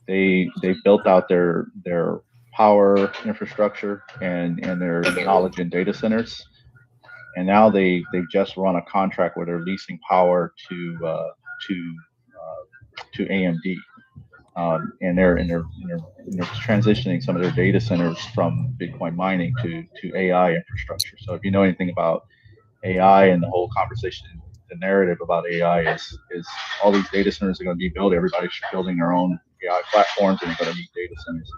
they built out their power infrastructure and their knowledge in data centers, and now they've just run a contract where they're leasing power to AMD, and they're transitioning some of their data centers from Bitcoin mining to AI infrastructure. So if you know anything about AI and the whole conversation, the narrative about AI is all these data centers are going to be built. Everybody's building their own AI platforms, and they're going to need data centers.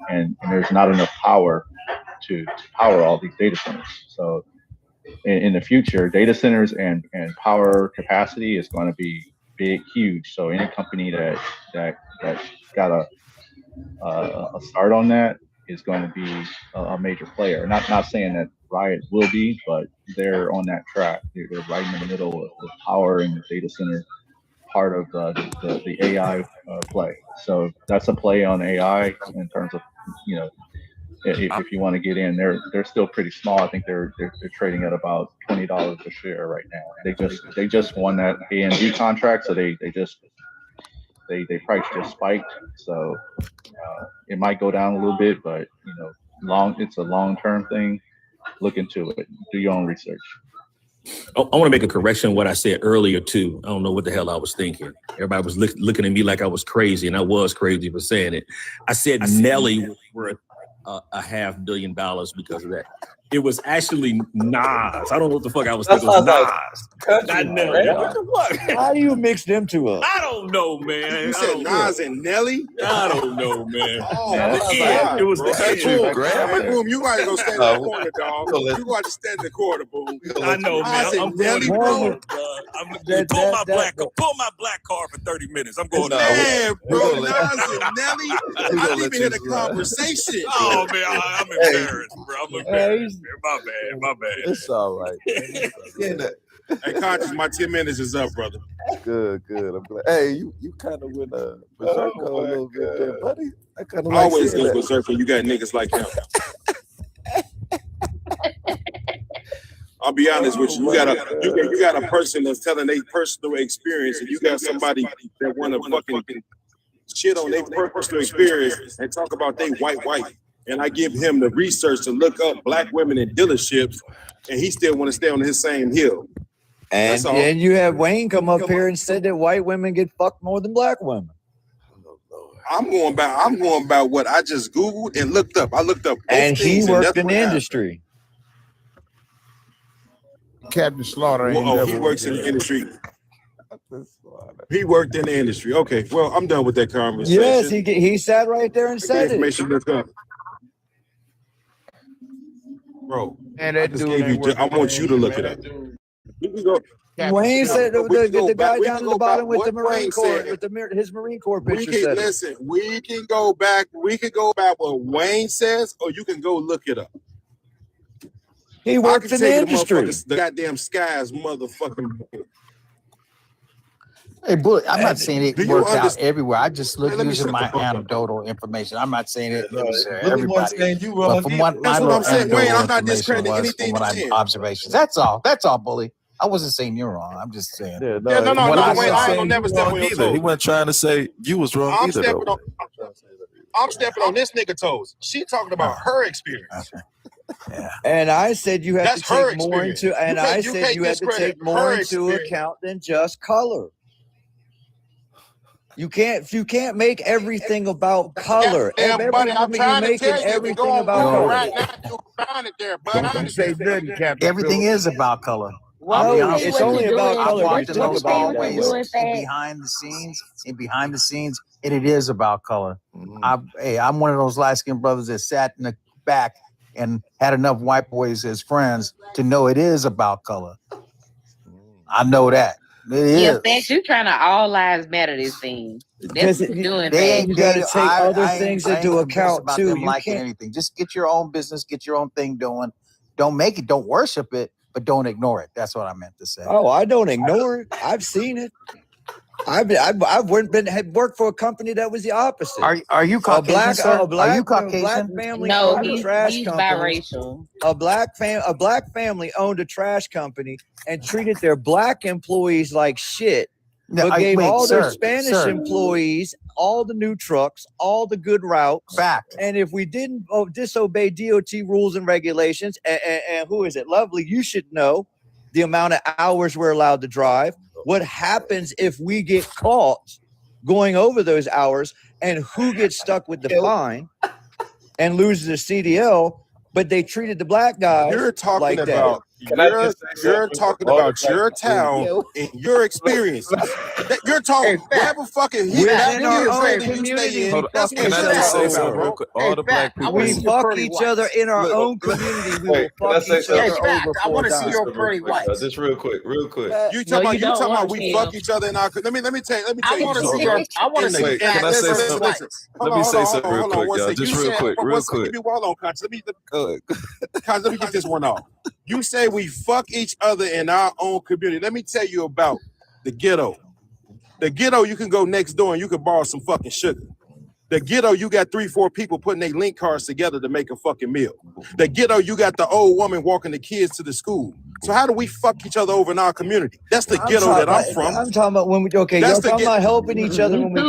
and there's not enough power to power all these data centers. So in the future, data centers and power capacity is going to be big, huge. So any company that got a start on that is going to be a major player. Not saying that Riot will be, but they're on that track. They're right in the middle of the power and the data center part of the AI play. So that's a play on AI in terms of, you know, if you want to get in, they're still pretty small. I think they're trading at about $20 a share right now. They just won that A&D contract, so they price just spiked. So it might go down a little bit, but you know, it's a long-term thing. Look into it. Do your own research. I want to make a correction on what I said earlier too. I don't know what the hell I was thinking. Everybody was looking at me like I was crazy, and I was crazy for saying it. I said Nelly was worth $500 million because of that. It was actually Nas. I don't know what the fuck I was thinking. It was Nas, not Nelly. What the fuck? How do you mix them two up? I don't know, man. You said Nas and Nelly? I don't know, man. Oh, it was the end. Boom, you might go stand in the corner, dog. You got to stand in the corner, Boom. I know, man. I'm Nelly, bro. Pull my black card for 30 minutes. I'm going. Man, bro, Nas and Nelly. I didn't even hear the conversation. Oh man, I'm embarrassed, bro. I'm embarrassed. My bad. It's all right. Hey, Conscious, my 10 minutes is up, brother. Good. I'm glad. Hey, you kind of went berserk a little bit there, buddy. I kind of always go berserk when you got niggas like him. I'll be honest with you. You got a person that's telling their personal experience, and you got somebody that want to fucking shit on their personal experience and talk about they white. And I give him the research to look up black women in dealerships, and he still want to stay on his same hill. And you have Wayne come up here and said that white women get fucked more than black women. I'm going about what I just Googled and looked up. I looked up, and he worked in the industry. Captain Slaughter. He works in the industry. He worked in the industry. Okay, well, I'm done with that conversation. Yes, he sat right there and said information looked up. Bro, and I want you to look it up. We can go. Wayne said the guy down at the bottom with the Marine Corps, with his Marine Corps picture. We can go back what Wayne says, or you can go look it up. He works in the industry. The goddamn skies, motherfucking. Hey, Bullet, I'm not saying it works out everywhere. I just look using my anecdotal information. I'm not saying it everybody. But from what my anecdotal information was, from what I'm observations. That's all, Bully. I wasn't saying you're wrong. I'm just saying. No. I ain't never step on your toes. He wasn't trying to say you was wrong either. I'm stepping on this nigga toes. She talking about her experience. Yeah. And I said you have to take more into, and I said you have to take more into account than just color. You can't make everything about color. Everybody, I'm trying to tell you, everything about color. Right now, you find it there, but everything is about color. Well, it's only about color. I watched those always behind the scenes, and it is about color. I'm one of those light-skinned brothers that sat in the back and had enough white boys as friends to know it is about color. I know that. Yeah, thanks. You're trying to all lives matter this thing. That's what you're doing. You got to take other things into account too. You can't anything. Just get your own business, get your own thing doing. Don't worship it, but don't ignore it. That's what I meant to say. Oh, I don't ignore it. I've seen it. I've worked for a company that was the opposite. Are you Caucasian? Are you Caucasian? Black family no, owned he's a trash biracial. A black family owned a trash company and treated their black employees like shit. But gave all their Spanish employees all the new trucks, all the good routes back. And if we didn't disobey DOT rules and regulations, and who is it? Lovely, you should know the amount of hours we're allowed to drive. What happens if we get caught going over those hours, and who gets stuck with the fine and loses their CDL? But they treated the black guys. You're talking like about You're talking about your town and your experiences. You're talking. Grab a fucking heat back in your place that you stay in. That's what Can I you're just say talking something about, real bro. quick? All the black people. We fuck each other in our own community. We will fuck each other over I want to see your pearly whites. Just real quick. You talking about we fuck each other in our. Let me tell you. I want to see your. I want to see Wait, can I say something? Let me say something real quick, y'all. Just real quick, real quick. Hold on, Conscious. Let me get this one off. You say we fuck each other in our own community. Let me tell you about the ghetto. The ghetto, you can go next door and you can borrow some fucking sugar. The ghetto, you got 3-4 people putting their link cards together to make a fucking meal. The ghetto, you got the old woman walking the kids to the school. So how do we fuck each other over in our community? That's the ghetto that I'm from. I'm talking about when we y'all talking about helping each other when we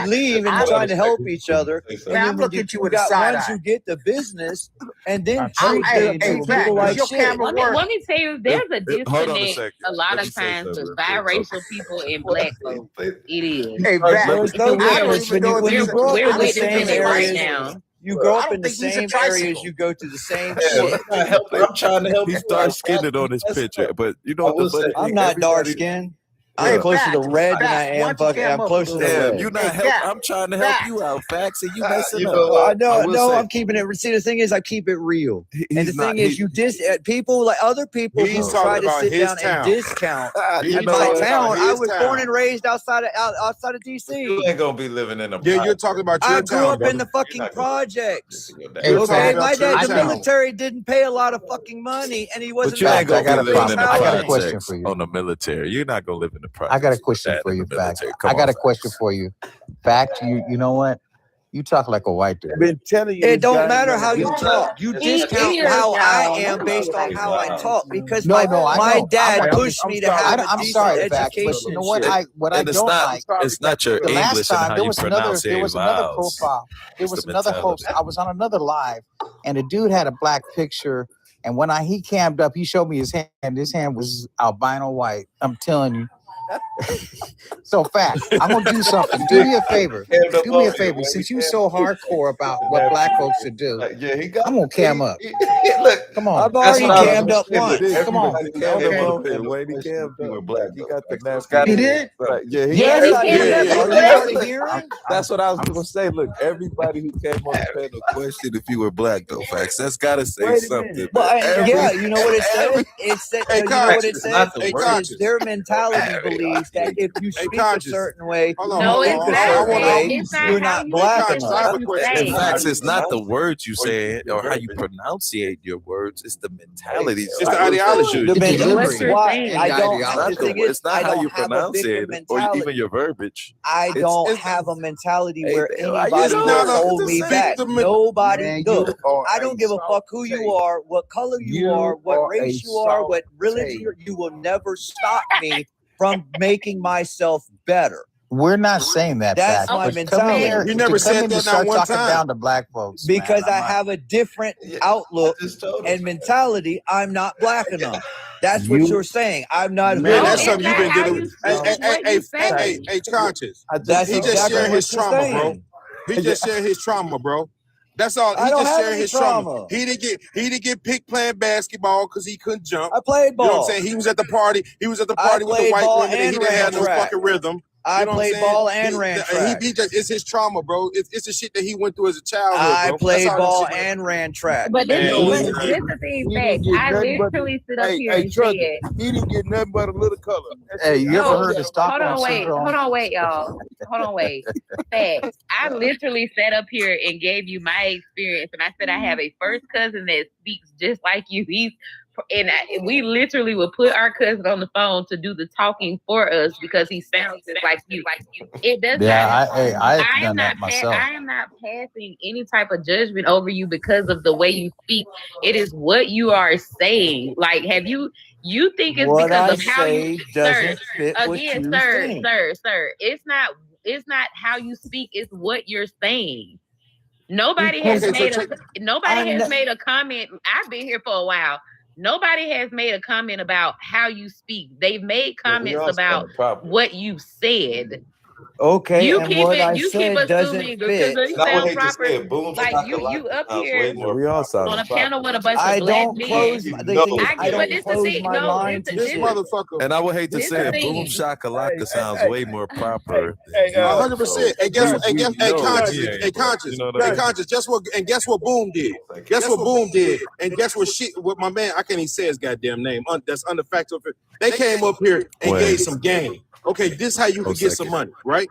leave and trying to help each other. And then when you got ones who get the business and then treat people like shit. Let me tell you, there's a Hold on a disconnect second. a lot Let me of say times something with real quick. biracial people and black folks. It is. Hey, when you grow up in the same areas, you grow up in the same areas, you go to the same shit. I'm trying to help. He's dark skinned on this picture, but you know what the funny I'm thing? not dark skinned. I'm closer to red than I am fucking. I'm closer to red. You're not help. I'm trying to help you out, Facts, and you messing up. No, I'm keeping it. See, the thing is, I keep it real. And the thing is, you people like other people who try to sit down and discount my town. I was born and raised outside of DC. You ain't gonna be living in a. Yeah, you're talking about your town. I grew up in the fucking projects. Okay, my dad, the military didn't pay a lot of fucking money, and he wasn't. But you ain't gonna be living in the I got a question for you. on the military. You're not gonna live in the projects. I got a question for you, Fact. I got a question for you. Fact, you know what? You talk like a white dude. I've been telling you. It don't matter how you talk. You discount how I am based on how I talk because my dad pushed me to have a decent education. You know what? I don't like. It's not your The last English and time how there you was pronounce another vowels. profile. There was the another mentality. host. I was on another live, and the dude had a black picture. And when he cammed up, he showed me his hand. His hand was albino white. I'm telling you. So, Fact, I'm gonna do something. Do me a favor. Do me a favor. Since you're so hardcore about what black folks should do, I'm gonna cam up. Look, come on. I've already cammed up once. Come on. Okay. Wayne, he cammed up. Black. He got the NASCAR. He did? Yeah, That's what I was gonna say. Look, everybody who came on the panel questioned if you were black, though. Facts. That's gotta say something. But you know what it said? It said, you know what it says? It is their mentality believes that if you speak a certain way, you're not black enough. In fact, it's not the words you say or how you pronunciate your words. It's the mentality. It's the ideology. It's not how you pronounce it or even your verbiage. I don't have a mentality where anybody will hold me back. Nobody. Look, I don't give a fuck who you are, what color you are, what race you are, what religion you will never stop me from making myself better. We're not saying that. That's my mentality. You never said that not one time. Down to black folks because I have a different outlook and mentality. I'm not black enough. That's what you're saying. I'm not. Man, that's something you've been dealing with. Hey, Conscious. He just shared his trauma, bro. He just shared his trauma, bro. That's all. He just shared his trauma. He didn't get picked playing basketball because he couldn't jump. I played ball. You know what I'm saying? He was at the party. He was at the party with the white women, and he didn't have no fucking rhythm. I played ball and ran track. It's his trauma, bro. It's the shit that he went through as a child. I played ball and ran track. But this is the thing, Fact. I literally sit up here and said, he didn't get nothing but a little color. Hey, you ever heard of Stockholm Hold syndrome? on, wait, y'all. Hold on, wait. Fact. I literally sat up here and gave you my experience, and I said I have a first cousin that speaks just like you. We literally would put our cousin on the phone to do the talking for us because he sounds just like you. It does not. I've done that myself. I am not passing any type of judgment over you because of the way you speak. It is what you are saying. Like, you think it's what because I of how say you doesn't fit again, what you sir, think. sir. It's not how you speak. It's what you're saying. Nobody has made a comment. I've been here for a while. Nobody has made a comment about how you speak. They've made comments about what you said. Okay, You and keep what I it. You keep said doesn't assuming because fit. you sound proper. Like you up here We all sound on a panel with a bunch I of black don't men. close. The thing is, I I get, but don't this the close thing. my No, mind to This shit. motherfucker. And I would hate to This say the it, boom thing. shakalaka sounds way more proper. Hey, than you. 100%. And guess what? And guess, hey, conscious. You Hey, conscious. know what I Hey, mean? conscious. Guess what? And guess what? Boom did. Guess what? Boom did. And guess what? Shit. What my man? I can't even say his goddamn name. That's under factual. They came up here and Wait. gave some game. Okay, this how you can get some money, right?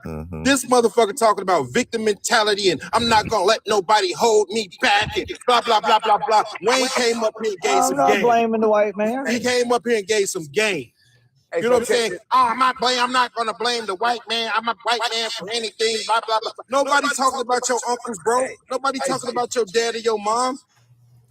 Mm-hmm. This motherfucker talking about victim mentality and I'm not gonna let nobody hold me back and blah blah blah blah blah. Wayne came up here and gave I'm some not game. blaming the white man. He came up here and gave some game. You know what I'm saying? Oh, I'm not gonna blame the white man. I'm a white man for anything. Blah blah blah. Nobody talking about your uncles, bro. Nobody talking about your dad or your mom.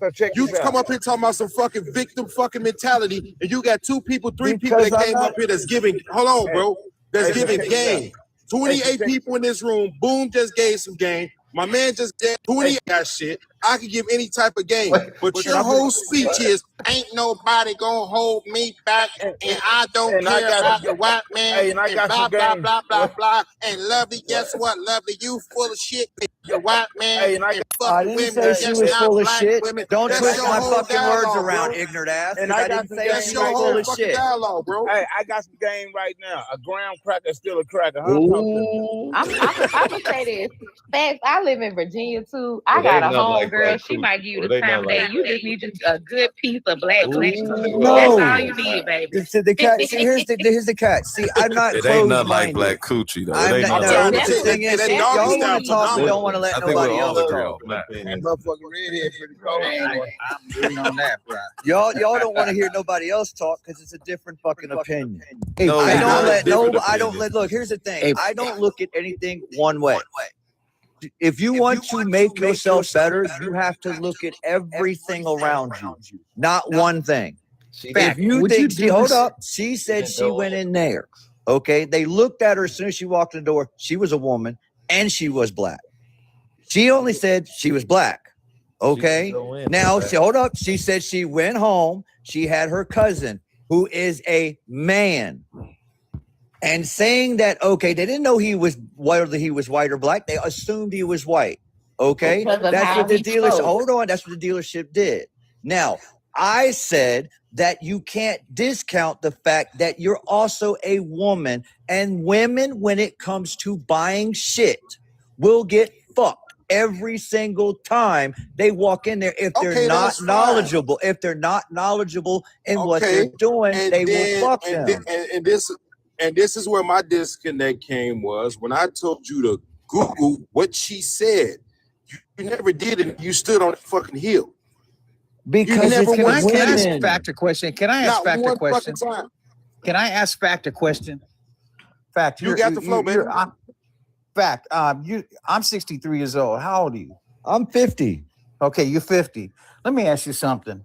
So check You this out. come up here talking about some fucking victim fucking mentality, and you got 2 people, 3 people Because that I'm came not- up here that's giving. Hold on, bro. That's Hey, so giving check this out. game. 28 people in this room. Boom just gave some game. My man just gave 20 got shit. I can give any type of game. But your whole speech is, ain't nobody gonna hold me back, and I don't and I care got about some- the white man, Hey, and I got blah, some blah, game. blah, blah, blah. And Lovely, guess what? Lovely, you full of shit. The white man Hey, and I and I fucking didn't women, say is she just was not full of black shit. women. Don't That's twist your my whole fucking words dialogue, around, bro. ignorant ass. And Because I I got didn't some say game she That's your was right full whole now. of fucking shit. dialogue, bro. Hey, I got some game right now. A graham cracker still a cracker. Huh? Talk to me. I'm gonna say this. Facts. I live in Virginia too. I Well, got they a not home like girl. black She coochie. might give you Well, the they time not of like day. You just need just a good piece of black coochie. No. That's all you need, baby. The cat. See, here's the cat. See, I'm not It ain't nothing like closed-minded. black coochie though. It I'm ain't not. nothing No, like the that. thing is, that see, doggy y'all want style to talk but phenomenal. don't want to let I think we'll nobody all else agree talk. on that. That motherfucking redhead pretty cold. I'm agreeing on that, bro. Y'all don't want to hear nobody else talk because it's a different fucking opinion. No, I it's don't not a let different no. I don't opinion. let. Look, here's the thing. I don't look at anything one way. If you want to make yourself better, you have to look at everything around you, not one thing. If you think, see, hold up. She said she went in there. Okay, they looked at her as soon as she walked in the door. She was a woman and she was black. She only said she was black. Okay. Now, hold up. She said she went home. She had her cousin who is a man. And saying that, okay, they didn't know whether he was white or black. They assumed he was white. Okay. That's what the dealership, hold on. That's what the dealership did. Now, I said that you can't discount the fact that you're also a woman, and women, when it comes to buying shit, will get fucked every single time they walk in there if they're not knowledgeable. If they're not knowledgeable in what they're doing, And they then, will fuck and them. And this is where my disconnect came was when I told you to Google what she said. You never did it. You stood on the fucking hill. Because Can I ask Fact a question? Can I ask Fact a question? Time. Can I ask Fact a question? Fact, You got the flow, baby. Fact, I'm 63 years old. How old are you? I'm 50. Okay, you're 50. Let me ask you something.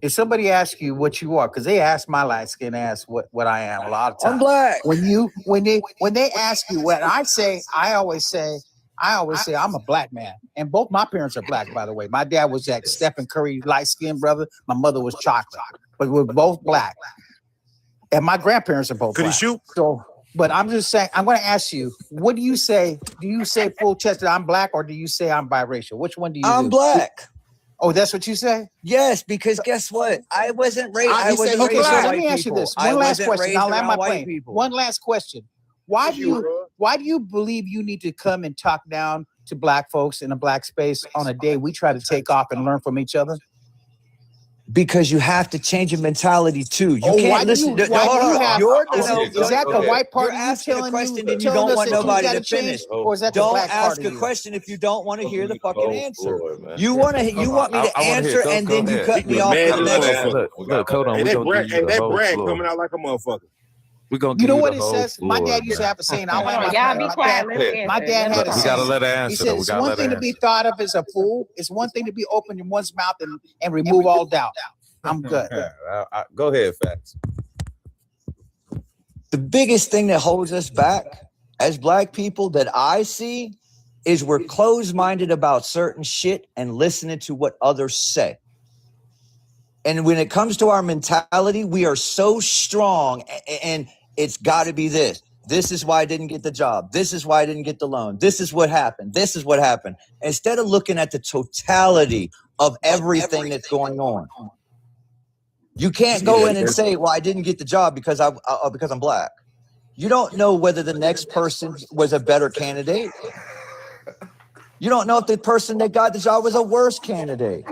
If somebody asks you what you are, because they ask my light skin ass what I am a lot of times. I'm black. When they ask you what I say, I always say I'm a black man. And both my parents are black, by the way. My dad was that Stephen Curry light skinned brother. My mother was chocolate. But we're both black. And my grandparents are both black. Could he shoot? So, but I'm just saying, I'm going to ask you, what do you say? Do you say full chested I'm black, or do you say I'm biracial? Which one do you I'm do? black. Oh, that's what you say? Yes, because guess what? I wasn't raised. I wasn't Okay, raised so with let white me ask you people. this. I One last wasn't question. raised I'll land around my white plane. people. One last question. Why do you believe you need to come and talk down to black folks in a black space on a day we try to take off and learn from each other? Because you have to change your mentality too. You Oh, can't why do listen. you- why do you have- Is that the white part You're of you asking a telling question you- and you telling don't us want that you nobody gotta to finish. change, or is that the Don't black part ask of a you? question if you don't want to hear the fucking answer. You Hold want me to I wanna hear answer it. and then you ahead. cut me off Mad for the as next motherfucker. one. Look, hold on. And We're that gonna brand, give you the whole brand floor. coming out like a motherfucker. We're gonna You give know you what the it whole says? My floor, dad used to man. have a saying. I'll land Y'all be my quiet. dad. Let me My dad answer. had a We saying. gotta let her He answer said though. We it's gotta one let thing her to be answer. thought of as a fool. It's one thing to be open in one's mouth and remove all doubt. I'm good. Go ahead, Facts. The biggest thing that holds us back as black people that I see is we're closed-minded about certain shit and listening to what others say. And when it comes to our mentality, we are so strong, and it's got to be this. This is why I didn't get the job. This is why I didn't get the loan. This is what happened. This is what happened. Instead of looking at the totality of everything that's going on, you can't go in and say, "Well, I didn't get the job because I'm black." You don't know whether the next person was a better candidate. You don't know if the person that got the job was a worse candidate.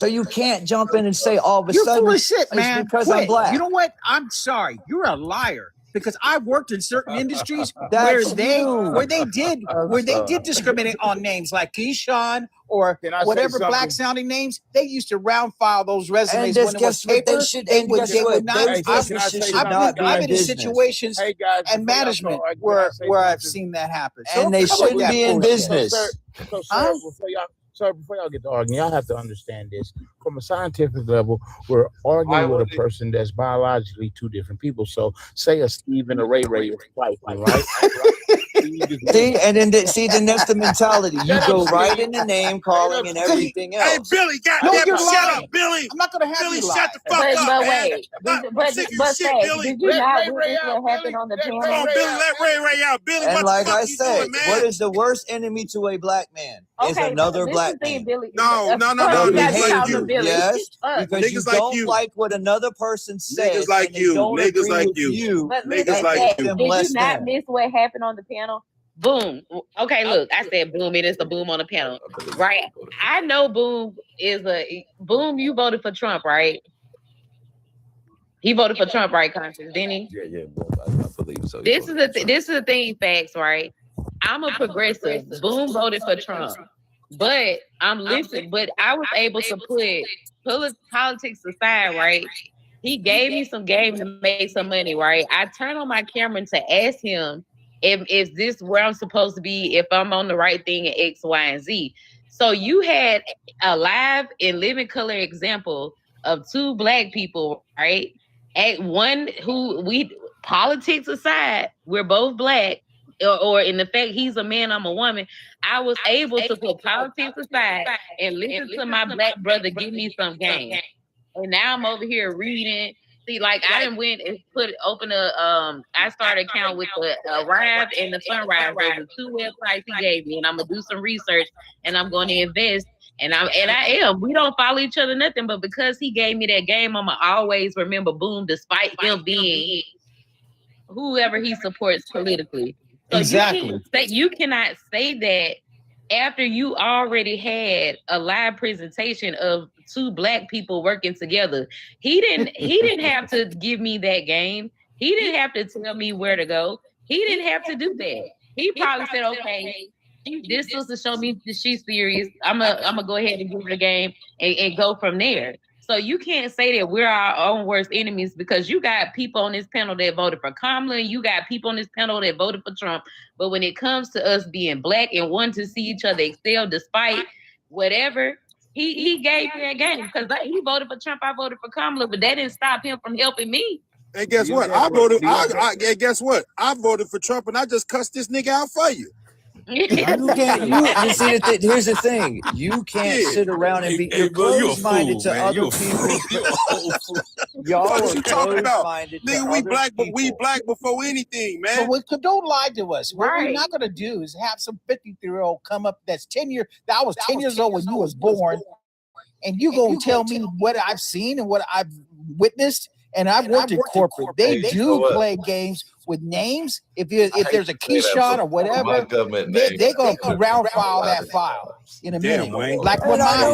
So you can't jump in and say all of a You're sudden full of shit, man. it's because Quit. I'm black. You know what? I'm sorry. You're a liar. Because I've worked in certain industries where That's they you. did discriminate on names like Keyshawn or Can I say whatever something? black sounding names. They used to round file those resumes And when it was guess what? paper. They would not. Those businesses should not be I've in been in business. situations Hey guys, and management where I've seen that happen. So And they shouldn't be in business. So, before y'all get to arguing, y'all have to understand this. From a scientific level, we're arguing with a person that's biologically two different people. So, say a Steve and a Ray is fighting, right? See, and then then that's the mentality. You go right in the name calling and everything else. Hey, Billy, goddamn, shut up, Billy. I'm not gonna have Billy, you lie. shut the fuck up, But man. wait, I'm sick of your shit, Billy. did you not witness what happened on the Come on, panel? Billy, let Ray out. Billy, And what like the fuck I you said, doing, man? what is the worst enemy to a black man? Is Okay, another this black is the thing, man. Billy. No, They'll niggas hate like you, you. yes, because you Niggas like don't you. like what another person says. Niggas like and they you. don't Niggas agree like with you. But Niggas listen, like hey, you. them did you less not than. miss what happened on the panel? Boom. Okay, look, I said boom. It is a boom on the panel, right? I know boom is a boom. You voted for Trump, right? He voted for Trump, right, Conscious, didn't he? Yeah, I believe so. This is the thing, facts, right? I'm a progressive. Boom voted for Trump. But I'm listening, but I was able to put politics aside, right? He gave me some game to make some money, right? I turned on my camera to ask him if this where I'm supposed to be, if I'm on the right thing in X, Y, and Z. So you had a live and living color example of two black people, right? At one who politics aside, we're both black, or in the fact he's a man, I'm a woman. I was able to put politics aside and listen to my black brother give me some game. And now I'm over here reading. See, like I done went and I started an account with the Arrive and the Sunrise. Those are two websites he gave me, and I'm gonna do some research and I'm going to invest. And I am. We don't follow each other nothing, but because he gave me that game, I'ma always remember Boom, despite him being whoever he supports politically. So exactly. You cannot say that after you already had a live presentation of two black people working together. He didn't have to give me that game. He didn't have to tell me where to go. He didn't have to do that. He probably said, okay, this sister showed me that she's serious. I'm gonna go ahead and give her the game and go from there. So you can't say that we're our own worst enemies, because you got people on this panel that voted for Kamala, and you got people on this panel that voted for Trump. But when it comes to us being black and wanting to see each other excel despite whatever, he gave me that game, because he voted for Trump, I voted for Kamala, but that didn't stop him from helping me. And guess what? I voted. Guess what? I voted for Trump, and I just cussed this nigga out for you. You can't. See, here's the thing. You can't sit around and be. You're closed-minded to other people. Y'all What are you talking about? closed-minded to Nigga, we other black, but people. we black before anything, man. But don't lie to us. What Right. we're not gonna do is have some 53-year-old come up that's 10 years. I was 10 years old when you was born, and you gonna tell me what I've seen and what I've witnessed. And I've worked in corporate. They do play games with names. If there's a key shot or whatever, they're gonna round file that file in a minute. Like when I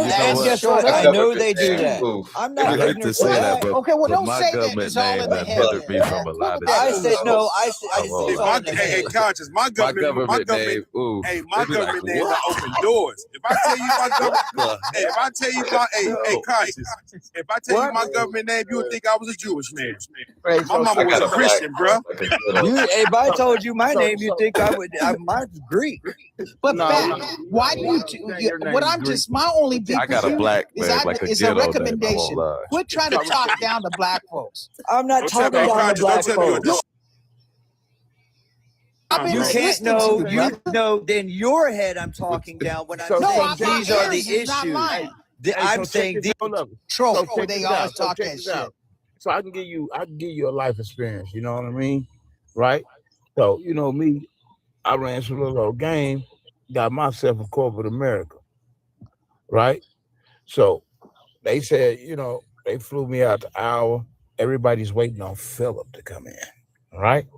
know they do that. I'm not I hate to say that, but okay, well, but don't my say that. government It's all name in the that head. hindered me from a lot of I shit. said no. I So, Hey, conscious. My government name. Ooh, hey, my they be like, government name what? will open doors. If I tell you my government, hey, if I tell you my, hey, conscious. If I tell you my government name, you would think I was a Jewish man. My mama was a Christian, bro. If I told you my name, you think I would? Mine's Greek. But why do you? What I'm just my only beef I got a black man, like a is ghetto a name, I recommendation. won't lie. Quit trying to talk down to black folks. I'm not talking down to black folks. You can't know. You know. In your head, I'm talking down when I'm saying these are the issues. I'm saying these trope where they always talk that shit. So I can give you a life experience. You know what I mean, right? So, you know me, I ran some little old game, got myself in corporate America, right? So they said, you know, they flew me out the hour. Everybody's waiting on Philip to come in, right?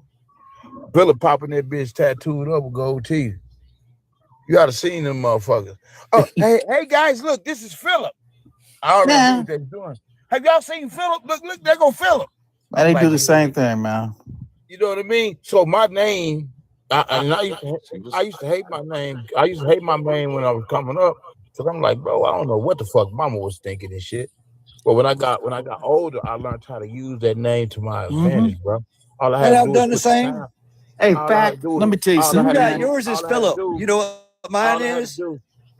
Philip popping that bitch tattooed up with gold teeth. You ought to seen them motherfuckers. Oh, hey guys, look, this is Philip. I already knew what they were doing. Have y'all seen Philip? Look, there go Philip. Man, they do the same thing, man. You know what I mean? So my name, I used to hate my name. I used to hate my name when I was coming up. So I'm like, bro, I don't know what the fuck mama was thinking and shit. But when I got older, I learned how to use that name to my advantage, bro. All I had to do done the same. Hey, fact, let me tell you something. You got yours is Philip. You know what mine is?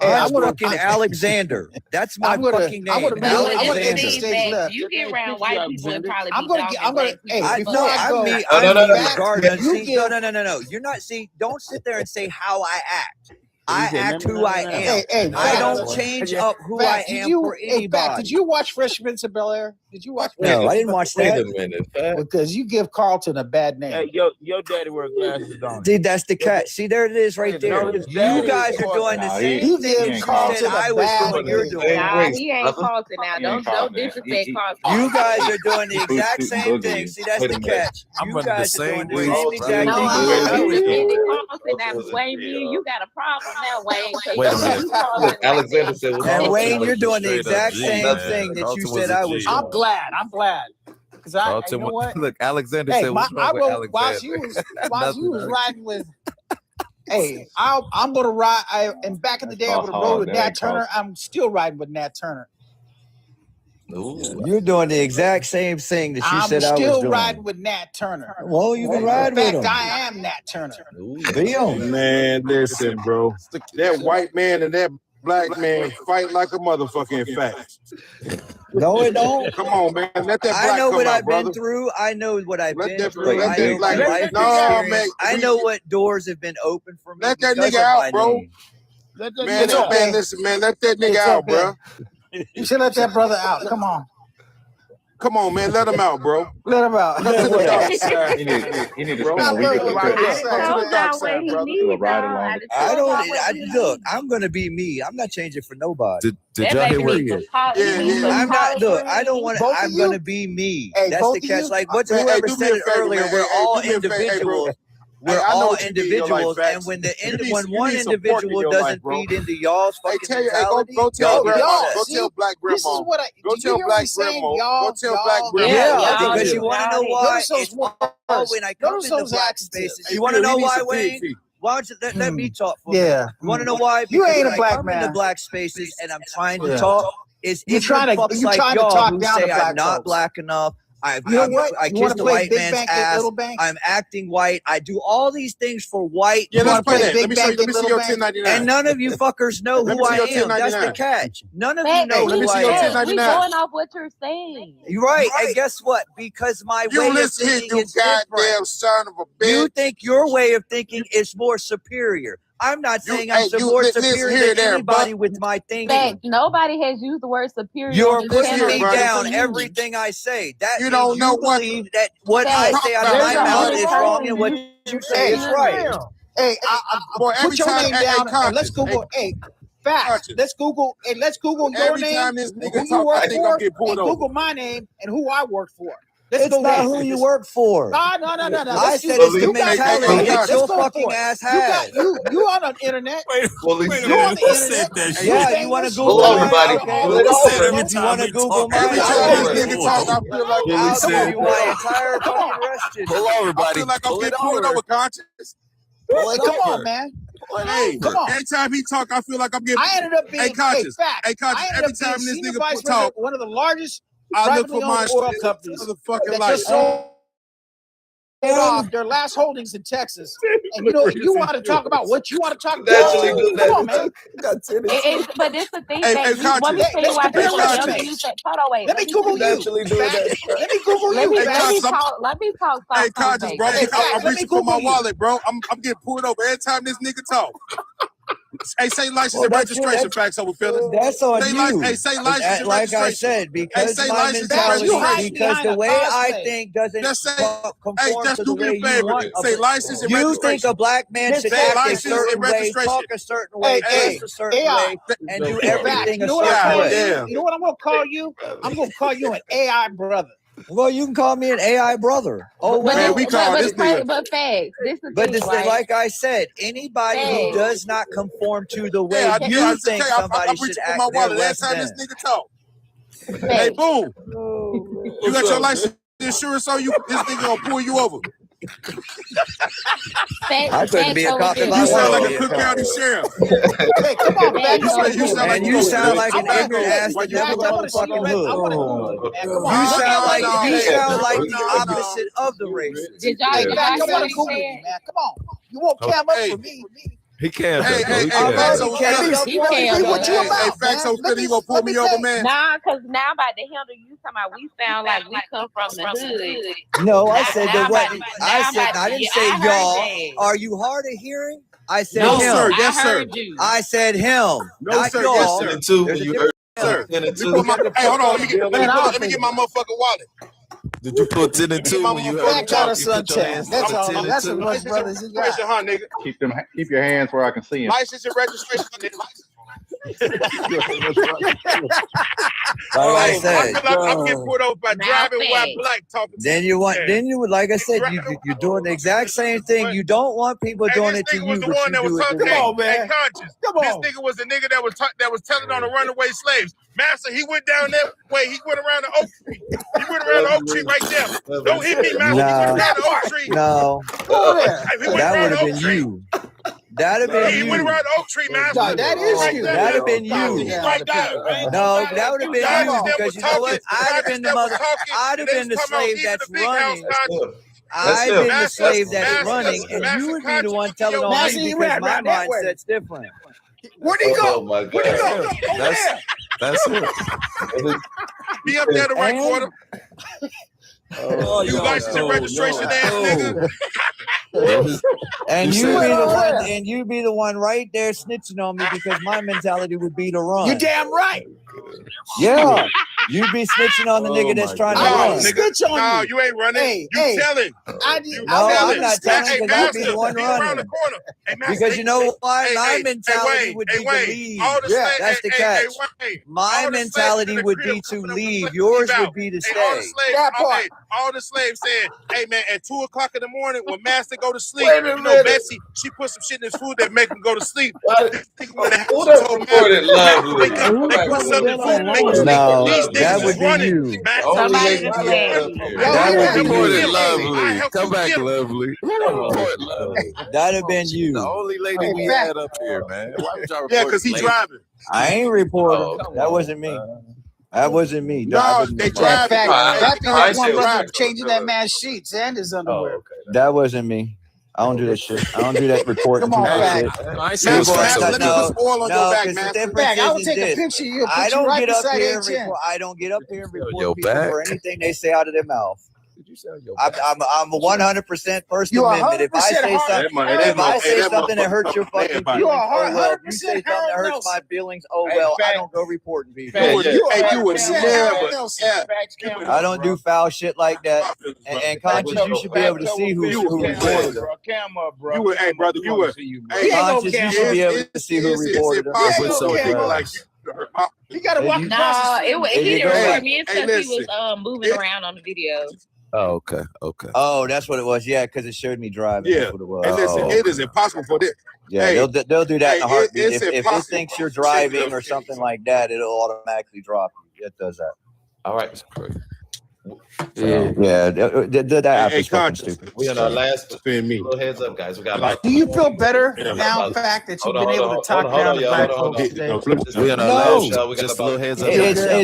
Hey, I'm fucking Alexander. That's my fucking name. Alexander. You get around white people and probably I'm gonna. Hey, I before know. I go, I'm me regardless. No. You're not. See, don't sit there and say how I act. I act who I am. Hey, I don't change up who I am for anybody. Did you watch Fresh Prince of Bel-Air? Did you watch? No, I didn't watch that. Wait a minute. Because you give Carlton a bad name. Hey, your daddy wear glasses on. See, that's the cat. See, there it is right there. You guys are doing the same thing you said I was doing. You're doing. Nah, he ain't Carlton now. Don't disrespect Carlton. You guys are doing the exact same thing. See, that's the catch. You guys are doing the same exact thing I was doing. Carlton, now Wayne, you got a problem now, Wayne. Wait a minute. Look, Alexander said, and Wayne, you're doing the exact same thing that you said I was doing. I'm glad. Because you know what? Look, Alexander hey, said, what's wrong with Alexander? While you was riding with, hey, I'm gonna ride. And back in the day, I would have rode with Nat Turner. I'm still riding with Nat Turner. Ooh. You're doing the exact same thing that you said I was doing. I'm still riding with Nat Turner. Well, you can ride with him. In fact, I am Nat Turner. Man, listen, bro. That white man and that black man fight like a motherfucker. In fact, no, it don't. Come on, man. Let that black I know come what out, I've brother. been through. I know what I've been through. Let I know my life experience. I know what doors have been open for me. Let that nigga out, bro. Man, listen, man. Let that nigga out, bro. You should let that brother out. Come on. Come on, man. Let him out, bro. Let him out. Come to the dark side. He need to spend a week with the Crips. I don't. Look, I'm gonna be me. I'm not changing for nobody. Did y'all hear what? I'm not. Look, I don't want to. I'm gonna be me. That's the catch. Like what whoever said it earlier. We're all individuals. We're all individuals, and when one individual doesn't feed into y'all's fucking mentality, go tell grandma. Go tell black grandma. This is what go tell black grandma. Go tell black grandma. Yeah, because you want to know why. It's all when I come into black spaces. You want to know why, Wayne? Why don't you let me talk for a minute? You want to know why? You ain't a black man. man. I come into black spaces, and I'm trying to talk. Is you're trying to talk who down say to black I'm not folks. black enough. I kiss the white man's ass. I'm acting white. I do all these things for white. Yeah, let's play that. Let me see your 1099. And none of you fuckers know who I am. That's the catch. None of you know who I am. We're going off what you're saying. You're right. And guess what? Because my way of thinking is different. Son of a bitch. You think your way of thinking is more superior. I'm not saying I'm more superior than anybody with my thinking. Nobody has used the word superior. You're putting me down everything I say. That you don't know what that what I say out of my mouth is wrong and what you say is right. Hey, boy, put your name down and let's Google. Hey, facts. Let's Google your name, who you work for, and Google my name and who I work for. It's not who you work for. No. I said it's the mentality that your fucking ass has. You on the internet. You on the internet. Yeah, you want to Google everybody. You want to Google mine? Every time this nigga talk, I feel like I'll give you my entire fucking arrested. I feel like I'm getting pulled over, conscious. Come on, man. Hey, come on. Every time he talk, I feel like I'm getting. I ended up being conscious. Hey, conscious. Every time this nigga talk, one of the largest I look for my oil companies motherfucking that life. just sold off their last holdings in Texas. And you want to talk about what you want to talk about. Come on, man. But it's the thing that let me tell you why people don't use that. Hold on, wait. Let me Google you. Let me Google you. Let me talk. Hey, conscious, bro. I'm reaching for my wallet, bro. I'm getting pulled over every time this nigga talk. Hey, say license and registration facts over Phyllis. That's on say you. Hey, say license and like I registration. said, because say my license and mentality, registration. because the way I think doesn't Just say, conform just to do the me way a favor. you want. Say license and You registration. think a black man should say act a license and certain way, registration. talk a certain way, dress a certain way, and do everything You a know what I'm certain calling way. you? You know what I'm gonna call you? I'm gonna call you an AI brother. Well, you can call me an AI brother. Oh, But well. this, but facts. This is But this, right? like I said, anybody who does not conform to the way you think somebody should act, they're less than. This nigga talk. Hey, boom. You got your license insurance on you? This nigga gonna pull you over. I couldn't be a cop if I You sound wanted like to a be Cook County sheriff. Hey, come on, man. You sound like an ignorant ass that never left the fucking hood. You sound like the opposite of the racist. Did y'all Hey, Mac, I want to Google you, man. Come on. You won't cam up for me. He can't. Hey, what you about, hey, facts so good, he gonna pull me over, man. Nah, because now I'm about to handle you. Talking about we sound like we come from the hood. No, I said that wasn't. I didn't say y'all. That. Are you hard of hearing? I said no, him. sir. Yes, sir. I said him. No, not sir. y'all. Yes, sir. Sir. Hey, hold on. Let me get my motherfucking wallet. Did you put 10 and 2 when you heard got a suntan. That's all. That's what most brothers he got. Huh, nigga? Keep your hands where I can see them. License and registration. Like I said, I'm getting pulled over by driving while black talking. Then you would, like I said, you're doing the exact same thing. You don't want people doing it to you, but you do it to them. Come on, man. Conscious. This nigga was the nigga that was telling on the runaway slaves. Master, he went down that way. He went around the oak tree. He went around the oak tree right there. Don't hit me, Master. He went around the oak tree. No. That would have been you. That'd have been you. He went around the oak tree, Master. That is you. That'd have been you. He might die. No, that would have been you because you know what? I'd have been the mother. I'd have been the slave that's running. I've been the slave that's running, and you would be the one telling on me because my mindset's different. Where'd he go? Oh my God. Where'd he go? That's it. Be up there the right quarter. You license and registration ass nigga. And you be the one right there snitching on me because my mentality would be to run. You damn right. Yeah, you be snitching on the nigga that's trying to run. Snitch on No, you. you ain't running. You telling. I'm not telling because I'll be the one running. Because you know why? My mentality would be to leave. That's the catch. My mentality would be to leave. Yours would be to stay. All the slaves said, "Hey man, at 2 o'clock in the morning when Master go to sleep, Wait a minute. Betsy, she put some shit in his food that make him go to sleep." Who done recorded Lovely? They put something in food to make him sleep. No, These that niggas would is be running. you. Somebody to play. That would be Report it, you. Lovely. Come back, Lovely. Report Lovely. That'd have been you. The only lady we had up here, man. Why would y'all report Yeah, because he lady? driving. I ain't reporting. That wasn't me. That wasn't me. No, they drive. That's one brother changing that man's sheets and his underwear. That wasn't me. I don't do that shit. I don't do that reporting. Come on, shit. Let me put oil on your back, man. Back, I will take a picture of you. I don't right get up beside here and HN. report. I don't get up here and report Your people back? for anything they say out of their mouth. I'm 100% First Amendment. If I say something, that hurts your fucking feelings, oh well. If you say something that hurts my feelings, oh well. I don't go reporting people. You would never. I don't do foul shit like that. And conscious, you should be able to see who reported them. Camera, bro. You were, hey, brother, you were. Conscious, you should be able to see who reported them. You gotta walk Nah, he didn't record me until Hey, he was moving around on the video. Oh, okay. Oh, that's what it was. Yeah, because it showed me driving. Yeah. That's what it was. And listen, it is impossible for this. Yeah, Hey, they'll do that in a heartbeat. it's If it impossible. thinks you're driving or something like that, it'll automatically drop you. It does that. All right. Yeah, that app is fucking Conscious. stupid. We on our last Spin me. little heads up, guys. We got like. Do you feel better now, in fact, that you've been able to talk down the black folks today? We on our last show. We got a little heads up.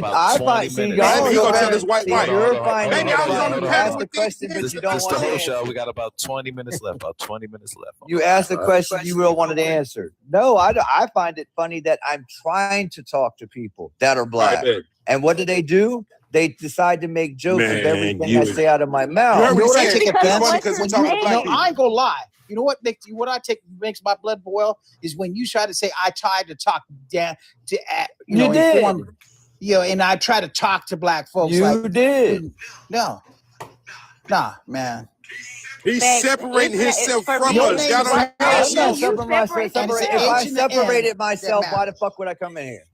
I find, see, y'all He gonna tell this white wife. you're finding Maybe I was on the you panel ask the question, but you don't This the want to whole answer. show. We got about 20 minutes left. You ask the question you really wanted to answer. No, I find it funny that I'm trying to talk to people that are black. And what do? They decide to make jokes of everything I say out of my mouth. You heard what he I said. take offense Because we're talking black people. I ain't gonna lie. You know what makes my blood boil is when you try to say I tried to talk down to You did. inform, and I try to talk to black folks. You did. No, nah, man. He's separating himself from Your us. name Y'all is don't like- I'm you not separating myself. separate If I H and the N separated myself, that why the fuck would I come in here?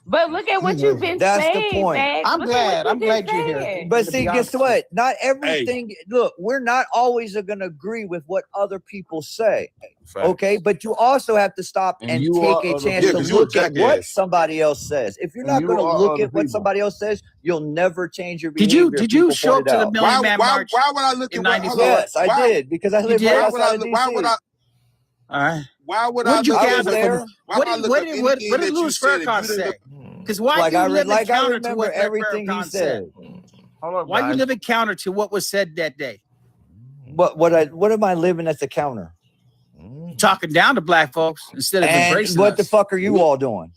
But look at what you've been That's saying, the point. Max. I'm Look at what glad you've been you're here. saying. But see, guess what? Not everything. Look, we're not always going to agree with what other people say. Facts. Okay, but you also have to stop and you take are a other chance to people. look at what jackass. somebody else says. If you're And not you going to are look other at what people. somebody else says, you'll never change your Did behavior. you People show up point to it the out. Million Man March? Why would I look in at what? Hold on. Yes, I did because I live did? right Why would I? outside of Why would I? DC. All right. Why would What I did you look I at was gather there. from? Why What would I did look what up did what, anything what did that you Louis said if Farrakhan you didn't say? look? Because why Like do you I live in like I counter to remember what everything he Farrakhan said? said. Hold up, Why you guys. live in counter to what was said that day? What am I living as a counter? Talking down to black folks instead of And embracing what us. the fuck are you all doing?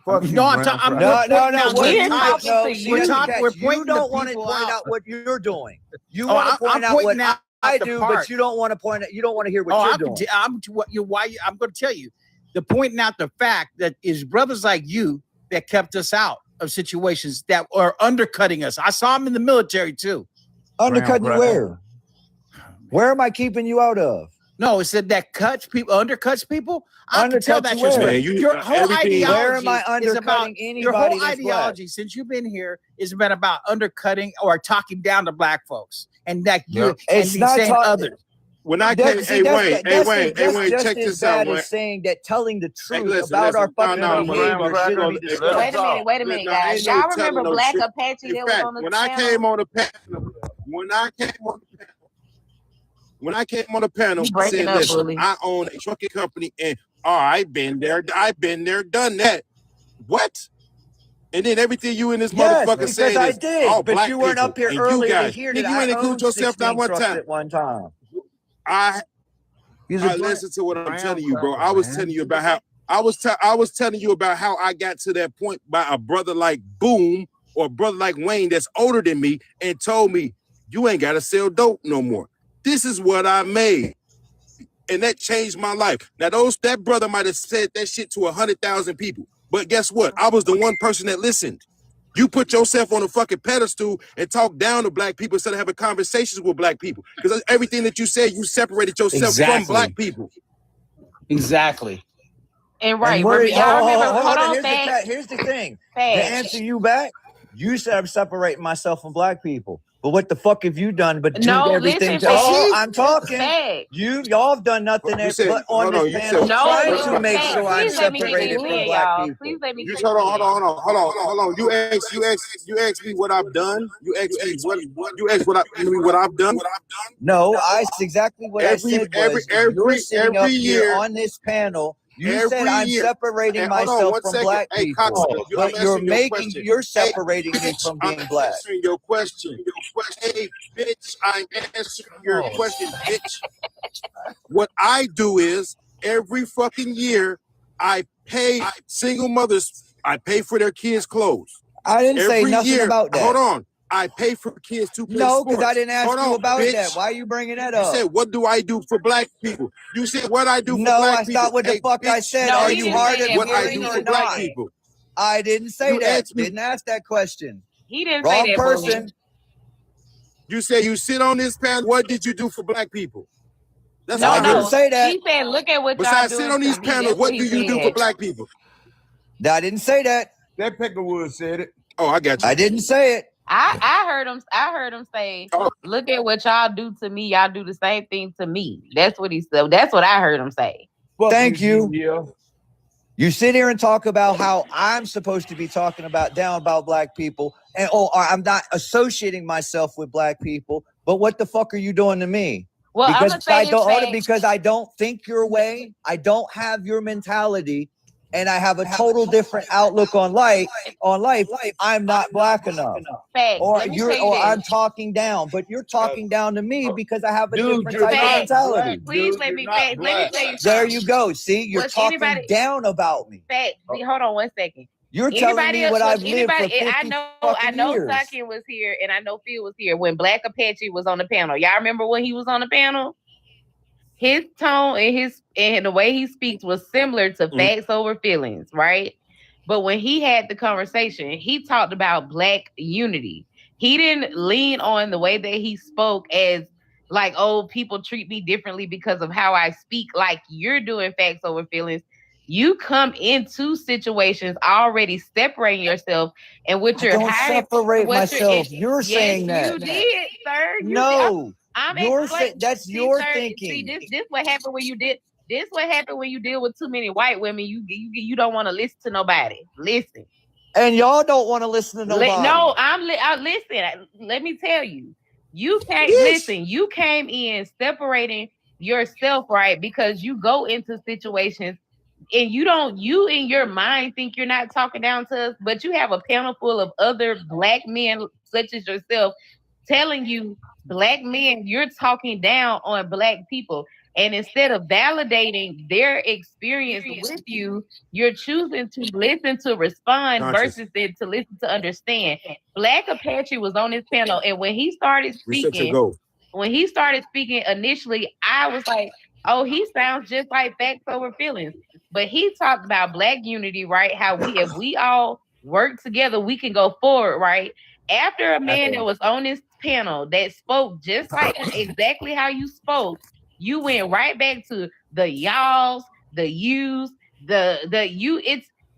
Fuck you, No, I'm brown talking. fry. No. We're What you talking no, to see, you. that's the catch. We're You pointing don't the want to people point out. out what you're doing. You Oh, want to I'm point out what pointing out I the do, part. but you don't want to point out. You don't want to hear what you're doing. I'm going to tell you, the pointing out the fact that is brothers like you that kept us out of situations that are undercutting us. I saw them in the military too. Undercutting you where? Where am I keeping you out of? No, it said that undercuts people. I can tell that's where? your your whole ideology. Where am I is about undercutting anybody your whole that's ideology since you've been here is been about undercutting or talking down to black folks and that you and It's not saying others. When I came, Hey Wayne, check just this as bad out, as saying that telling the truth listen, about our fucking no, behavior shouldn't be discussed. Wait a minute, guys. Y'all remember Black Apache that was on the when I came on the panel, when I came on the panel, I said, listen, bully. I own a trucking company and I've been there, done that. What? And then everything you in this motherfucker saying because I is did, all but black you weren't people up here and earlier you guys. to hear Nigga, that you ain't I include owned yourself not 16 one trucks time. at one time. I listen to what I'm telling you, bro. I was telling you about how I was telling you about how I got to that point by a brother like Boom or a brother like Wayne that's older than me and told me you ain't gotta sell dope no more. This is what I made. And that changed my life. Now, that brother might have said that shit to 100,000 people. But guess what? I was the one person that listened. You put yourself on a fucking pedestal and talk down to black people instead of having conversations with black people. Because everything that you said, you separated yourself from black people. Exactly. And right, And where, y'all remember? Hold on, here's the thing. Facts. To answer you back, you said I'm separating myself from black people. But what the fuck have you done but do everything to I'm talking. Y'all have done nothing but on this panel trying to make sure I'm separated from black people. Please let me. Just hold on. You asked me what I've done. You asked me what I've done. No, exactly what I said was you're sitting up here on this panel. You said I'm separating myself from black people, but you're separating me from being black. I'm answering your question. Hey, bitch, I'm answering your question, bitch. What I do is every fucking year I pay single mothers. I pay for their kids' clothes. I didn't say nothing about that. Hold on. I pay for kids to play sports. No, because I didn't ask you about that. Why are you bringing that up? You said, what do I do for black people? You said, what I do for black people? No, I thought what the fuck I said. Are you hard of hearing or not? I didn't say that. Didn't ask that question. He didn't say that. Wrong person. You said you sit on this panel. What did you do for black people? That's I didn't say that. He said, look at what Besides y'all doing. Sit on these panels, what do you do for black people? I didn't say that. That Peckerwood said it. Oh, I got you. I didn't say it. I heard him say, look at what y'all do to me. Y'all do the same thing to me. That's what he said. That's what I heard him say. Thank you. Yeah. You sit here and talk about how I'm supposed to be talking about black people, and I'm not associating myself with black people. But what the fuck are you doing to me? Well, because I don't think your way. I don't have your mentality. And I have a total different outlook on life. I'm not black enough. Or I'm talking down, but you're talking down to me because I have a different type of mentality. Please let me tell you something. There you go. See, you're talking down about me. Hold on 1 second. You're telling me what I've lived for 50 I know years. Sakin was here and I know Phil was here when Black Apache was on the panel. Y'all remember when he was on the panel? his tone and the way he speaks was similar to facts over feelings, right? But when he had the conversation, he talked about Black unity. He didn't lean on the way that he spoke as like, oh, people treat me differently because of how I speak, like you're doing facts over feelings. You come into situations already separating yourself, and what you're hiding. Separate myself. You're yes, saying that. You did, sir. No, I'm that's your thinking. See, this what happened when you did. This what happened when you deal with too many white women. You don't want to listen to nobody. Listen. And y'all don't want to listen to nobody. No, listen. Let me tell you. You can't listen. You came in separating yourself, right? Because you go into situations and you in your mind think you're not talking down to us, but you have a panel full of other Black men such as yourself telling you, Black men, you're talking down on Black people. And instead of validating their experience with you, you're choosing to listen to respond versus to listen to understand. Black Apache was on this panel, and when he started speaking initially, I was like, oh, he sounds just like facts over feelings. But he talked about Black unity, right? How if we all work together, we can go forward, right? After a man that was on this panel that spoke just like exactly how you spoke, you went right back to the y'alls, the yous, the you.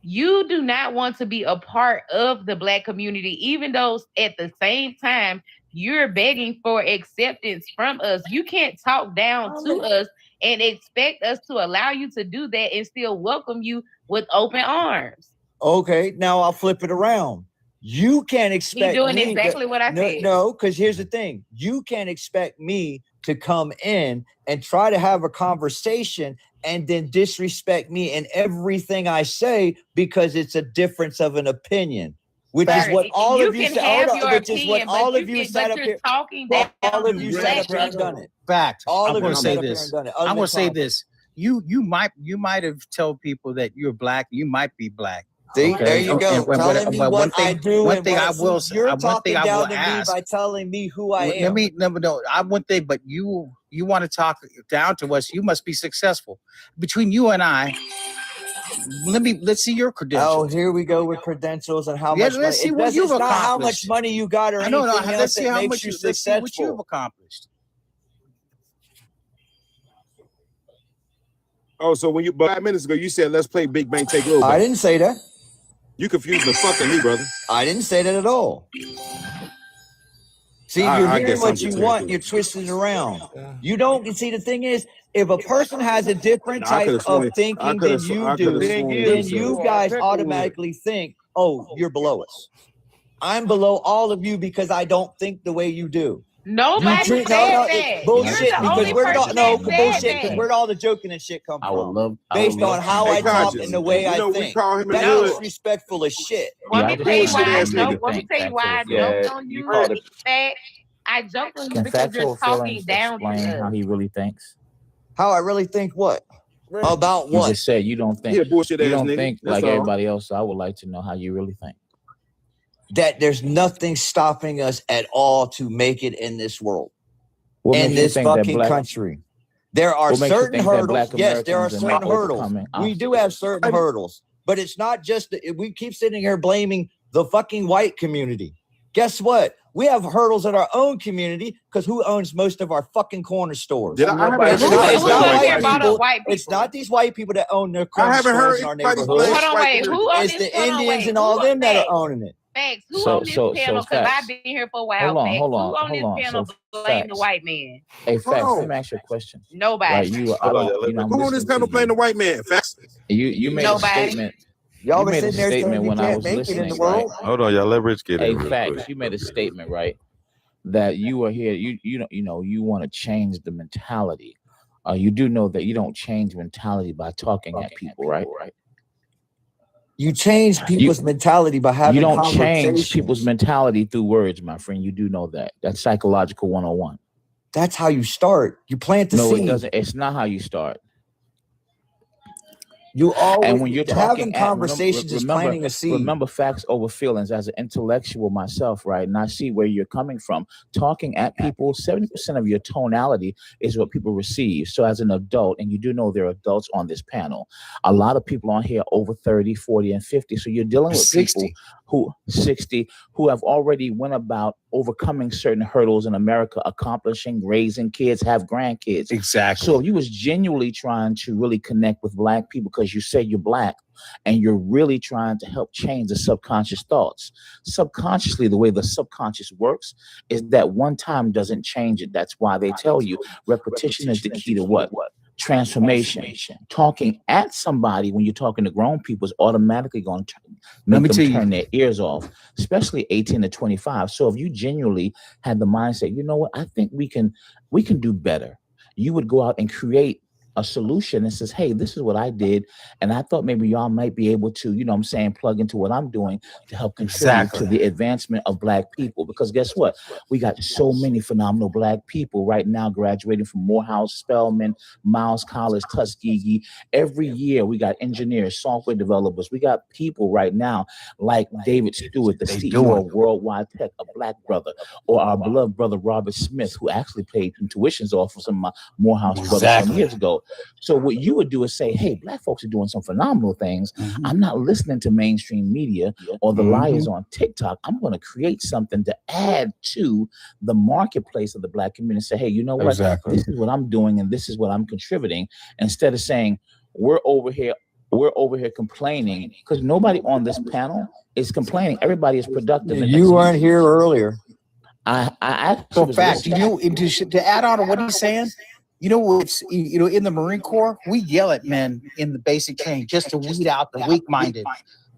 You do not want to be a part of the Black community, even though at the same time you're begging for acceptance from us. You can't talk down to us and expect us to allow you to do that and still welcome you with open arms. Okay, now I'll flip it around. You can't expect me doing exactly what I said. No, because here's the thing. You can't expect me to come in and try to have a conversation and then disrespect me in everything I say because it's a difference of an opinion. Which is what all of you said. Which is what all of you sat up here. All of you sat up here and done it. Fact. All I'm of going you to sat say up here this. and done it. I'm going to say this. You might have told people that you're Black. You might be Black. See, there you go. Telling me what I do. One thing I will say. You're talking down to me by telling me who I am. No. One thing, but you want to talk down to us. You must be successful. Between you and I, let's see your credentials. Oh, here we go with credentials and how much money. Let's see what you've accomplished. Not how much money you got or anything else let's see that how makes much you let's see successful. what you've accomplished. Oh, so when 5 minutes ago you said let's play Big Bang Take Little Bang. I didn't say that. You confused the fuck out of me, brother. I didn't say that at all. See, you're hearing what you want, you're twisting it around. You don't see, the thing is, if a person has a different type of thinking than you do, then you guys automatically think, oh, you're below us. I'm below all of you because I don't think the way you do. Nobody said that. Bullshit, because where'd all the joking and shit come from? Based on how I talk and the way I think. That's disrespectful as shit. Let me tell you why I joked on you. I joked on you because you're talking down to us. How he really thinks. How I really think what? About what? You just said you don't think. Yeah, bullshit you don't nigga. think like everybody else. So I would like to know how you really think. That there's nothing stopping us at all to make it in this world, in this fucking country. There are certain hurdles. Yes, there are certain hurdles. We do have certain hurdles, but it's not just we keep sitting here blaming the fucking white community. Guess what? We have hurdles in our own community because who owns most of our fucking corner stores? It's not these white people that own their corner stores in our neighborhood. It's the Indians and all them that are owning it. Facts. Who on this panel? Because I've been here for a while. Hold on. Who on this panel blame the white man? Hey, Facts, let me ask you a question. Nobody. Who on this panel playing the white man? Facts. You made a statement. Y'all been sitting there saying you can't make it in the world. Hold on, y'all. Let Rich get it. Hey, Facts, you made a statement, right? That you are here. You want to change the mentality. You do know that you don't change mentality by talking at people, right? You change people's mentality by having. You don't change people's mentality through words, my friend. You do know that. That's psychological 101. That's how you start. You plant the seed. No, it doesn't. It's not how you start. You always, and when you're talking conversations is planting a seed. Remember, facts over feelings. As an intellectual myself, right, and I see where you're coming from. Talking at people, 70% of your tonality is what people receive. So as an adult, and you do know there are adults on this panel, a lot of people on here over 30, 40, and 50. So you're dealing with 60. People who have already went about overcoming certain hurdles in America, accomplishing, raising kids, have grandkids. Exactly. So if you was genuinely trying to really connect with Black people because you say you're Black and you're really trying to help change the subconscious thoughts. Subconsciously, the way the subconscious works is that one time doesn't change it. That's why they tell you repetition is the key to what? Transformation. Talking at somebody when you're talking to grown people is automatically going to make them turn their ears off, especially 18 to 25. So if you genuinely had the mindset, you know what, I think we can do better. You would go out and create a solution and says, hey, this is what I did. And I thought maybe y'all might be able to, you know what I'm saying, plug into what I'm doing to help contribute to the advancement of Black people. Because guess what? We got so many phenomenal Black people right now graduating from Morehouse, Spelman, Miles College, Tuskegee. Every year we got engineers, software developers. We got people right now like David Stewart, the CEO of Worldwide Tech, a Black brother, or our beloved brother Robert Smith, who actually paid some tuitions off of some of my Morehouse brothers some years ago. So what you would do is say, hey, Black folks are doing some phenomenal things. I'm not listening to mainstream media or the liars on TikTok. I'm going to create something to add to the marketplace of the Black community. Say, hey, you know what? This is what I'm doing and this is what I'm contributing. Instead of saying, we're over here complaining, because nobody on this panel is complaining. Everybody is productive. You weren't here earlier. I so fact, to add on to what he's saying, you know, it's, you know, in the Marine Corps, we yell at men in the basic training just to weed out the weak-minded.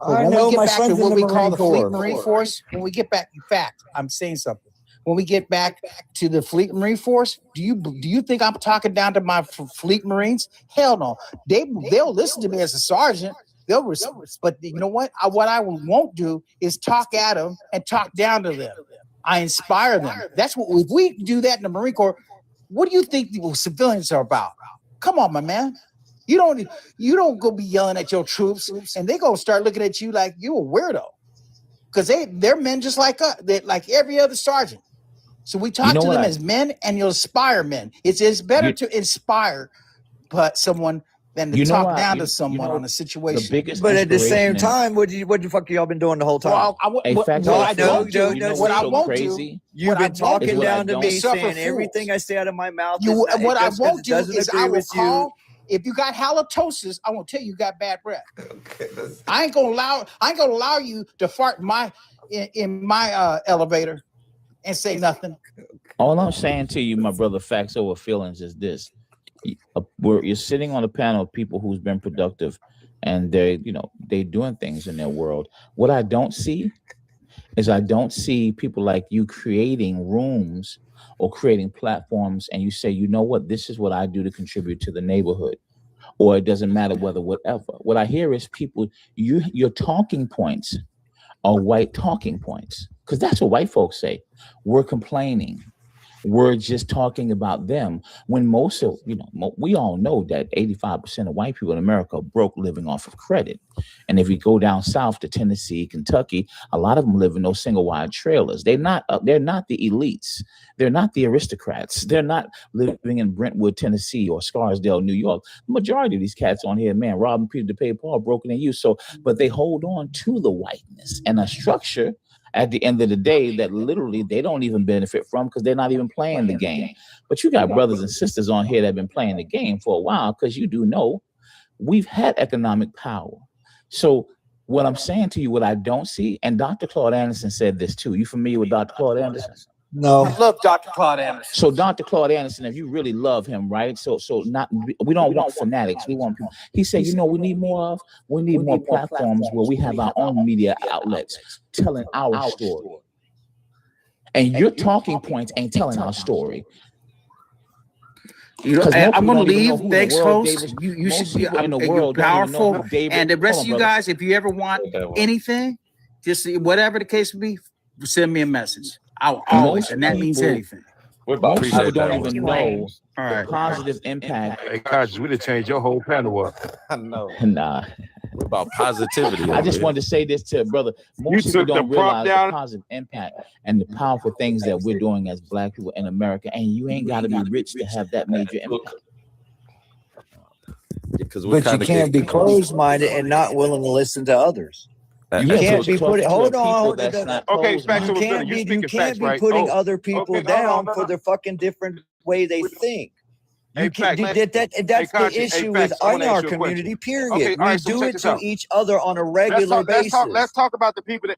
But when we get back to what we call the Fleet Marine Force, when we get back, in fact, I'm saying something. When we get back to the Fleet Marine Force, do you think I'm talking down to my Fleet Marines? Hell no. They'll listen to me as a sergeant. But you know what? What I won't do is talk at them and talk down to them. I inspire them. That's what, if we do that in the Marine Corps, what do you think the civilians are about? Come on, my man. You don't go be yelling at your troops and they gonna start looking at you like you a weirdo. Because they're men just like us, like every other sergeant. So we talk to them as men and you'll inspire men. It's better to inspire someone than to talk down to someone on a situation. But at the same time, what the fuck y'all been doing the whole time? What I won't do, you've been talking down to me, saying everything I say out of my mouth. What I won't do is I will call. If you got halitosis, I won't tell you got bad breath. I ain't gonna allow you to fart in my elevator and say nothing. All I'm saying to you, my brother, facts over feelings, is this: you're sitting on a panel of people who's been productive, and they're doing things in their world. What I don't see is people like you creating rooms or creating platforms, and you say, you know what, this is what I do to contribute to the neighborhood, or it doesn't matter whatever. What I hear is people, your talking points are white talking points, because that's what white folks say. We're complaining. We're just talking about them, when most of, we all know that 85% of white people in America are broke, living off of credit. And if you go down south to Tennessee, Kentucky, a lot of them live in those single wide trailers. They're not the elites. They're not the aristocrats. They're not living in Brentwood, Tennessee, or Scarsdale, New York. The majority of these cats on here, man, robbing Peter to pay Paul, broken in you. So, but they hold on to the whiteness and a structure at the end of the day that literally they don't even benefit from, because they're not even playing the game. But you got brothers and sisters on here that have been playing the game for a while, because you do know we've had economic power. So what I'm saying to you, what I don't see, and Dr. Claude Anderson said this too. You familiar with Dr. Claude Anderson? No. I love Dr. Claude Anderson. So Dr. Claude Anderson, if you really love him, right? We don't want fanatics. We want people. He said, we need more platforms where we have our own media outlets telling our story. And your talking points ain't telling our story. I'm going to leave. Thanks, host. You should be powerful. And the rest of you guys, if you ever want anything, just whatever the case may be, send me a message. I'll always, and that means anything. Most people don't even know the positive impact. Hey, Conscious, we done changed your whole panel up. I know. Nah. What about positivity? I just wanted to say this to brother. Most people don't realize the positive impact and the powerful things that we're doing as Black people in America. And you ain't got to be rich to have that major impact. But you can't be closed-minded and not willing to listen to others. You can't be putting. Hold on. Okay, you can't be putting other people down for their fucking different way they think. That's the issue with our community. Period. Okay, we do it to each other on a regular basis. Let's talk about the people.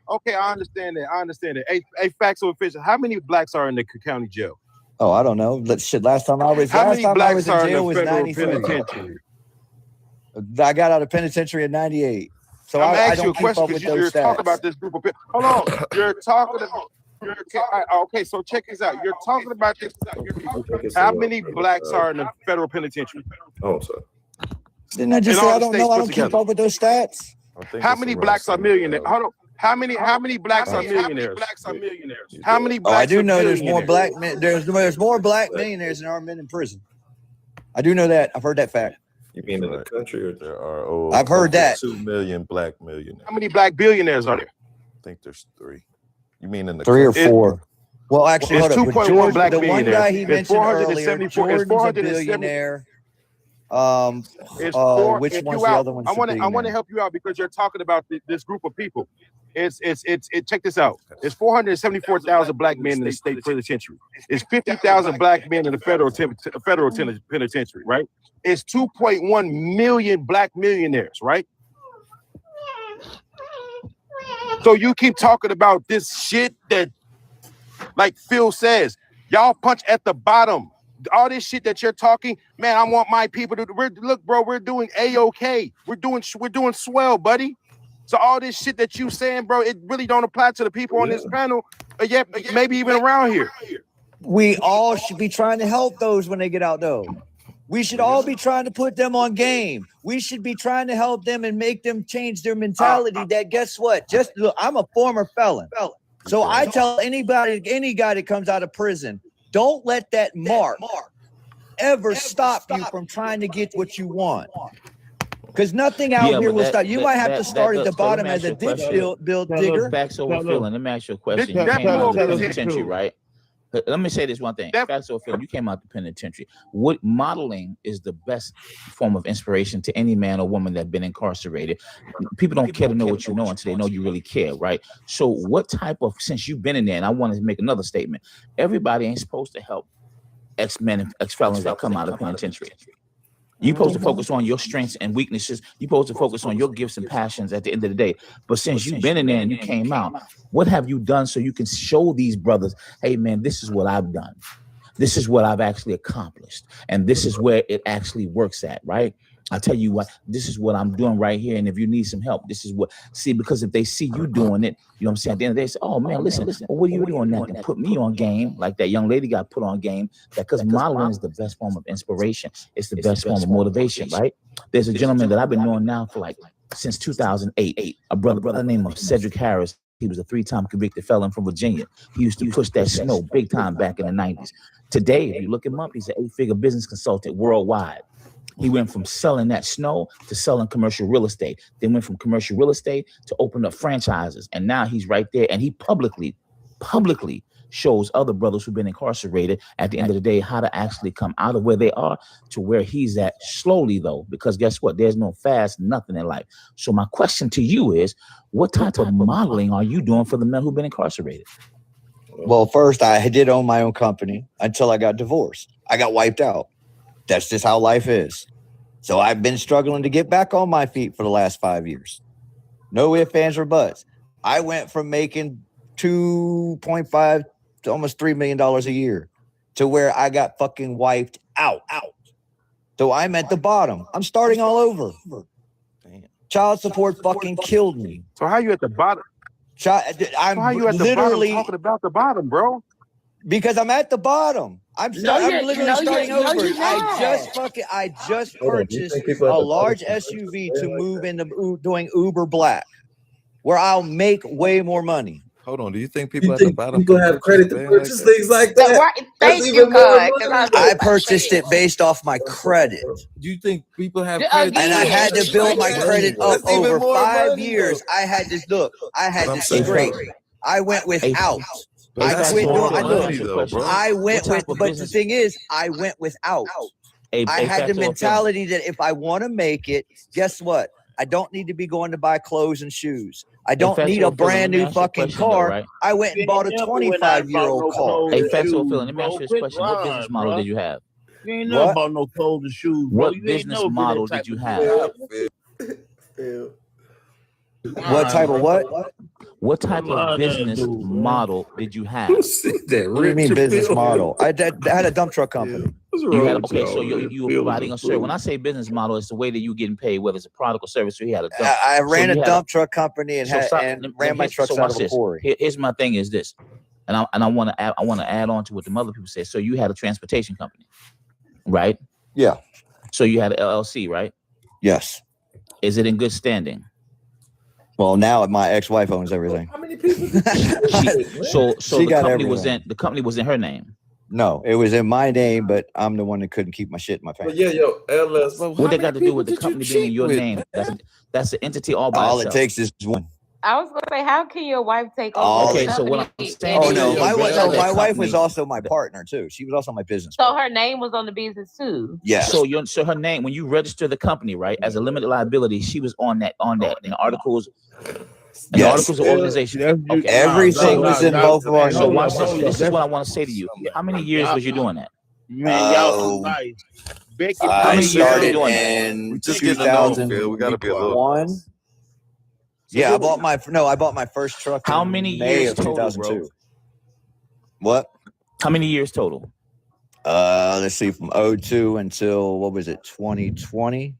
Okay, I understand that. Hey, facts or official. How many blacks are in the county jail? Oh, I don't know. Last time I was in jail was 93. I got out of penitentiary in 98. So I'm asking you a question because you're talking about this group of people. Hold on. You're talking about. Okay, so check this out. You're talking about this. How many blacks are in the federal penitentiary? Oh, sir. Didn't I just say I don't know? I don't keep up with those stats. How many blacks are millionaires? Hold on. How many blacks are millionaires? How many blacks? I do know there's more black men. There's more black millionaires than there are men in prison. I do know that. I've heard that fact. You mean in the country, or there are? I've heard that. 2 million black millionaires. How many black billionaires are there? I think there's 3. You mean in the 3 or 4? Well, actually, hold up. 2.1 black the one guy he millionaires. mentioned earlier, Jordan's a billionaire. Which one's the other one? I want to help you out because you're talking about this group of people. It's check this out. It's 474,000 black men in the state penitentiary. It's 50,000 black men in the federal penitentiary, right? It's 2.1 million black millionaires, right? So you keep talking about this shit that, like Phil says, y'all punch at the bottom. All this shit that you're talking, man, I want my people to look, bro. We're doing A-OK. We're doing swell, buddy. So all this shit that you saying, bro, it really don't apply to the people on this panel. Yeah, maybe even around here. We all should be trying to help those when they get out, though. We should all be trying to put them on game. We should be trying to help them and make them change their mentality. That guess what? Just look, I'm a former felon. So I tell any guy that comes out of prison, don't let that mark ever stop you from trying to get what you want. Because nothing out here will stop. You might have to start at the bottom as a ditch build digger. Facts over feeling. Let me ask you a question. You came out of the penitentiary, right? Let me say this one thing. Facts over feeling. You came out the penitentiary. What modeling is the best form of inspiration to any man or woman that's been incarcerated? People don't care to know what you know until they know you really care, right? So what type of, since you've been in there, and I want to make another statement, everybody ain't supposed to help ex-men and ex-felons that come out of penitentiary. You're supposed to focus on your strengths and weaknesses. You're supposed to focus on your gifts and passions at the end of the day. But since you've been in there and you came out, what have you done so you can show these brothers, hey, man, this is what I've done. This is what I've actually accomplished. And this is where it actually works at, right? I tell you what, this is what I'm doing right here. And if you need some help, this is what, see, because if they see you doing it, you know what I'm saying? At the end of the day, they say, oh man, listen, well, what are you doing now? Put me on game, like that young lady got put on game, because modeling is the best form of inspiration. It's the best form of motivation, right? There's a gentleman that I've been knowing now for like, since 2008, a brother named Cedric Harris. He was a 3-time convicted felon from Virginia. He used to push that snow big time back in the 90s. Today, if you look him up, he's an 8-figure business consultant worldwide. He went from selling that snow to selling commercial real estate. Then went from commercial real estate to open up franchises. And now he's right there. And he publicly shows other brothers who've been incarcerated at the end of the day how to actually come out of where they are to where he's at, slowly though, because guess what? There's no fast nothing in life. So my question to you is, what type of modeling are you doing for the men who've been incarcerated? Well, first, I did own my own company until I got divorced. I got wiped out. That's just how life is. So I've been struggling to get back on my feet for the last 5 years. No ifs, ands, or buts. I went from making $2.5 to almost $3 million a year to where I got fucking wiped out. So I'm at the bottom. I'm starting all over. Child support fucking killed me. So how you at the bottom? I'm how you at the literally bottom talking about the bottom, bro? Because I'm at the bottom. I'm literally starting over. I just purchased a large SUV to move into doing Uber Black, where I'll make way more money. Hold on. Do you think people at the bottom people have credit to purchase things like that? Right. That's Thank even you, more God. money. I purchased it based off my credit. Do you think people have credit? And I had to build my credit up That's even over more 5 money, years. though. I had to look. I had But to I'm saying- scrape. I went without. But I that's quit more doing. money, though, bro. I went What type with. of But business- the thing is, I went without. I had the mentality that if I want to make it, guess what? I don't need to be going to buy clothes and shoes. I don't need a brand new fucking car. I went and bought a 25-year-old car. Hey, Fatso Phil, let me ask you this question. What business model did you have? You ain't never bought no clothes and shoes, bro. What You ain't business never been model that did you type of have? What type of what? What type of business model did you have? What do you mean business model? I had a dump truck company. You had, okay, so you were providing a service. When I say business model, it's the way that you're getting paid, whether it's a product or service. So you had a dump. I ran a dump truck company and ran my trucks out of a quarry. Here's my thing: is this, and I want to add on to what the other people say. So you had a transportation company, right? Yeah. So you had an LLC, right? Yes. Is it in good standing? Well, now my ex-wife owns everything. How many people? So She the got company was everything. the company was in her name. No, it was in my name, but I'm the one that couldn't keep my shit in my pants. But yeah, yo, LS. What they got to do with the company being in your name? That's an entity all by All itself. it takes is one. I was gonna say, how can your wife take over? All the it- so what company? I'm saying Oh is no, that my wife company- was also my partner too. She was also my business. So her name was on the business too. Yes. So her name, when you register the company, right, as a limited liability, she was on that in the articles. And the articles of organization. Okay. Everything was in both of our So names. watch this. This is what I want to say to you. How many years was you doing that? Man, y'all too nice. Becky, I many years were you started doing that? in Just getting to know, Phil. 2001. We got to be a little. Yeah, I bought my first truck. How in many May years of total, 2002. bro? What? How many years total? Let's see, from 02 until what was it, 2020?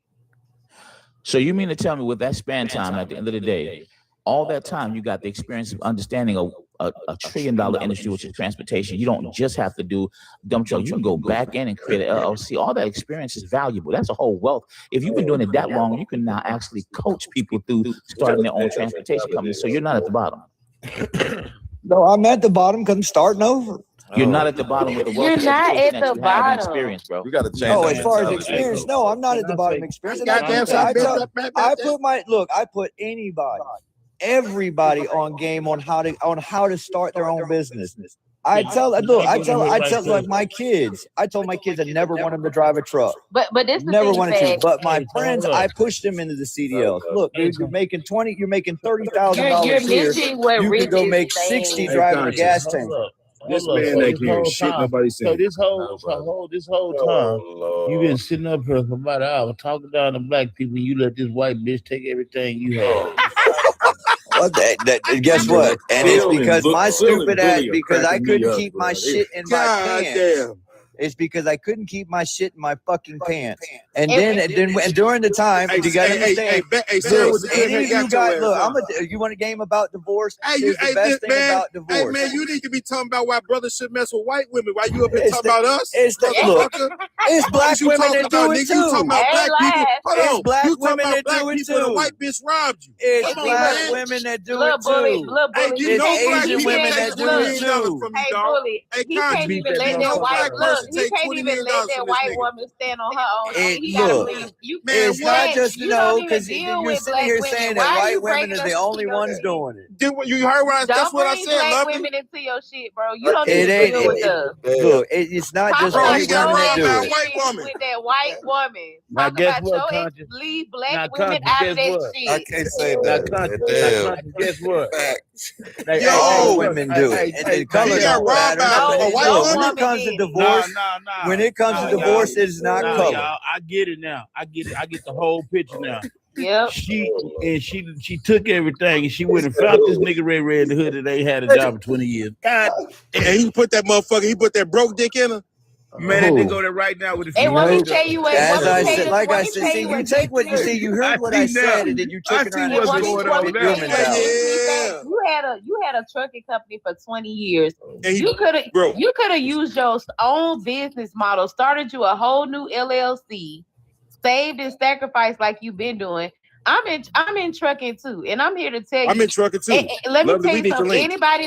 So you mean to tell me with that span time at the end of the day, all that time you got the experience of understanding a $1 trillion industry, which is transportation. You don't just have to do dump truck. You can go back in and create an LLC. All that experience is valuable. That's a whole wealth. If you've been doing it that long, you can now actually coach people through starting their own transportation company. So you're not at the bottom. No, I'm at the bottom because I'm starting over. You're not at the bottom with the wealth You're of not education at that the you have and bottom. experience, bro. We got to change. Oh, that as far as mentality. experience, no, I'm not at the bottom of experience. And I put everybody on game on how to start their own business. I tell like my kids. I told my kids I never want them to drive a truck. But this is Never the wanted thing, to. But my friends, I pushed them into the CDLs. Look, dude, you're making $30,000 You're a year. missing what You Rich could go is make saying. 60 driving a gas tank. This man so ain't hearing shit nobody So saying. this whole time, you've been sitting up here for about an hour talking down to black people. You let this white bitch take everything you had. Well, guess what? And it's because my stupid ass, because I couldn't keep my shit in my pants. It's because I couldn't keep my shit in my fucking pants. And then during the time, you gotta understand. You want a game about divorce? Here's the best thing about divorce. Hey man, you need to be talking about why brothers should mess with white women. Why you up here talking about us? It's black women that do it too. You talking about black people? Hold on. It's black You talking women about that black do it people and a too. white bitch robbed you. It's Come on, black man. women that do Look, it bully, too. look, bully. Hey, you It's know black Asian people women take that do $20 it million too. from you, Hey, dog. bully, Hey, he can't even let that white he can't even let that white woman stand on her own shit. He gotta believe you. Man, It's not just you don't even because deal you're with sitting black here women. saying Why that are white you women bringing are us the only into your ones shit? doing it. You heard what that's Don't what I bring said, black lovely. women into your shit, bro. You don't It even ain't. deal with us. Look, it's not just Talk white about women that your do it. white woman. with that white woman. Now Talk guess about what, your Conscious? leave black Now, women Conscious, out of guess that what? shit. I can't say Now, that. Conscious, guess what? Hey, All women do it. And the color don't matter. Look, when it comes to divorce, when it comes to divorce, it is not color. Y'all, I get it now. I get it. I get the whole picture now. Yep. She took everything and she went and found this nigga Ray in the hood that ain't had a job for 20 years. God, and he put that motherfucker. He put that broke dick in her. Man, that nigga go there right now with his. Hey, want me to tell you what? As I said, like I said, see, you take what you see. You heard what I said, and then you took it around and twisted it your mentality. You had a trucking company for 20 years. You could have used your own business model, started you a whole new LLC, saved and sacrificed like you've been doing, I'm in trucking too, and I'm here to tell you. I'm in trucking too. And let me Lovely, tell we you need to something.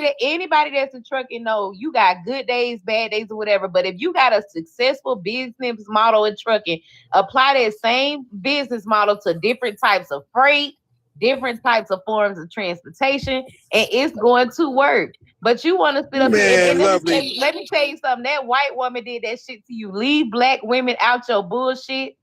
link. Anybody that's in trucking know you got good days, bad days, or whatever. But if you got a successful business model in trucking, apply that same business model to different types of freight, different types of forms of transportation, and it's going to work. But you want to sit up here and let me tell you something. That white woman did that shit to you. Leave black women out your bullshit.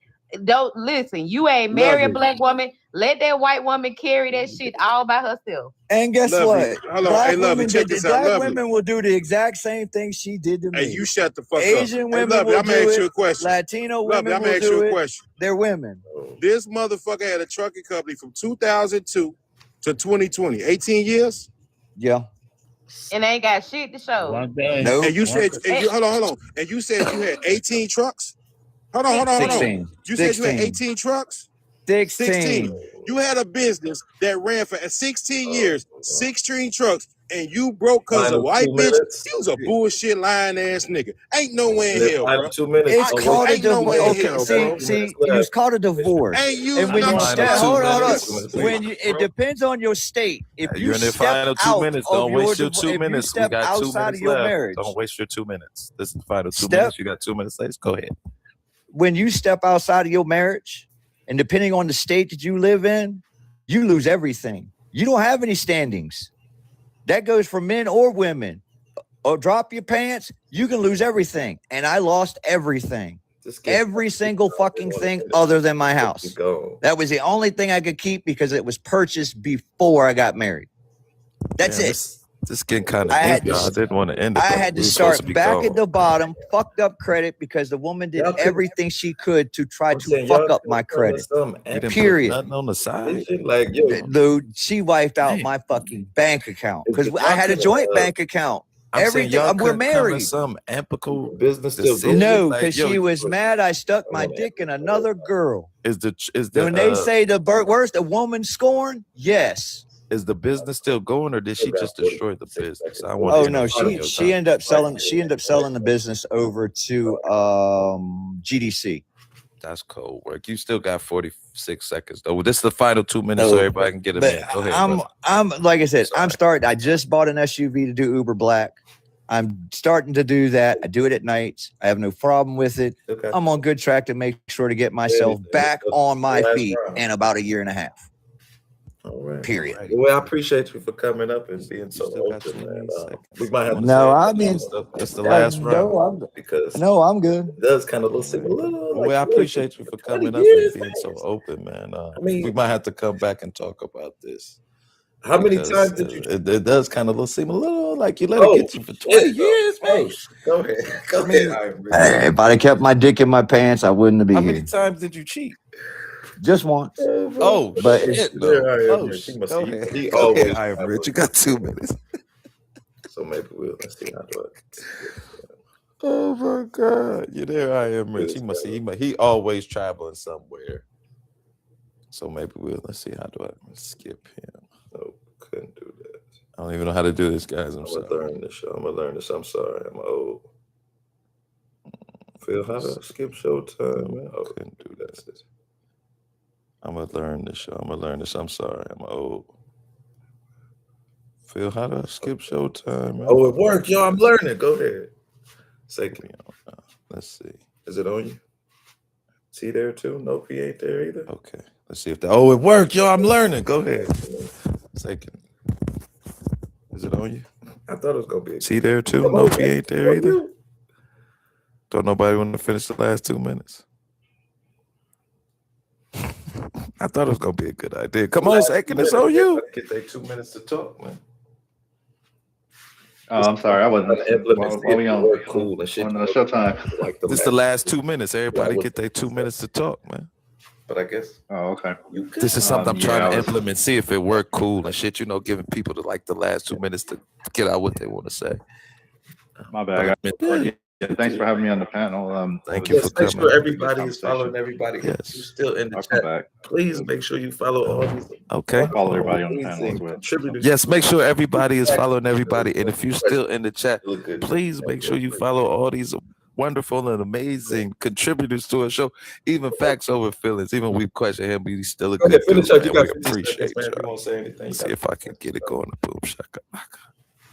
Don't listen. You ain't marry a black woman. Let that white woman carry that shit all by herself. And guess Lovely. what? Hold on. Black Hey, Lovely, women, check this out. black Lovely. women will do the exact same thing she did to me. Hey, you shut the fuck up. Asian women Lovely, will I'm gonna do ask you it. a question. Latino Lovely, women I'm gonna will ask you do a it. question. They're women. This motherfucker had a trucking company from 2002 to 2020. 18 years? Yeah. And they ain't got shit to show. No. And you said, hold on. And you said you had 18 trucks? Hold on. 16. You said you had 16. 18 trucks? 16. You had a business that ran for 16 years, 16 trucks, and you broke because of white bitch. You was a bullshit lying ass nigga. Ain't no way in hell, bro. 2 minutes. It's called a divorce. Okay, see, it's called a divorce. Ain't you And when you step, hold on. When you, it bro. depends on your state. If you You're in the step final 2 out minutes. of Don't your waste your div- 2 if you minutes. We step got 2 outside minutes of your left. marriage, Don't waste your 2 minutes. This is the final 2 Step- minutes. You got 2 minutes left. Go ahead. when you step outside of your marriage, and depending on the state that you live in, you lose everything. You don't have any standings. That goes for men or women. Or drop your pants, you can lose everything. And I lost everything. Every single fucking thing other than my house. That was the only thing I could keep because it was purchased before I got married. That's it. This getting kind of I had deep, y'all. I didn't want to end it. I but had we to were supposed start be back gone. at the bottom, fucked up credit because the woman did everything she could to try to fuck up my credit. You didn't Period. put nothing on the side. Like, yo, Dude, she wiped out my fucking bank account because I had a joint bank account. I'm saying Everything. y'all We're couldn't come to married. some amicable business decision. No, Like, because yo, she was mad I stuck my dick in another girl. Is the When they say the worst, a woman scorn, yes. Is the business still going, or did she just destroy the business? I want. Oh no, she ended up selling. She ended up selling the business over to GDC. That's cold work. You still got 46 seconds though. This is the final 2 minutes, so everybody can get a minute. Go ahead. I'm like I said, I'm starting. I just bought an SUV to do Uber Black. I'm starting to do that. I do it at nights. I have no problem with it. Okay. I'm on good track to make sure to get myself back on my feet in about a year and a half. All right. Period. Well, I appreciate you for coming up and being so open, man. We might have to No, say I mean, it's the last round because I'm good. It does kind of seem a little. Well, I appreciate you for coming up and being so open, man. We might have to come back and talk about this. How many times did you? It does kind of seem a little like you let it get you for 20 years, man. Go ahead. Go ahead. Hey, if I'd have kept my dick in my pants, I wouldn't have been How here. many times did you cheat? Just once. Oh, but shit, Go ahead. He Go always. ahead. I am rich. You got 2 minutes. So maybe let's see how do Oh my God! You there? I am rich. He always traveling somewhere. So maybe let's see how do I skip him. No, couldn't do that. I don't even know how to do this, guys. I'm gonna learn this. I'm gonna learn this. I'm sorry. I'm old. Phil, how to skip showtime, man? Oh, couldn't do that. I'm gonna learn this show. I'm gonna learn this. I'm sorry. I'm old. Phil, how to skip showtime, man? Oh, it worked, yo. I'm learning. Go ahead. Second. Let's see. Is it on you? See there too? No P ain't there either. Okay. Let's see if that. Oh, it worked, yo. I'm learning. Go ahead. Second. Is it on you? I thought it was gonna be. See there too? No P ain't there either. Don't nobody want to finish the last 2 minutes. I thought it was gonna be a good idea. Come on, second. It's on you. Get they 2 minutes to talk, man. Oh, I'm sorry, I wasn't. While we on cool and shit. on the showtime. Like This is the last 2 minutes. Everybody get their 2 minutes to talk, man. But I guess. Oh, okay. This is something I'm trying to I was- implement. See if it worked cool and shit. Giving people the last 2 minutes to get out what they want to say. My bad. Yeah, thanks for having me on the panel. Thank you for Make coming. sure everybody is following everybody. Yes. You're still in the I'll come chat. back. Please make sure you follow all these. Okay. Follow everybody on the panel as well. Contributors. Yes, make sure everybody is following everybody. And if you're still in the chat, please make sure you follow all these wonderful and amazing contributors to our show. Even Facts Over Feelings. Even we question him, but he's still a good dude, man. We appreciate you. Let's see if I can get it going. Boom shaka.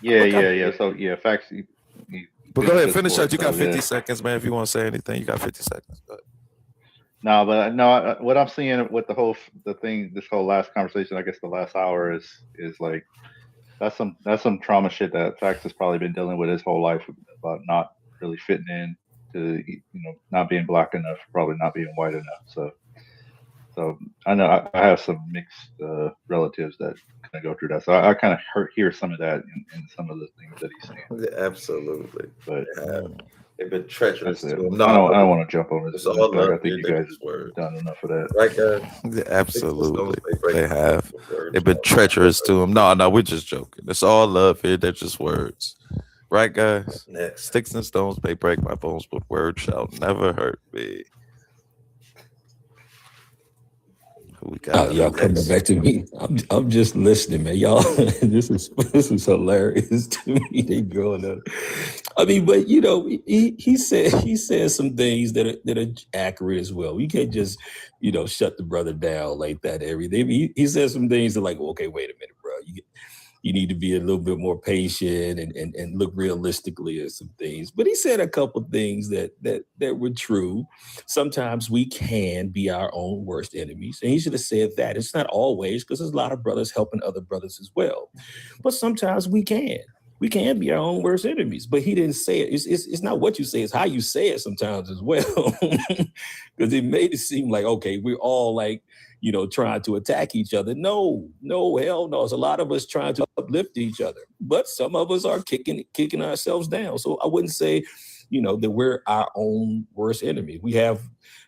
Yeah. So yeah, Facts. But go ahead, finish up. You got 50 seconds, man. If you want to say anything, you got 50 seconds. Go ahead. No, what I'm seeing with this whole last conversation, I guess the last hour is like that's some trauma shit that Fax has probably been dealing with his whole life about not really fitting in to, not being black enough, probably not being white enough. So I know I have some mixed relatives that kind of go through that. So I kind of hear some of that in some of the things that he's saying. Yeah, absolutely. But they've been treacherous to him. No, I don't want to jump on this. It's all I think you guys have done enough of that. Right, guys? Yeah, absolutely. They have. They've been treacherous to him. No, we're just joking. It's all love here. They're just words. Right, guys? Next. Sticks and stones may break my bones, but words shall never hurt me. Who we got? Y'all coming back to me. I'm just listening, man. Y'all, this is hilarious to me. They growing up. I mean, but he said some things that are accurate as well. You can't just shut the brother down like that. Everything he said some things that like, okay, wait a minute, bro. You need to be a little bit more patient and look realistically at some things. But he said a couple things that were true. Sometimes we can be our own worst enemies. And he should have said that. It's not always, because there's a lot of brothers helping other brothers as well. But sometimes we can. We can be our own worst enemies. But he didn't say it. It's not what you say, it's how you say it sometimes as well. Because it made it seem like, okay, we're all like, trying to attack each other. No, hell no. There's a lot of us trying to uplift each other, but some of us are kicking ourselves down. So I wouldn't say, that we're our own worst enemy. We have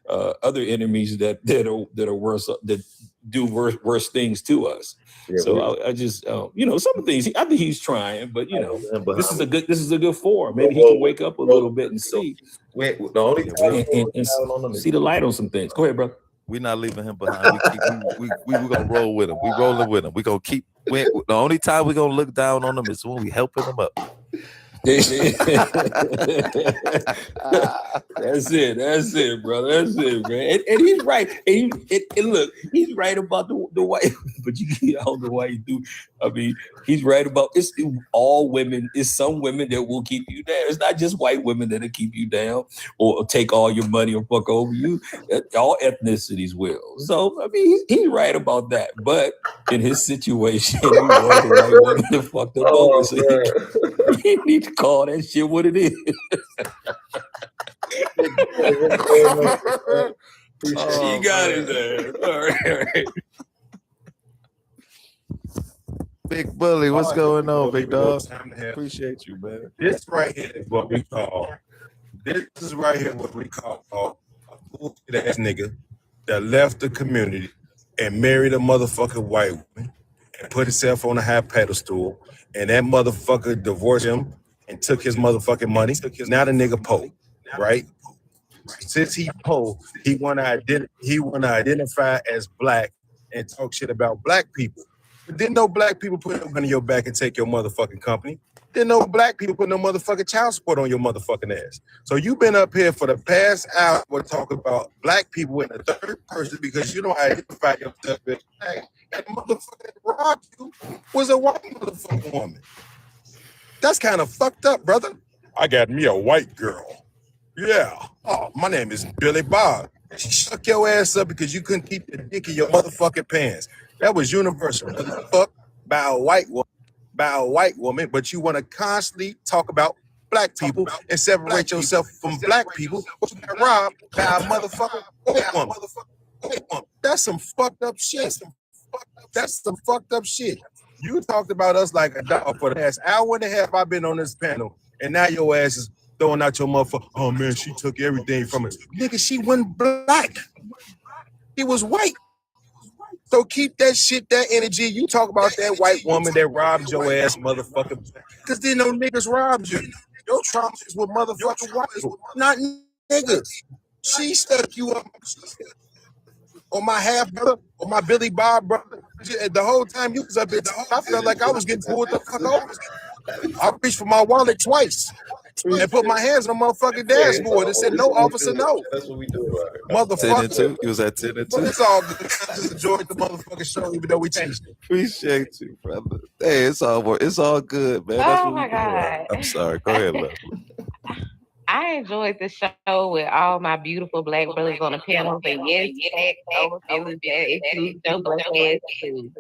other enemies that are worse, that do worse things to us. Yeah, so I just, some of the things I think he's trying, but this is a good forum. Maybe he can wake up a little bit and see, and see the light on some things. Go ahead, brother. We're not leaving him behind. We're gonna roll with him. We rolling with him. We're gonna keep. The only time we're gonna look down on him is when we helping him up. That's it, brother. That's it, man. And he's right. And look, he's right about the white, but I don't know why you do. I mean, he's right about it's all women. It's some women that will keep you down. It's not just white women that'll keep you down or take all your money or fuck over you. All ethnicities will. So I mean, he's right about that. But in his situation, he was the white woman that fucked him over. So he need to call that shit what it is. You got it there. All right. Big Bully, what's going on, big dog? Appreciate you, man. This right here is what we call a bullshit ass nigga that left the community and married a motherfucking white woman and put himself on a high pedestal, and that motherfucker divorced him and took his motherfucking money. Now the nigga po, right? Since he po, he wanna identify as black and talk shit about black people. But didn't no black people put no gun in your back and take your motherfucking company? Didn't no black people put no motherfucking child support on your motherfucking ass? So you been up here for the past hour talking about black people in the third person because you don't identify yourself as black. And the motherfucker that robbed you was a white motherfucking woman. That's kind of fucked up, brother. I got me a white girl. Yeah. Oh, my name is Billy Bob. She shook your ass up because you couldn't keep the dick in your motherfucking pants. That was universal. Fuck by a white woman, but you want to constantly talk about black people and separate yourself from black people, but you got robbed by a motherfucking white woman. That's some fucked up shit. That's some fucked up shit. You talked about us like a dog for the past hour and a half I've been on this panel, and now your ass is throwing out your motherfucker. Oh man, she took everything from us. Nigga, she wasn't black. She was white. So keep that shit, that energy. You talk about that white woman that robbed your ass, motherfucker. Because then no niggas robbed you. Your trauma is with motherfucking white people, not niggas. She stuck you up on my half brother, on my Billy Bob brother. The whole time you was up there, I felt like I was getting pulled the fuck over. I reached for my wallet twice. and put my hands on the motherfucking dashboard and said, "No, officer, no." That's what we do. Ten and Motherfucker. 2. You was at 10 and 2. But it's all good. I just enjoyed the motherfucking show, even though we changed it. Appreciate you, brother. Hey, it's all good, man. That's Oh what we my do. God. I'm sorry. Go ahead, Leslie. I enjoyed the show with all my beautiful black brothers on the panel. And yes, over feelings that includes no black ass too.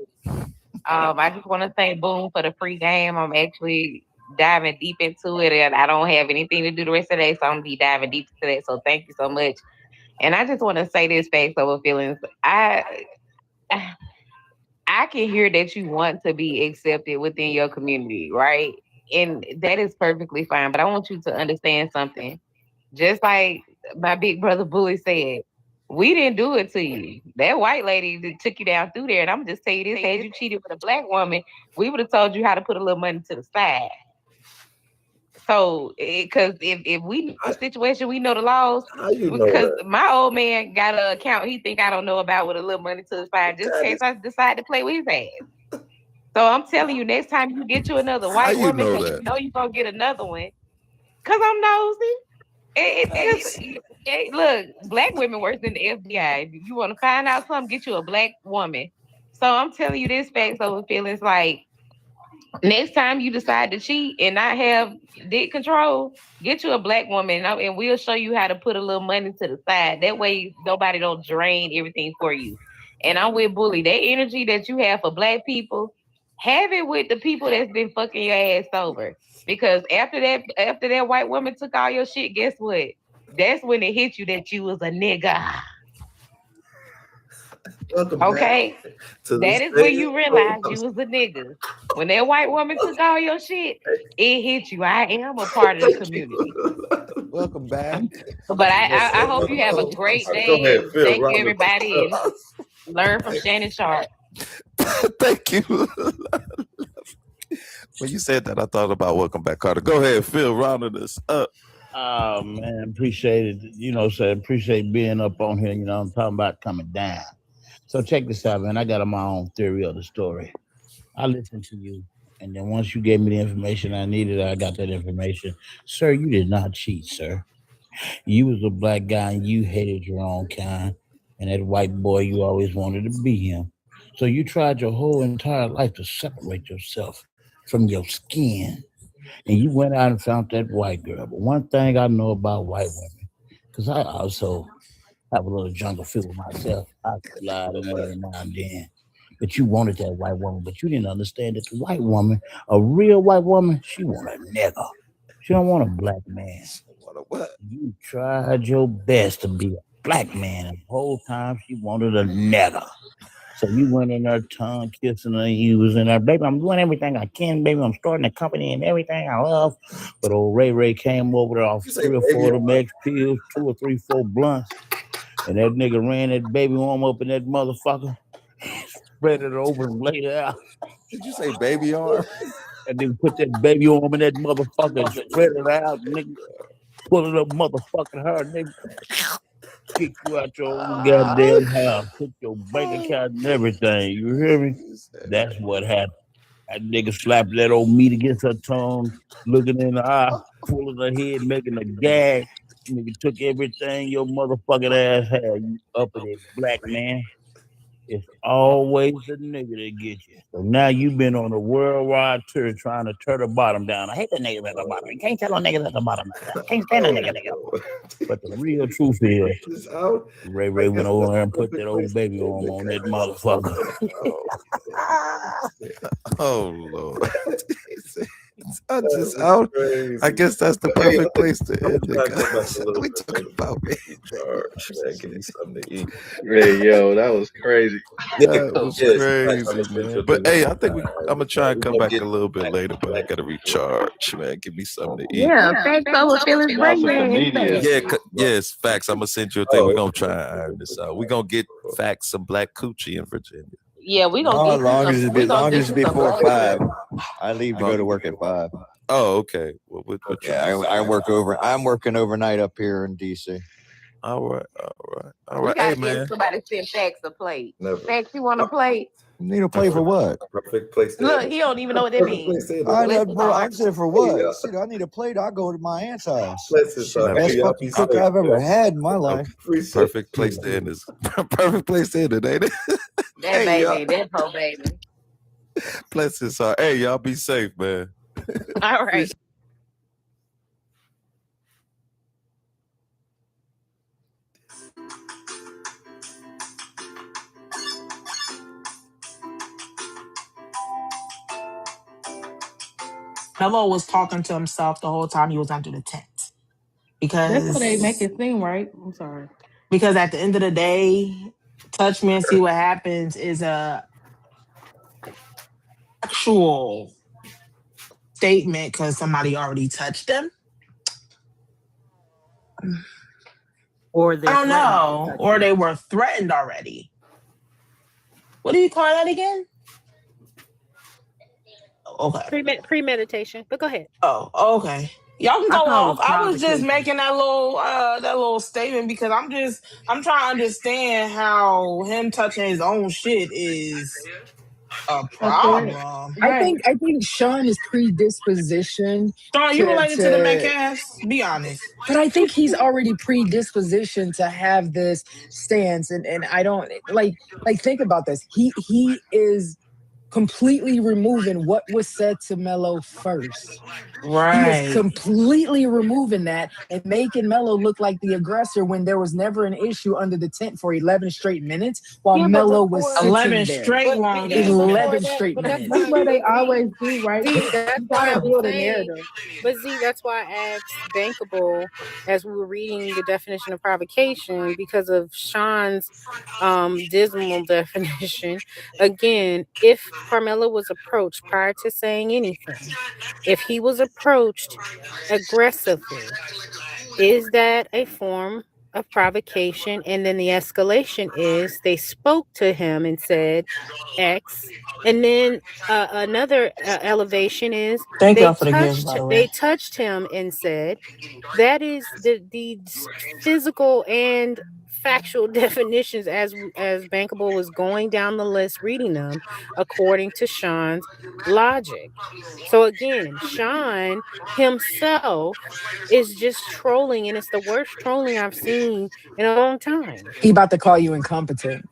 I just want to thank Boom for the free game. I'm actually diving deep into it, and I don't have anything to do the rest of the day, so I'm gonna be diving deep into that. So thank you so much. And I just want to say this, Facts Over Feelings. I can hear that you want to be accepted within your community, right? And that is perfectly fine. But I want you to understand something. Just like my big brother Bully said, we didn't do it to you. That white lady that took you down through there. And I'm gonna just tell you this: had you cheated with a black woman, we would have told you how to put a little money to the side. So, because if we know the situation, we know the laws. Because my old man got an account he think I don't know about with a little money to the side, just in case I decide to play with his ass. So I'm telling you, next time you get you another white you woman, know because that? you know you're gonna get another one. Because I'm nosy. Look, black women worse than the FBI. If you want to find out something, get you a black woman. So I'm telling you this, Facts Over Feelings, like, next time you decide to cheat and not have dick control, get you a black woman and we'll show you how to put a little money to the side. That way nobody don't drain everything for you. And I'm with Bully. That energy that you have for black people, have it with the people that's been fucking your ass over. Because after that white woman took all your shit, guess what? That's when it hit you that you was a nigga. Okay? That is when you realize you was a nigga. When that white woman took all your shit, it hit you. I am a part of the community. Welcome back. But I hope you have a great day. And thank you, everybody. And learn from Shannon Sharp. Thank you. When you said that, I thought about Welcome Back, Carter. Go ahead, Phil, rounding us up. Oh, man, appreciate it. Appreciate being up on here. I'm talking about coming down. So check this out, man. I got my own theory of the story. I listened to you, and then once you gave me the information I needed, I got that information. Sir, you did not cheat, sir. You was a black guy, and you hated your own kind, and that white boy, you always wanted to be him. So you tried your whole entire life to separate yourself from your skin, and you went out and found that white girl. But one thing I know about white women, because I also have a little jungle feel myself. I slide in there every now and then. But you wanted that white woman, but you didn't understand that the white woman, a real white woman, she want a nigga. She don't want a black man. You tried your best to be a black man, and the whole time she wanted a nigga. So you went in there tongue kissing her, you was in there, baby, I'm doing everything I can, baby. I'm starting a company and everything I love. But old Ray came over there off 3 or 4 of them X pills, 2 or 3, 4 blunts. And that nigga ran that baby arm up in that motherfucker, spread it over and laid it out. Did you say baby arm? And then put that baby arm in that motherfucker and spread it out, nigga. Pull it up motherfucking hard, nigga. Kick you out your own goddamn house. Took your bank account and everything. You hear me? That's what happened. That nigga slapped that old meat against her tongue, looking in the eye, pulling her head, making a gag. Nigga took everything your motherfucking ass had. You uppity black man. It's always the nigga that gets you. So now you've been on a worldwide tour trying to tear the bottom down. I hate the niggas at the bottom. You can't tell no niggas at the bottom. I can't stand a nigga. But the real truth is, Ray went over there and put that old baby arm on that motherfucker. Oh, Lord. I'm just out. I guess that's the perfect place to end it, guys. We talking about me. Give me something to eat. Hey, yo, that was crazy. That was crazy, man. But hey, I think I'm gonna try and come back a little bit later, but I gotta recharge, man. Give me something to eat. Yeah, Facts Over Feelings breakdown. Yes, Facts. I'm gonna send you a thing. We're gonna try and iron this out. We're gonna get Facts some black coochie in Virginia. Yeah, we gonna As long as it's before 5. I leave to go to work at 5. Oh, okay. I work over. I'm working overnight up here in DC. All right. All We right, gotta hey get man. somebody to send Fax a plate. Never. Fax, you want a plate? You need a play for what? Perfect place to Look, he don't even know what that Perfect means. place to I said for what? Hey, Shit, I need a plate. I go to my aunt's house. Bless Never. Best y'all fucking be cook safe, I've ever man. had in my life. Appreciate Perfect place to end this. Perfect place to end it, ain't it? That Hey, baby, y'all. that poor baby. Bless his heart. Hey, y'all be safe, man. All right. Melo was talking to himself the whole time he was under the tent. That's what they make Because it seem, right? I'm sorry. at the end of the day, touch me and see what happens is a actual statement because somebody already touched them. Or I they're don't threatening to know. touch Or you. they were threatened already. What do you call that again? Okay. Premeditation. But go ahead. Oh, okay. Y'all can I go call off. it I was just provocation. making that little statement because I'm trying to understand how him touching his own shit is a A threat. problem. Right. I think Sean is predispositioned Sean, you related to the Metcalfs? Be honest. but I think he's already predispositioned to have this stance, and I don't like think about this. He is completely removing what was said to Melo first. He is Right. completely removing that and making Melo look like the aggressor when there was never an issue under the tent for 11 straight minutes while Yeah, but Melo was before- sitting 11 there. straight long ass 11 minutes. straight But that's minutes. That's why what they Z, always do, right? that's You why I gotta was build a saying. narrative. But Z, that's why I asked Bankable as we were reading the definition of provocation because of Sean's dismal definition. Again, if Carmelo was approached prior to saying anything, if he was approached aggressively, is that a form of provocation? And then the escalation is they spoke to him and said X, and then another elevation is Thank y'all for the gifts, by the they way. touched him and said that is the physical and factual definitions as Bankable was going down the list reading them according to Sean's logic. So again, Sean himself is just trolling, and it's the worst trolling I've seen in a long time. He about to call you incompetent.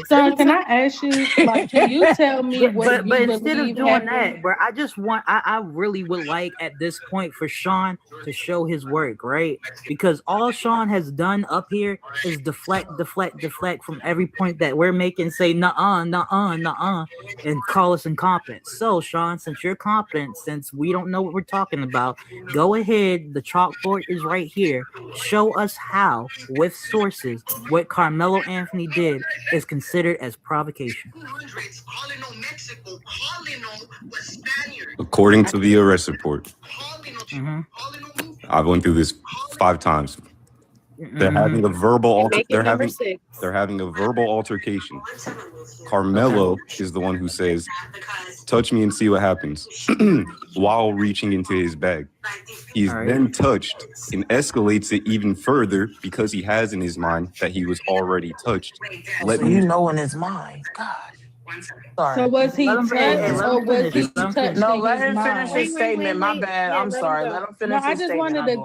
Sean, can I ask you, like, can you tell me what But you instead of believe doing happened? that, bro, I really would like at this point for Sean to show his work, right? Because all Sean has done up here is deflect from every point that we're making, say nuh-uh, and call us incompetent. So Sean, since you're competent, since we don't know what we're talking about, go ahead. The chalkboard is right here. Show us how, with sources, what Carmelo Anthony did is considered as provocation. According to the arrest report, I went through this 5 times. They're having a verbal they're having a verbal altercation. Carmelo is the one who says, "Touch me and see what happens," while reaching into his bag. He's then touched and escalates it even further because he has in his mind that he was already touched. So you know in his mind. God. Sorry. So was he touched or was he touched? No, in let his him finish mind? his statement. My bad. I'm sorry. Let him finish I his just statement. wanted to